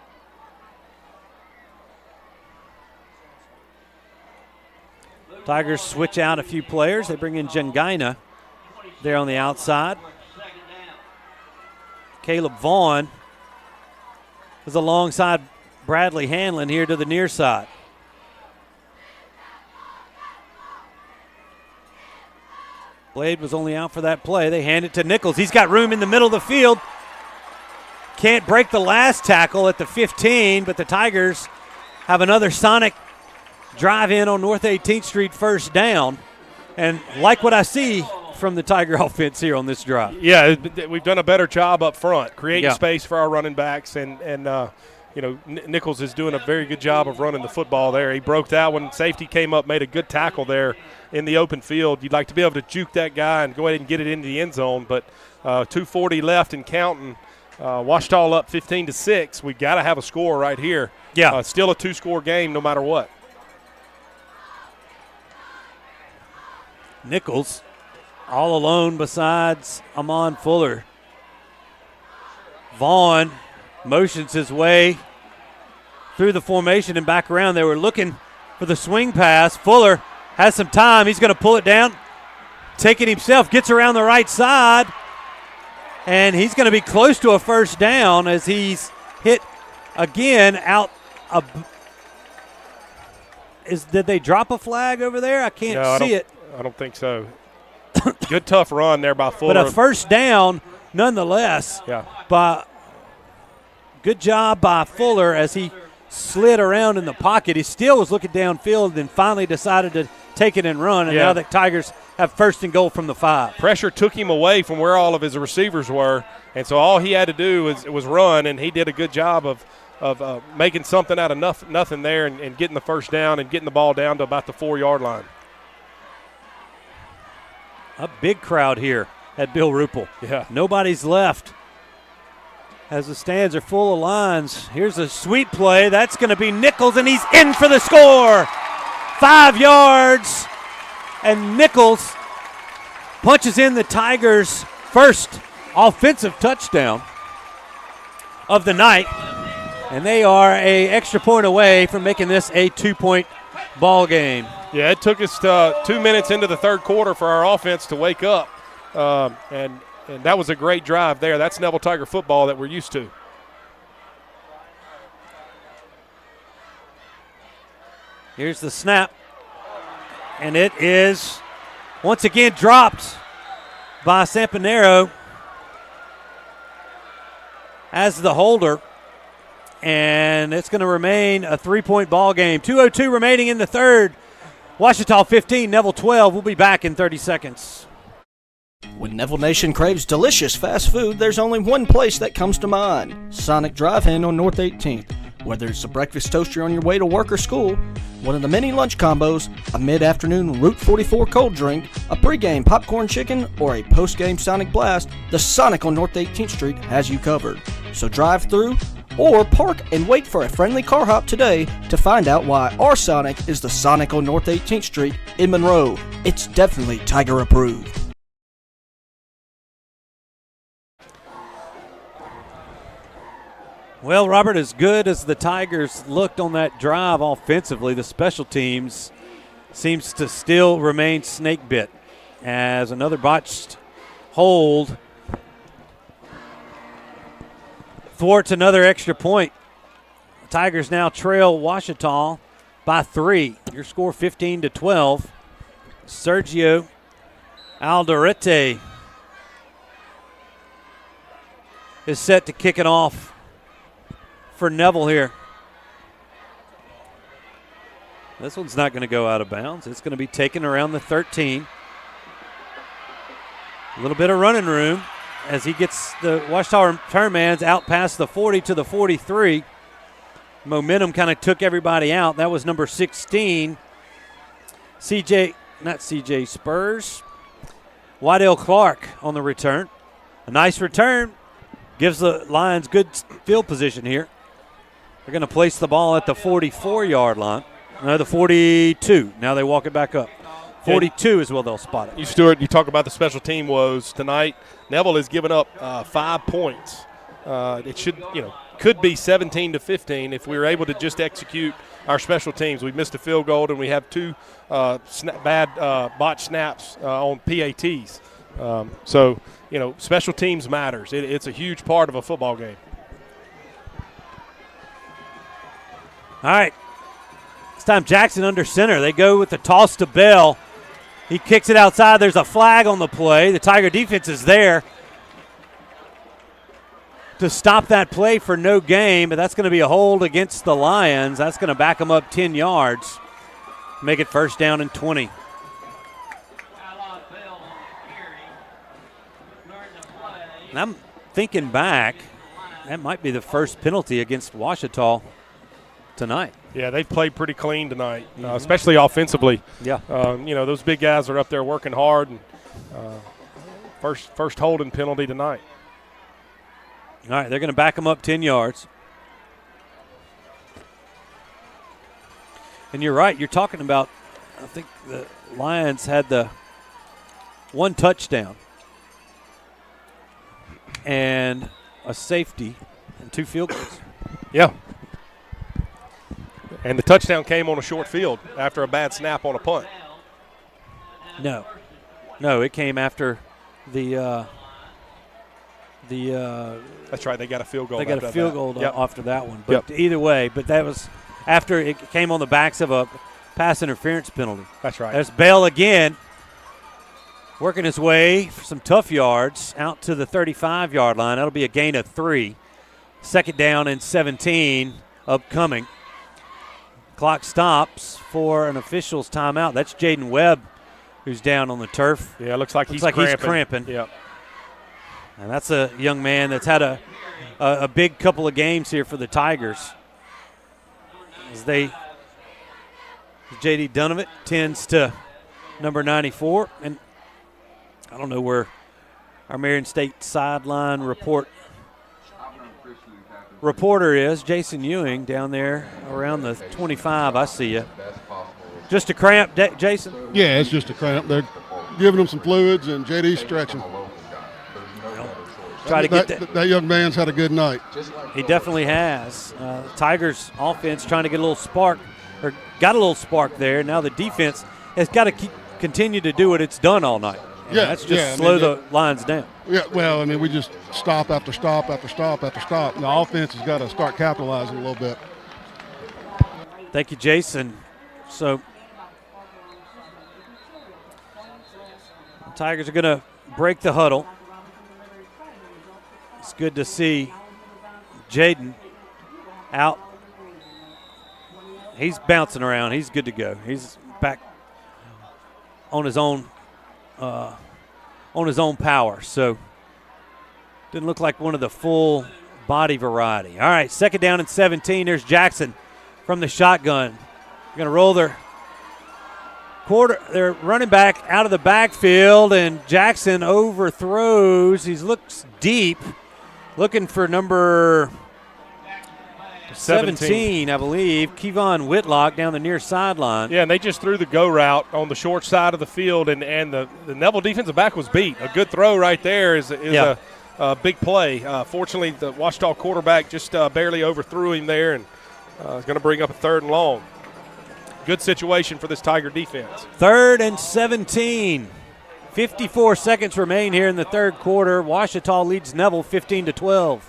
Tigers switch out a few players. They bring in Jengaina there on the outside. Caleb Vaughn is alongside Bradley Hanlon here to the near side. Blade was only out for that play. They hand it to Nichols. He's got room in the middle of the field. Can't break the last tackle at the 15, but the Tigers have another Sonic drive in on North 18th Street first down. And like what I see from the Tiger offense here on this drive. Yeah, we've done a better job up front, creating space for our running backs. And Nichols is doing a very good job of running the football there. He broke that one. Safety came up, made a good tackle there in the open field. You'd like to be able to juke that guy and go ahead and get it into the end zone, but 2:40 left and counting. Ouachita up 15-6. We got to have a score right here. Yeah. Still a 2-score game no matter what. Nichols all alone besides Amon Fuller. Vaughn motions his way through the formation and back around. They were looking for the swing pass. Fuller has some time. He's going to pull it down, take it himself, gets around the right side, and he's going to be close to a first down as he's hit again out. Did they drop a flag over there? I can't see it. I don't think so. Good tough run there by Fuller. But a first down nonetheless. Yeah. Good job by Fuller as he slid around in the pocket. He still was looking downfield and finally decided to take it and run. And now the Tigers have first and goal from the 5. Pressure took him away from where all of his receivers were, and so all he had to do was run, and he did a good job of making something out of nothing there and getting the first down and getting the ball down to about the 4-yard line. A big crowd here at Bill Ruple. Yeah. Nobody's left as the stands are full of lines. Here's a sweep play. That's going to be Nichols, and he's in for the score. 5 yards, and Nichols punches in the Tigers' first offensive touchdown of the night, and they are an extra point away from making this a 2-point ball game. Yeah, it took us 2 minutes into the third quarter for our offense to wake up, and that was a great drive there. That's Neville Tiger football that we're used to. Here's the snap, and it is once again dropped by Sampanero as the holder, and it's going to remain a 3-point ball game. 2:02 remaining in the third. Ouachita 15, Neville 12. We'll be back in 30 seconds. When Neville Nation craves delicious fast food, there's only one place that comes to mind: Sonic Drive-In on North 18th. Whether it's a breakfast toaster on your way to work or school, one of the many lunch combos, a mid-afternoon Route 44 cold drink, a pregame popcorn chicken, or a postgame Sonic Blast, the Sonic on North 18th Street has you covered. So drive through or park and wait for a friendly car hop today to find out why our Sonic is the Sonic on North 18th Street in Monroe. It's definitely Tiger approved. Well, Robert, as good as the Tigers looked on that drive offensively, the special teams seems to still remain snake bit as another botched hold thwarts another extra point. The Tigers now trail Ouachita by 3. Your score 15-12. Sergio Alderete is set to kick it off for Neville here. This one's not going to go out of bounds. It's going to be taken around the 13. A little bit of running room as he gets the Ouachita Turnmans out past the 40 to the 43. Momentum kind of took everybody out. That was number 16. Spurs. Waddell Clark on the return. A nice return. Gives the Lions good field position here. They're going to place the ball at the 44-yard line. No, the 42. Now they walk it back up. 42 is where they'll spot it. Stewart, you talk about the special team woes tonight. Neville has given up 5 points. It could be 17-15 if we were able to just execute our special teams. We missed a field goal and we have 2 bad botch snaps on PATs. So, special teams matters. It's a huge part of a football game. All right. This time Jackson under center. They go with the toss to Bell. He kicks it outside. There's a flag on the play. The Tiger defense is there to stop that play for no gain, but that's going to be a hold against the Lions. That's going to back them up 10 yards, make it first down and 20. And I'm thinking back, that might be the first penalty against Ouachita tonight. Yeah, they've played pretty clean tonight, especially offensively. Yeah. Those big guys are up there working hard, and first holding penalty tonight. All right, they're going to back them up 10 yards. And you're right, you're talking about, I think the Lions had the one touchdown and a safety and 2 field goals. Yeah. And the touchdown came on a short field after a bad snap on a punt. No, it came after the that's right. They got a field goal. They got a field goal after that one. But Yep. either way, but that was after it came on the backs of a pass interference penalty. That's right. There's Bell again, working his way for some tough yards out to the 35-yard line. That'll be a gain of 3. Second down and 17 upcoming. Clock stops for an official's timeout. That's Jaden Webb, who's down on the turf. Yeah, it looks like he's cramping. Yep. And that's a young man that's had a big couple of games here for the Tigers. As J.D. Dunovitt tends to number 94. And I don't know where our Marion State sideline reporter is. Jason Ewing down there around the 25. I see you. Just a cramp, Jason? Yeah, it's just a cramp. They're giving him some fluids, and JD's stretching. Try to get that young man's had a good night. He definitely has. Tigers offense trying to get a little spark, or got a little spark there. Now the defense has got to continue to do what it's done all night. That's just slow the Lions down. Yeah, well, we just stop after stop after stop after stop. And the offense has got to start capitalizing a little bit. Thank you, Jason. So the Tigers are going to break the huddle. It's good to see Jaden out. He's bouncing around. He's good to go. He's back on his own power. So didn't look like one of the full body variety. All right, second down and 17. There's Jackson from the shotgun. Going to roll their running back out of the backfield, and Jackson overthrows. He looks deep. Looking for number 17, I believe, Kevon Whitlock down the near sideline. Yeah, and they just threw the go route on the short side of the field, and the Neville defensive back was beat. A good throw right there is a big play. Fortunately, the Ouachita quarterback just barely overthrew him there, and is going to bring up a 3rd and long. Good situation for this Tiger defense. 3rd and 17. 54 seconds remain here in the third quarter. Ouachita leads Neville 15-12.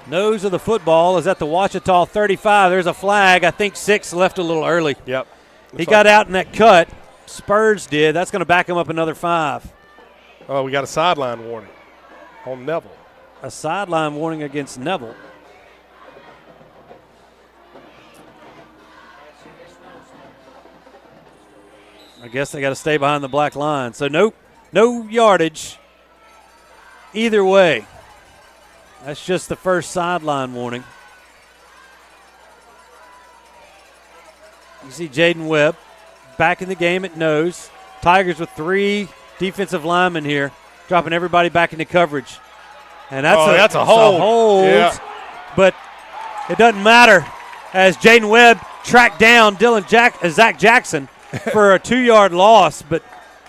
Nose of the football is at the Ouachita 35. There's a flag. I think 6 left a little early. Yep. He got out in that cut. Spurs did. That's going to back him up another 5. Oh, we got a sideline warning on Neville. A sideline warning against Neville. I guess they got to stay behind the black line. So no yardage either way. That's just the first sideline warning. You see Jaden Webb back in the game at nose. Tigers with 3 defensive linemen here, dropping everybody back into coverage. And that's a hold. Yeah. But it doesn't matter as Jaden Webb tracked down Zach Jackson for a 2-yard loss, but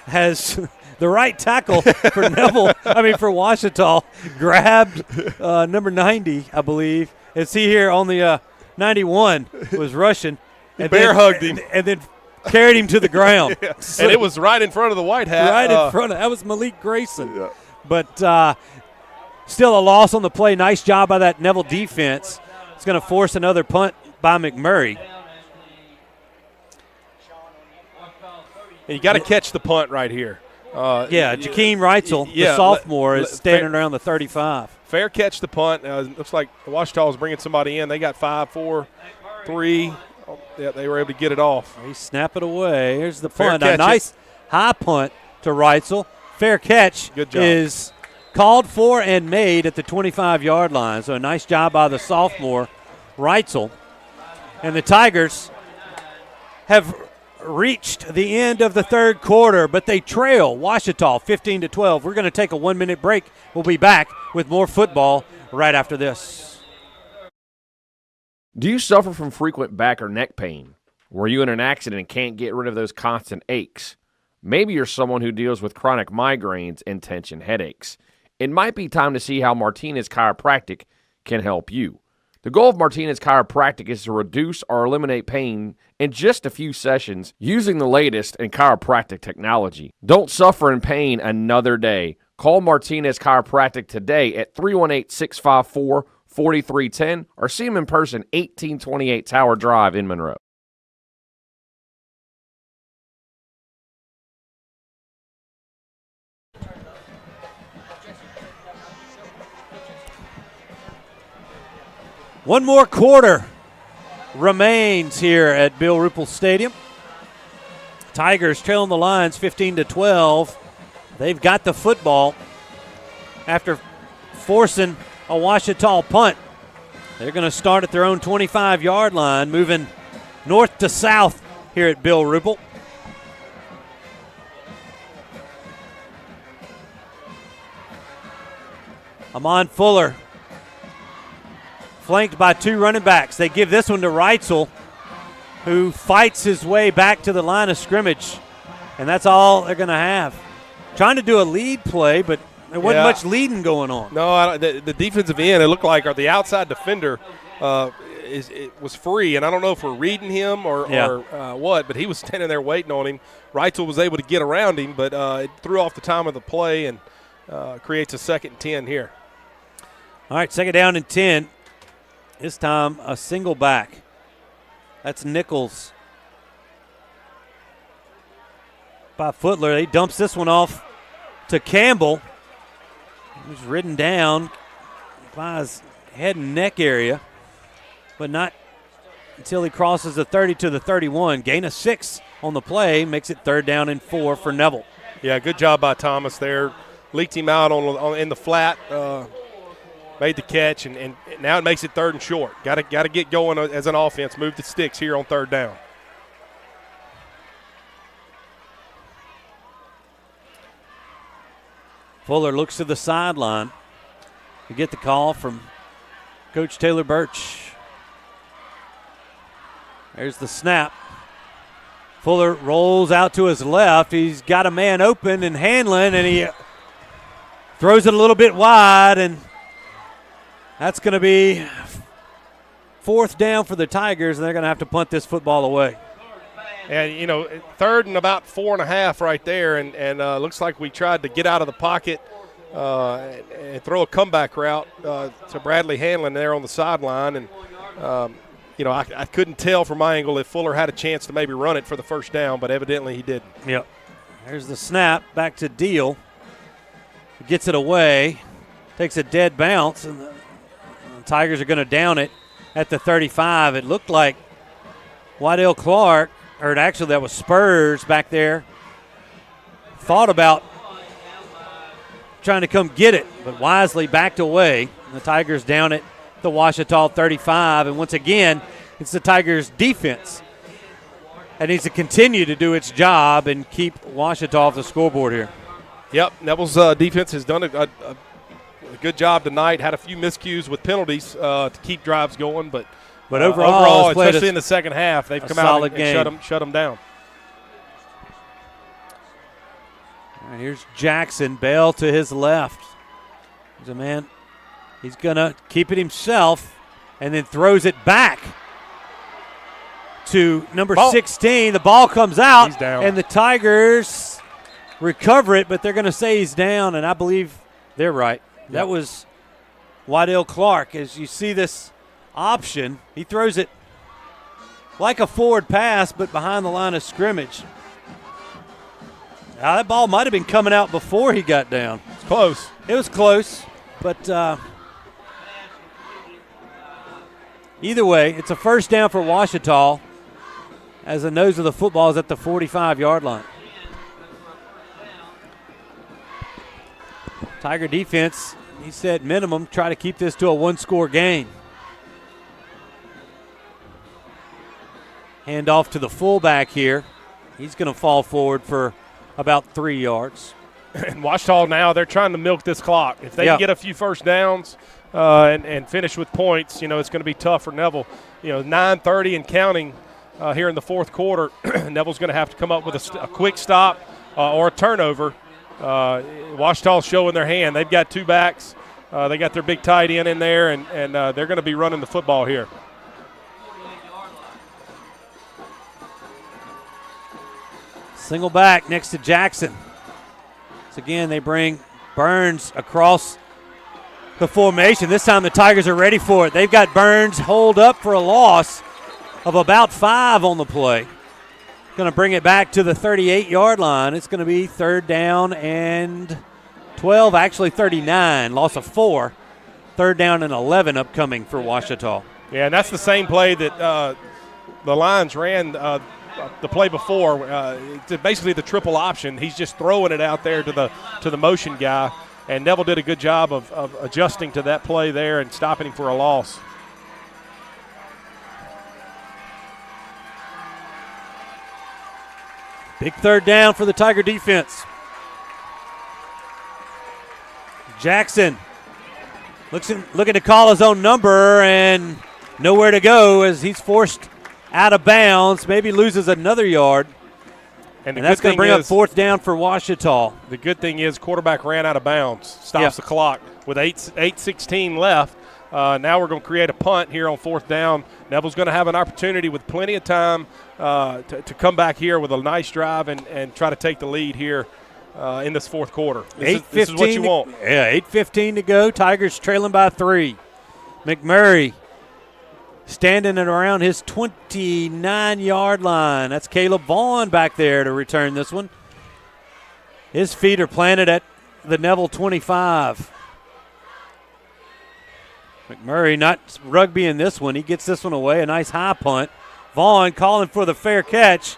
has the right tackle for for Ouachita grabbed number 90, I believe. And see here on the 91 was rushing. And hugged him. And then carried him to the ground. Yeah. So, and it was right in front of the white hat. Right in front of that was Malik Grayson. Yeah. But still a loss on the play. Nice job by that Neville defense. It's going to force another punt by McMurray. And you got to catch the punt right here. Jakeem Reitzel, the sophomore, is standing around the 35. Fair catch the punt. Looks like Ouachita was bringing somebody in. They got 5, 4, 3. Oh, yeah, they were able to get it off. He snap it away. Here's the punt. A nice high punt to Reitzel. Fair catch is called for and made at the 25-yard line. So a nice job by the sophomore, Reitzel. And the Tigers have reached the end of the third quarter, but they trail Ouachita 15-12. We're going to take a 1-minute break. We'll be back with more football right after this. Do you suffer from frequent back or neck pain? Were you in an accident and can't get rid of those constant aches? Maybe you're someone who deals with chronic migraines and tension headaches. It might be time to see how Martinez Chiropractic can help you. The goal of Martinez Chiropractic is to reduce or eliminate pain in just a few sessions using the latest in chiropractic technology. Don't suffer in pain another day. Call Martinez Chiropractic today at 318-654-4310 or see him in person, 1828 Tower Drive in Monroe. One more quarter remains here at Bill Ruple Stadium. Tigers trailing the Lions 15-12. They've got the football after forcing a Ouachita punt. They're going to start at their own 25-yard line, moving north to south here at Bill Ruple. Amon Fuller, flanked by two running backs. They give this one to Reitzel, who fights his way back to the line of scrimmage. And that's all they're going to have. Trying to do a lead play, but there wasn't much leading going on. No, the defensive end, it looked like, or the outside defender it was free. And I don't know if we're reading him or what, but he was standing there waiting on him. Reitzel was able to get around him, but it threw off the time of the play and creates a 2nd and 10 here. All right, 2nd down and 10. This time a single back. That's Nichols by Footler. He dumps this one off to Campbell. He's ridden down by his head and neck area, but not until he crosses the 30 to the 31. Gain of 6 on the play, makes it 3rd down and 4 for Neville. Yeah, good job by Thomas there. Leaked him out in the flat. Made the catch, and now it makes it 3rd and short. Got to get going as an offense. Move the sticks here on 3rd down. Fuller looks to the sideline to get the call from Coach Taylor Birch. There's the snap. Fuller rolls out to his left. He's got a man open and Hanlon, and he throws it a little bit wide, and that's going to be 4th down for the Tigers, and they're going to have to punt this football away. And, 3rd and about 4.5 right there, and looks like we tried to get out of the pocket and throw a comeback route to Bradley Hanlon there on the sideline. And, I couldn't tell from my angle if Fuller had a chance to maybe run it for the 1st down, but evidently he didn't. Yep. There's the snap back to Deal. He gets it away, takes a dead bounce, and the Tigers are going to down it at the 35. It looked like Waddell Clark, or actually that was Spurs back there, thought about trying to come get it, but wisely backed away. The Tigers down it the Ouachita 35, and once again, it's the Tigers' defense that needs to continue to do its job and keep Ouachita off the scoreboard here. Yep, Neville's defense has done a good job tonight. Had a few miscues with penalties to keep drives going, but overall especially in the second half, they've come out and shut them down. All right, here's Jackson. Bell to his left. There's a man. He's going to keep it himself and then throws it back to number 16. The ball comes out. He's down. And the Tigers recover it, but they're going to say he's down, and I believe they're right. Yep. That was Waddell Clark. As you see this option, he throws it like a forward pass, but behind the line of scrimmage. Now, that ball might have been coming out before he got down. It's close. It was close, but either way, it's a first down for Ouachita as the nose of the football is at the 45-yard line. Tiger defense, he said minimum, try to keep this to a one-score game. Hand off to the fullback here. He's going to fall forward for about 3 yards. And Ouachita now, they're trying to milk this clock. If they can get a few first downs and finish with points, it's going to be tough for Neville. 9:30 and counting here in the fourth quarter. Neville's going to have to come up with a quick stop or a turnover. Ouachita's showing their hand. They've got two backs. They got their big tight end in there, and they're going to be running the football here. Single back next to Jackson. So again, they bring Burns across the formation. This time the Tigers are ready for it. They've got Burns holed up for a loss of about 5 on the play. Going to bring it back to the 38-yard line. It's going to be 3rd down and 12, actually 39, loss of 4. 3rd down and 11 upcoming for Ouachita. Yeah, and that's the same play that the Lions ran the play before. Basically the triple option. He's just throwing it out there to the motion guy, and Neville did a good job of adjusting to that play there and stopping him for a loss. Big 3rd down for the Tiger defense. Jackson looking to call his own number and nowhere to go as he's forced out of bounds, maybe loses another yard. And that's going to bring up 4th down for Ouachita. The good thing is quarterback ran out of bounds, stops the clock with 8:16 left. Now we're going to create a punt here on 4th down. Neville's going to have an opportunity with plenty of time to come back here with a nice drive and try to take the lead here in this fourth quarter. This is what you want. 8:15 to go. Tigers trailing by 3. McMurray standing at around his 29-yard line. That's Caleb Vaughn back there to return this one. His feet are planted at the Neville 25. McMurray not rugby in this one. He gets this one away. A nice high punt. Vaughn calling for the fair catch.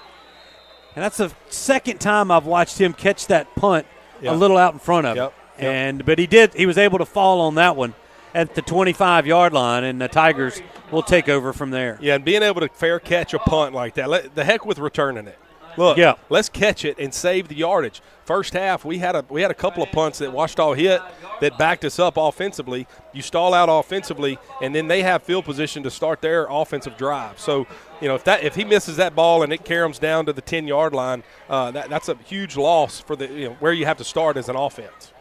And that's the second time I've watched him catch that punt a little out in front of him. But he was able to fall on that one at the 25-yard line, and the Tigers will take over from there. Yeah, and being able to fair catch a punt like that, the heck with returning it. Look, let's catch it and save the yardage. First half, we had a couple of punts that Ouachita hit that backed us up offensively. You stall out offensively, and then they have field position to start their offensive drive. So, if he misses that ball and it caroms down to the 10-yard line, that's a huge loss for the where you have to start as an offense.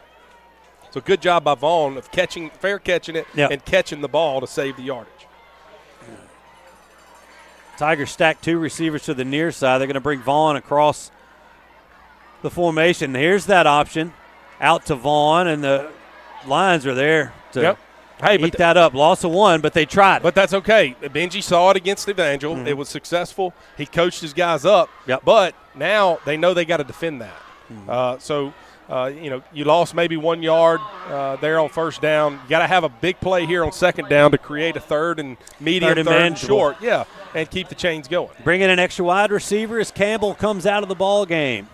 So good job by Vaughn of fair catching it and catching the ball to save the yardage. Tigers stack 2 receivers to the near side. They're going to bring Vaughn across the formation. Here's that option. Out to Vaughn, and the Lions are there to eat that up. Loss of 1, but they tried. But that's okay. Benji saw it against Evangel. Mm-hmm. It was successful. He coached his guys up. But now they know they got to defend that. Mm-hmm. You lost maybe 1 yard there on first down. You got to have a big play here on second down to create a third and medium, third and short. Yeah, and keep the chains going. Bring in an extra wide receiver as Campbell comes out of the ball game.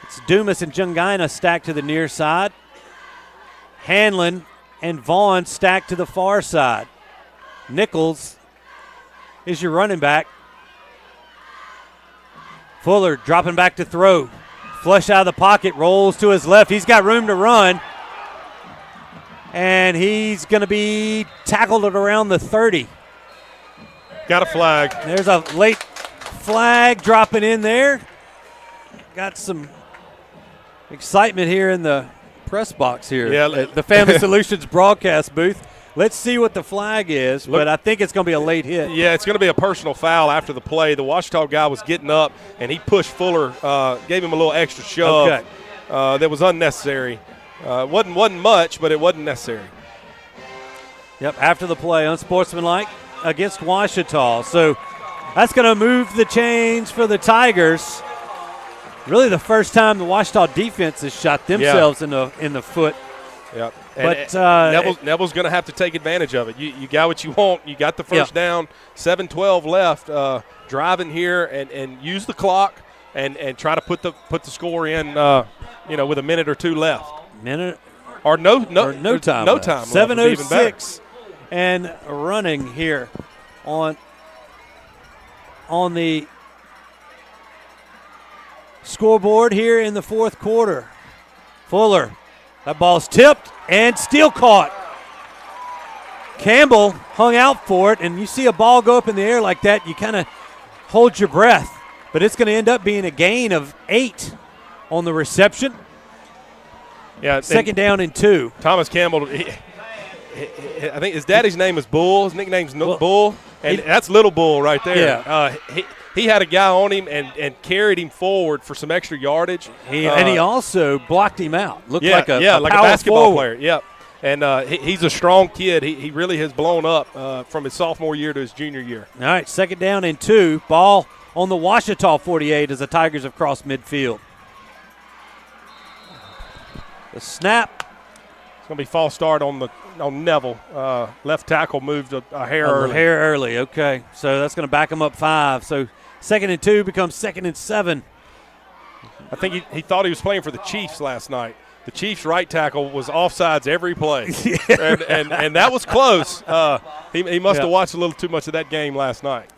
It's Dumas and Jungaina stacked to the near side. Hanlon and Vaughn stacked to the far side. Nichols is your running back. Fuller dropping back to throw. Flush out of the pocket, rolls to his left. He's got room to run. And he's going to be tackled at around the 30. Got a flag. There's a late flag dropping in there. Got some excitement here in the press box here. Yeah, the Family Solutions broadcast booth. Let's see what the flag is, but I think it's going to be a late hit. Yeah, it's going to be a personal foul after the play. The Ouachita guy was getting up, and he pushed Fuller, gave him a little extra shove. Okay. That was unnecessary. Wasn't much, but it wasn't necessary. Yep, after the play, unsportsmanlike against Ouachita. So that's going to move the chains for the Tigers. Really the first time the Ouachita defense has shot themselves in the foot. Yep. But Neville's going to have to take advantage of it. You got what you want. You got the first down, 7-12 left. Drive in here and use the clock and try to put the score in, with a minute or two left. Minute or no time. No time. Left. 7:06 and running here on the scoreboard here in the fourth quarter. Fuller, that ball's tipped and still caught. Campbell hung out for it, and you see a ball go up in the air like that, you kind of hold your breath. But it's going to end up being a gain of 8 on the reception. Yeah, second down and 2. Thomas Campbell, I think his daddy's name is Bull. His nickname's Bull, and that's Little Bull right there. Yeah. He had a guy on him and carried him forward for some extra yardage. And he also blocked him out. Looked like a basketball forward player. Yep. And he's a strong kid. He really has blown up from his sophomore year to his junior year. All right, second down and 2. Ball on the Ouachita 48 as the Tigers have crossed midfield. The snap. It's going to be false start on Neville. Left tackle moved a hair early. A hair early, okay. So that's going to back him up 5. So second and 2 becomes second and 7. I think he thought he was playing for the Chiefs last night. The Chiefs' right tackle was offsides every play, and that was close. He must have watched a little too much of that game last night.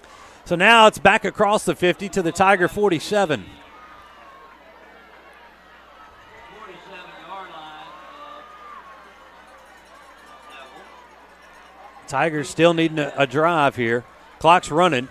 So now it's back across the 50 to the Tiger 47. Tigers still needing a drive here. Clock's running.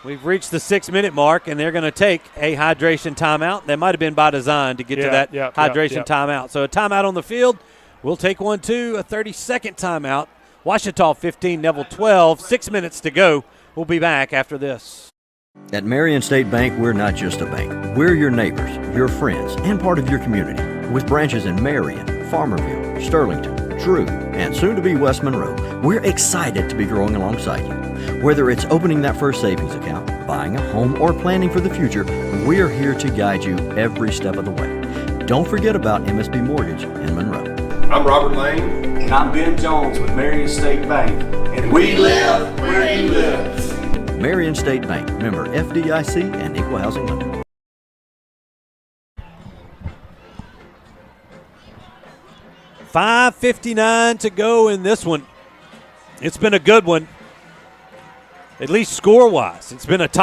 We've reached the 6-minute mark, and they're going to take a hydration timeout. That might have been by design to get to that hydration timeout. So a timeout on the field. We'll take one, too, a 30-second timeout. Ouachita 15, Neville 12. 6 minutes to go. We'll be back after this. At Marion State Bank, we're not just a bank. We're your neighbors, your friends, and part of your community. With branches in Marion, Farmerville, Sterlington, Drew, and soon to be West Monroe, we're excited to be growing alongside you. Whether it's opening that first savings account, buying a home, or planning for the future, we're here to guide you every step of the way. Don't forget about MSB Mortgage in Monroe. I'm Robert Lane. And I'm Ben Jones with Marion State Bank. And we live where you live. Marion State Bank, member FDIC and Equal Housing Lender. $5:59 to go in this one. It's been a good one, at least score-wise. It's been a